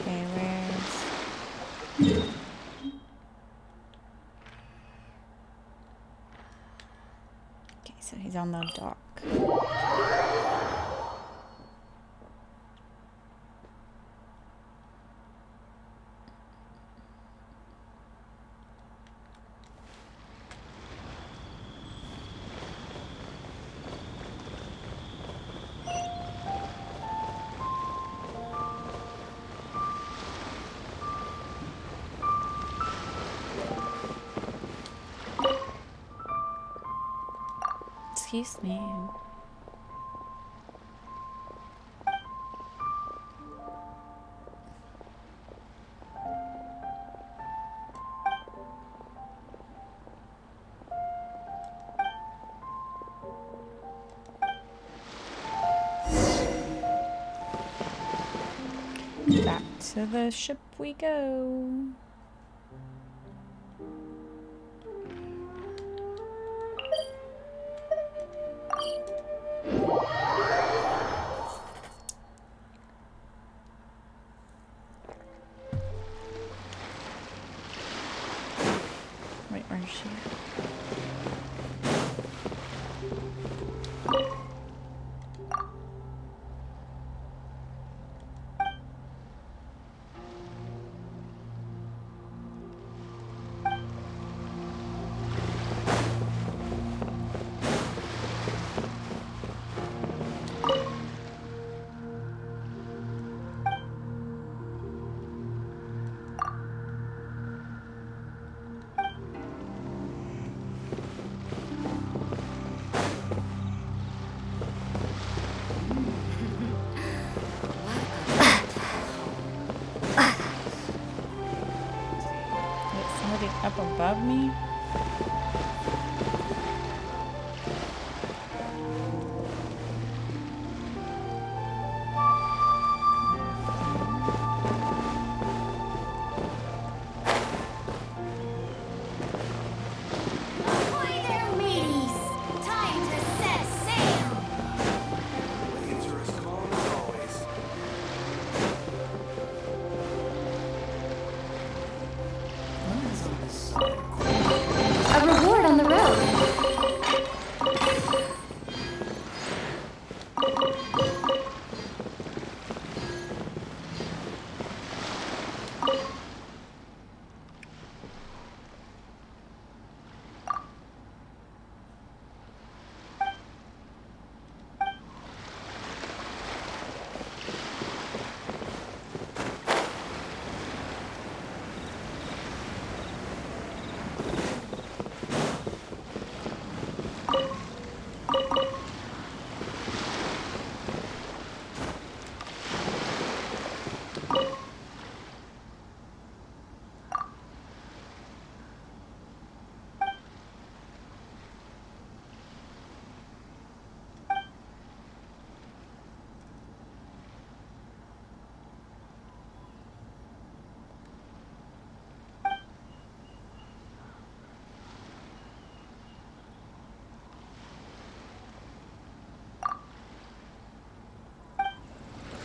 Okay, where's... Okay, so he's on the dock. Excuse me. Back to the ship we go. Wait, where is she? Up above me? Ahoy there, mateys! Time to set sail! Waves are as calm as always. What is on this side? A reward on the road.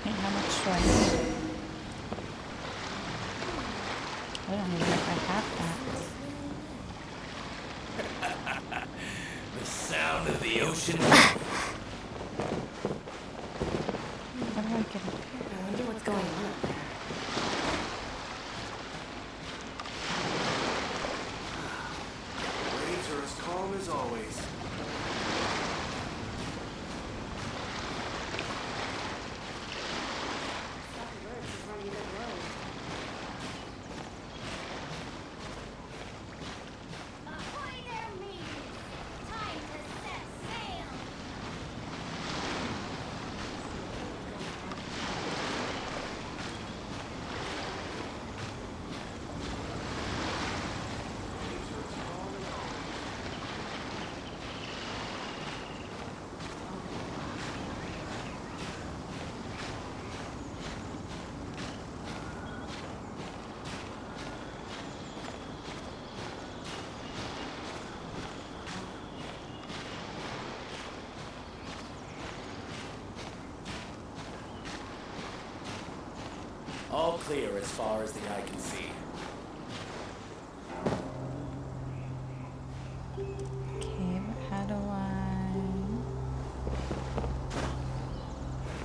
Hey, how much do I need? I don't even know if I have that. The sound of the ocean. How do I get up here? I wonder what's going on up there. Waves are as calm as always. Ahoy there, mateys! Time to set sail! All clear as far as the eye can see. Okay, but how do I...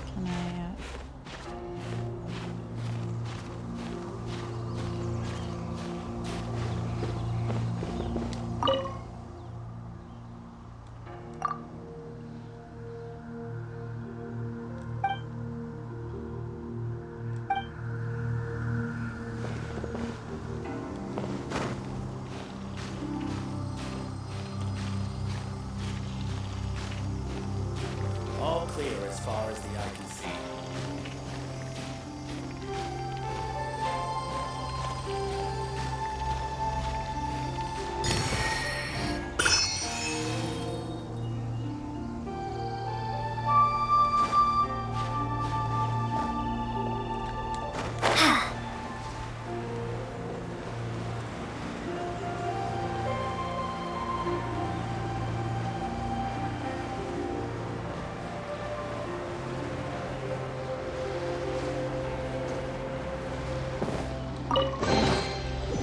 Can I... clear as far as the eye can see.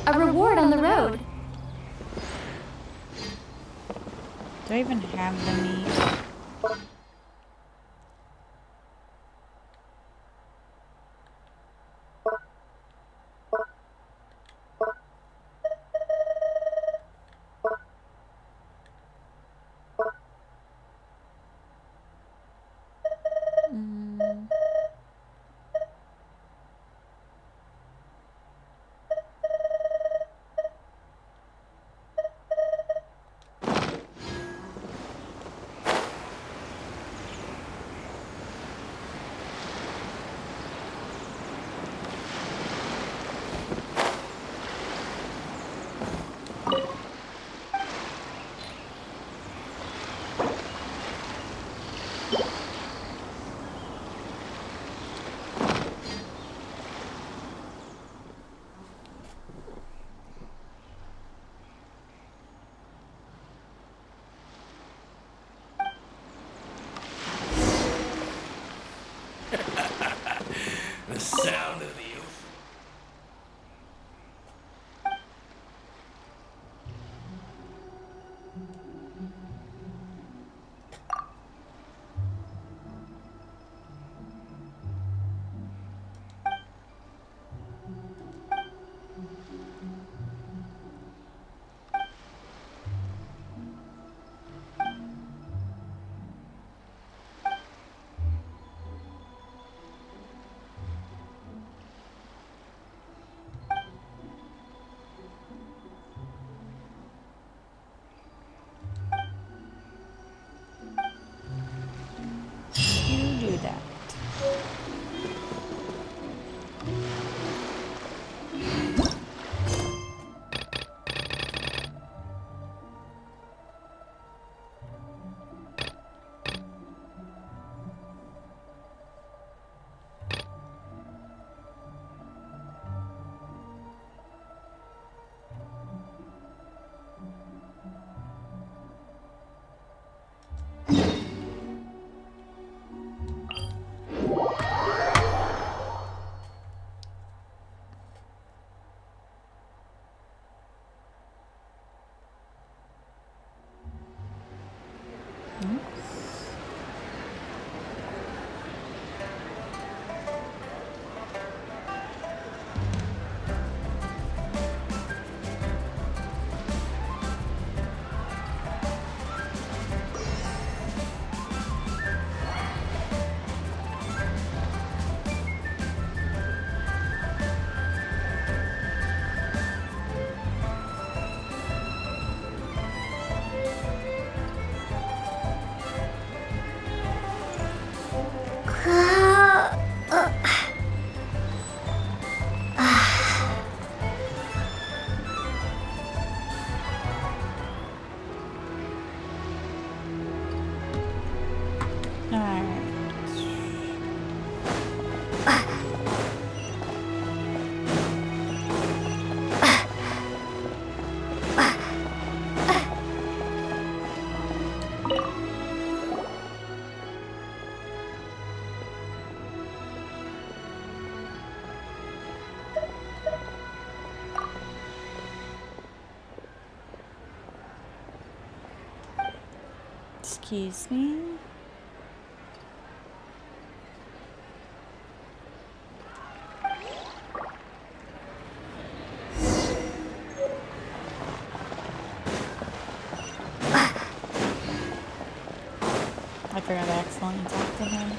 A reward on the road. Do I even have the meat? The sound of the oof. You do that. Excuse me? I forgot I accidentally talked to him.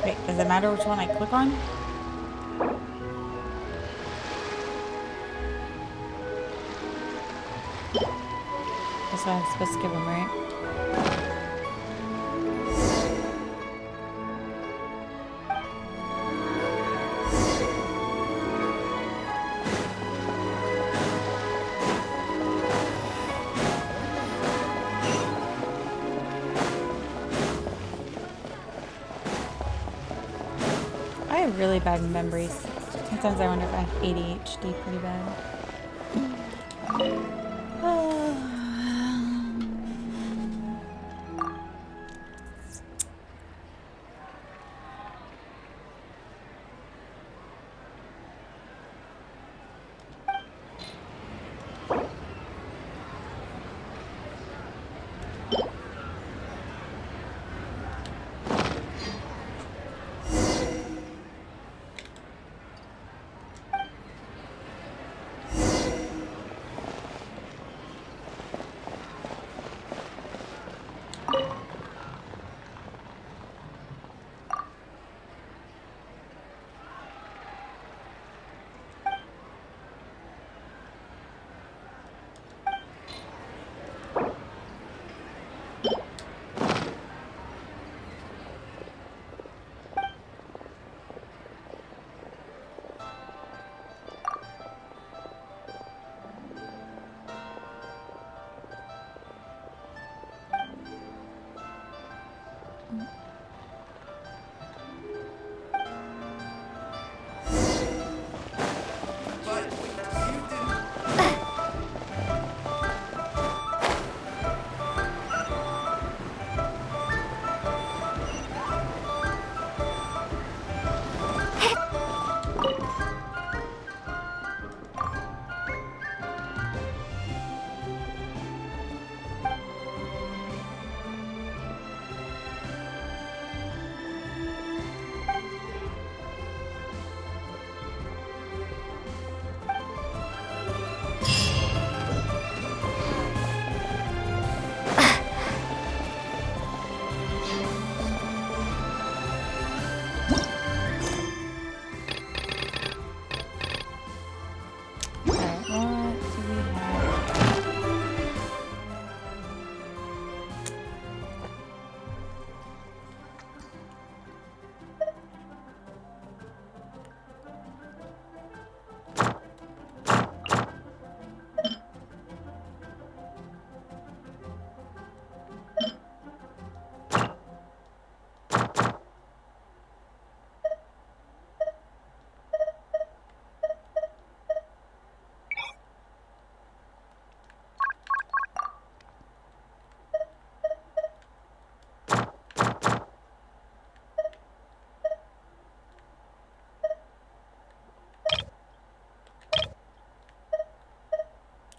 Wait, does it matter which one I click on? That's what I'm supposed to give him, right? I have really bad memories. Sometimes I wonder if I have ADHD pretty bad.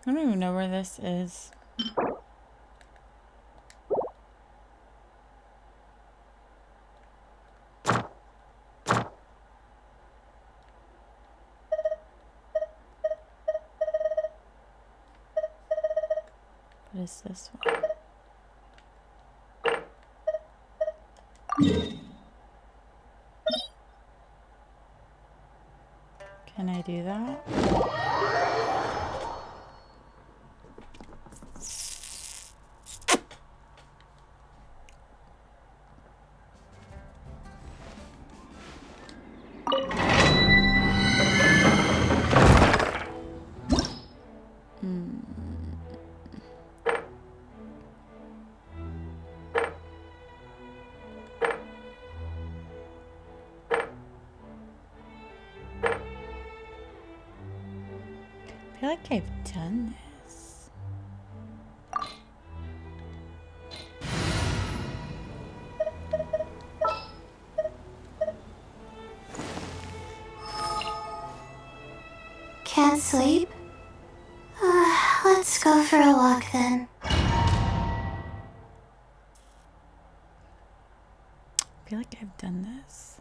I don't even know where this is. What is this one? Can I do that? I feel like I've done this. sleep? Let's go for a walk then. I feel like I've done this.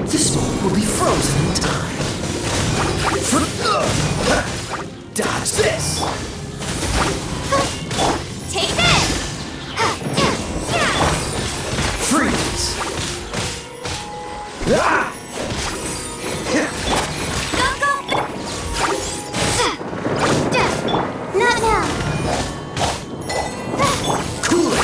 This moment will be frozen in time. Dodge this! Take this! Freeze! Ah! Not now. Cool it!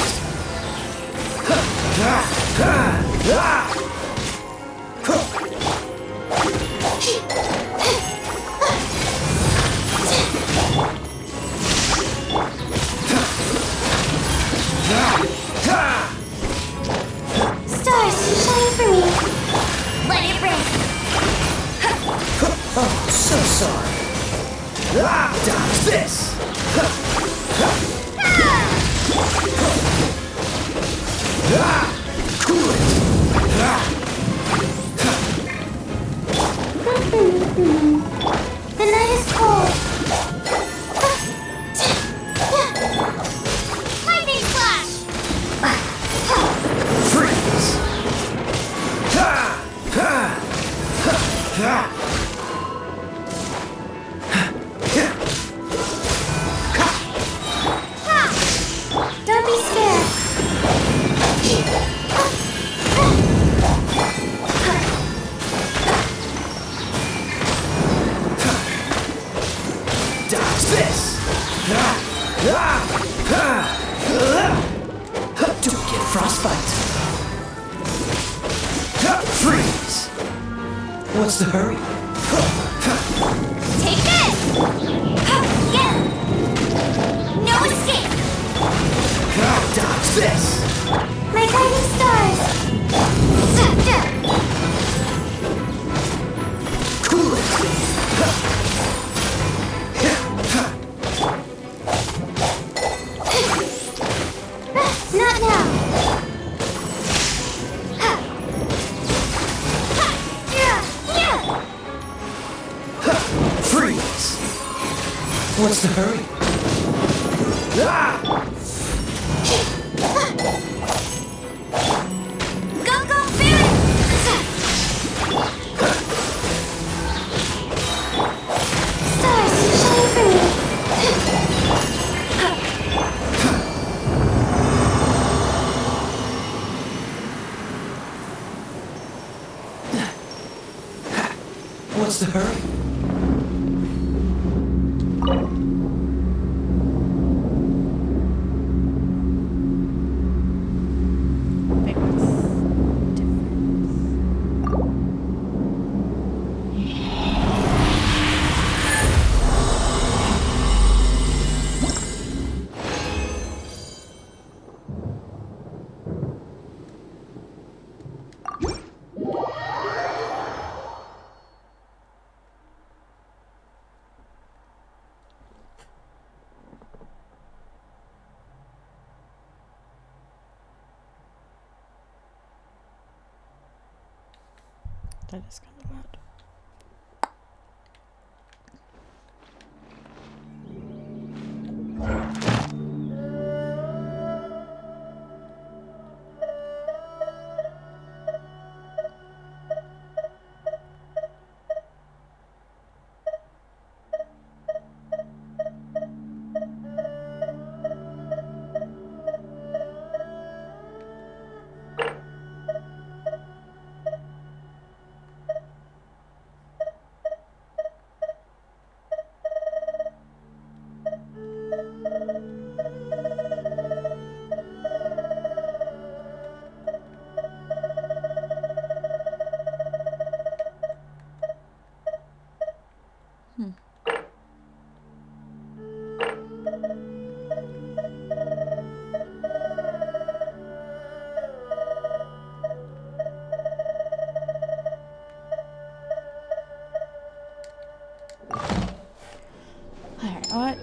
Stars, shine for me. Let it rain. Oh, so sorry. Dodge this! Cool it! The night is cold. Lightning flash! Freeze! Don't be scared. Dodge this! Don't get frostbite. Freeze! What's the hurry? Take this! Yeah! No escape! Dodge this! My guiding stars! Cool it! Not now! Freeze! What's the hurry? Go, go, Fairy! Stars, shine for me. What's the hurry? Wait, what's the difference? That is kind of loud.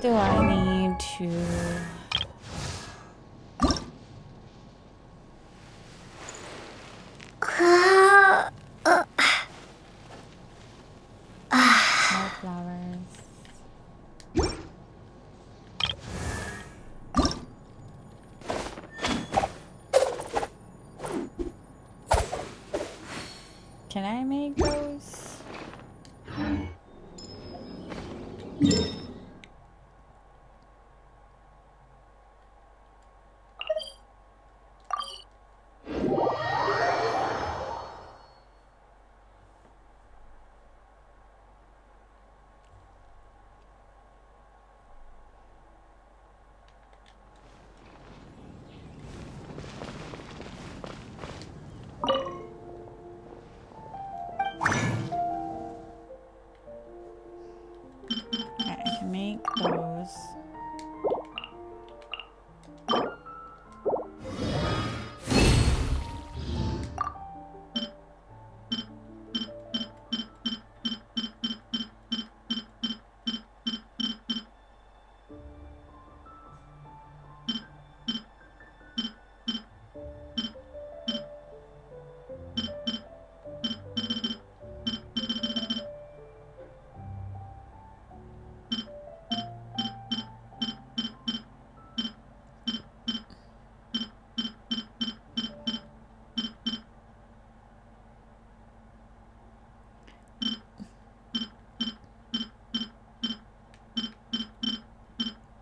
do I need to... More flowers. Can I make those? Okay, I can make those.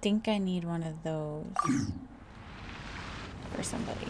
Think I need one of those for somebody.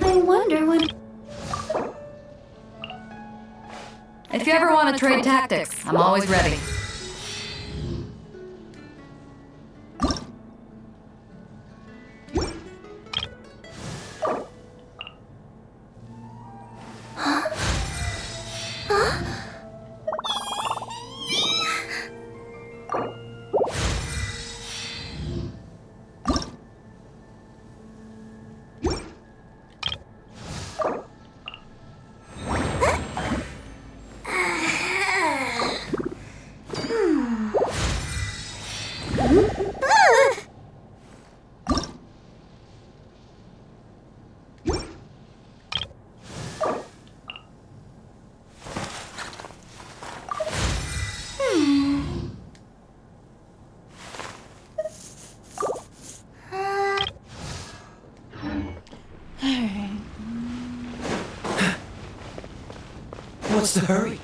I wonder what... If you ever want to trade tactics, I'm always ready. What's the hurry?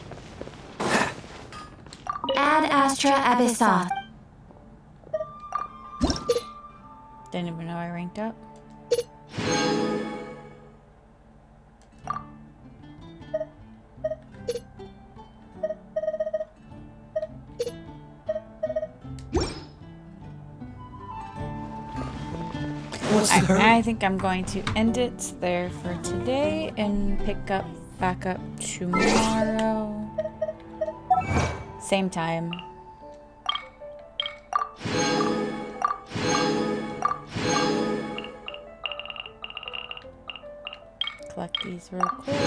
Ad Astra Abyssa. Didn't even know I ranked up. I think I'm going to end it there for today and pick up back up tomorrow. Same time. Collect these real quick.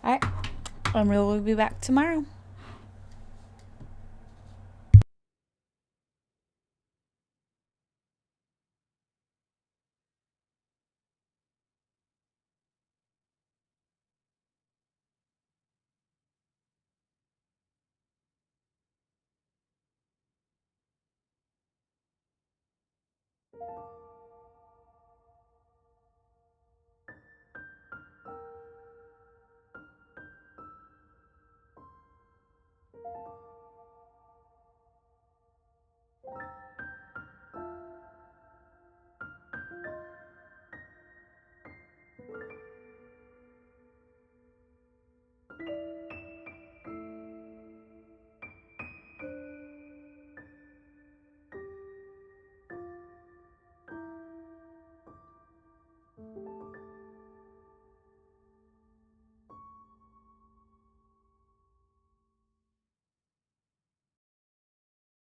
Alright, and we'll be back tomorrow.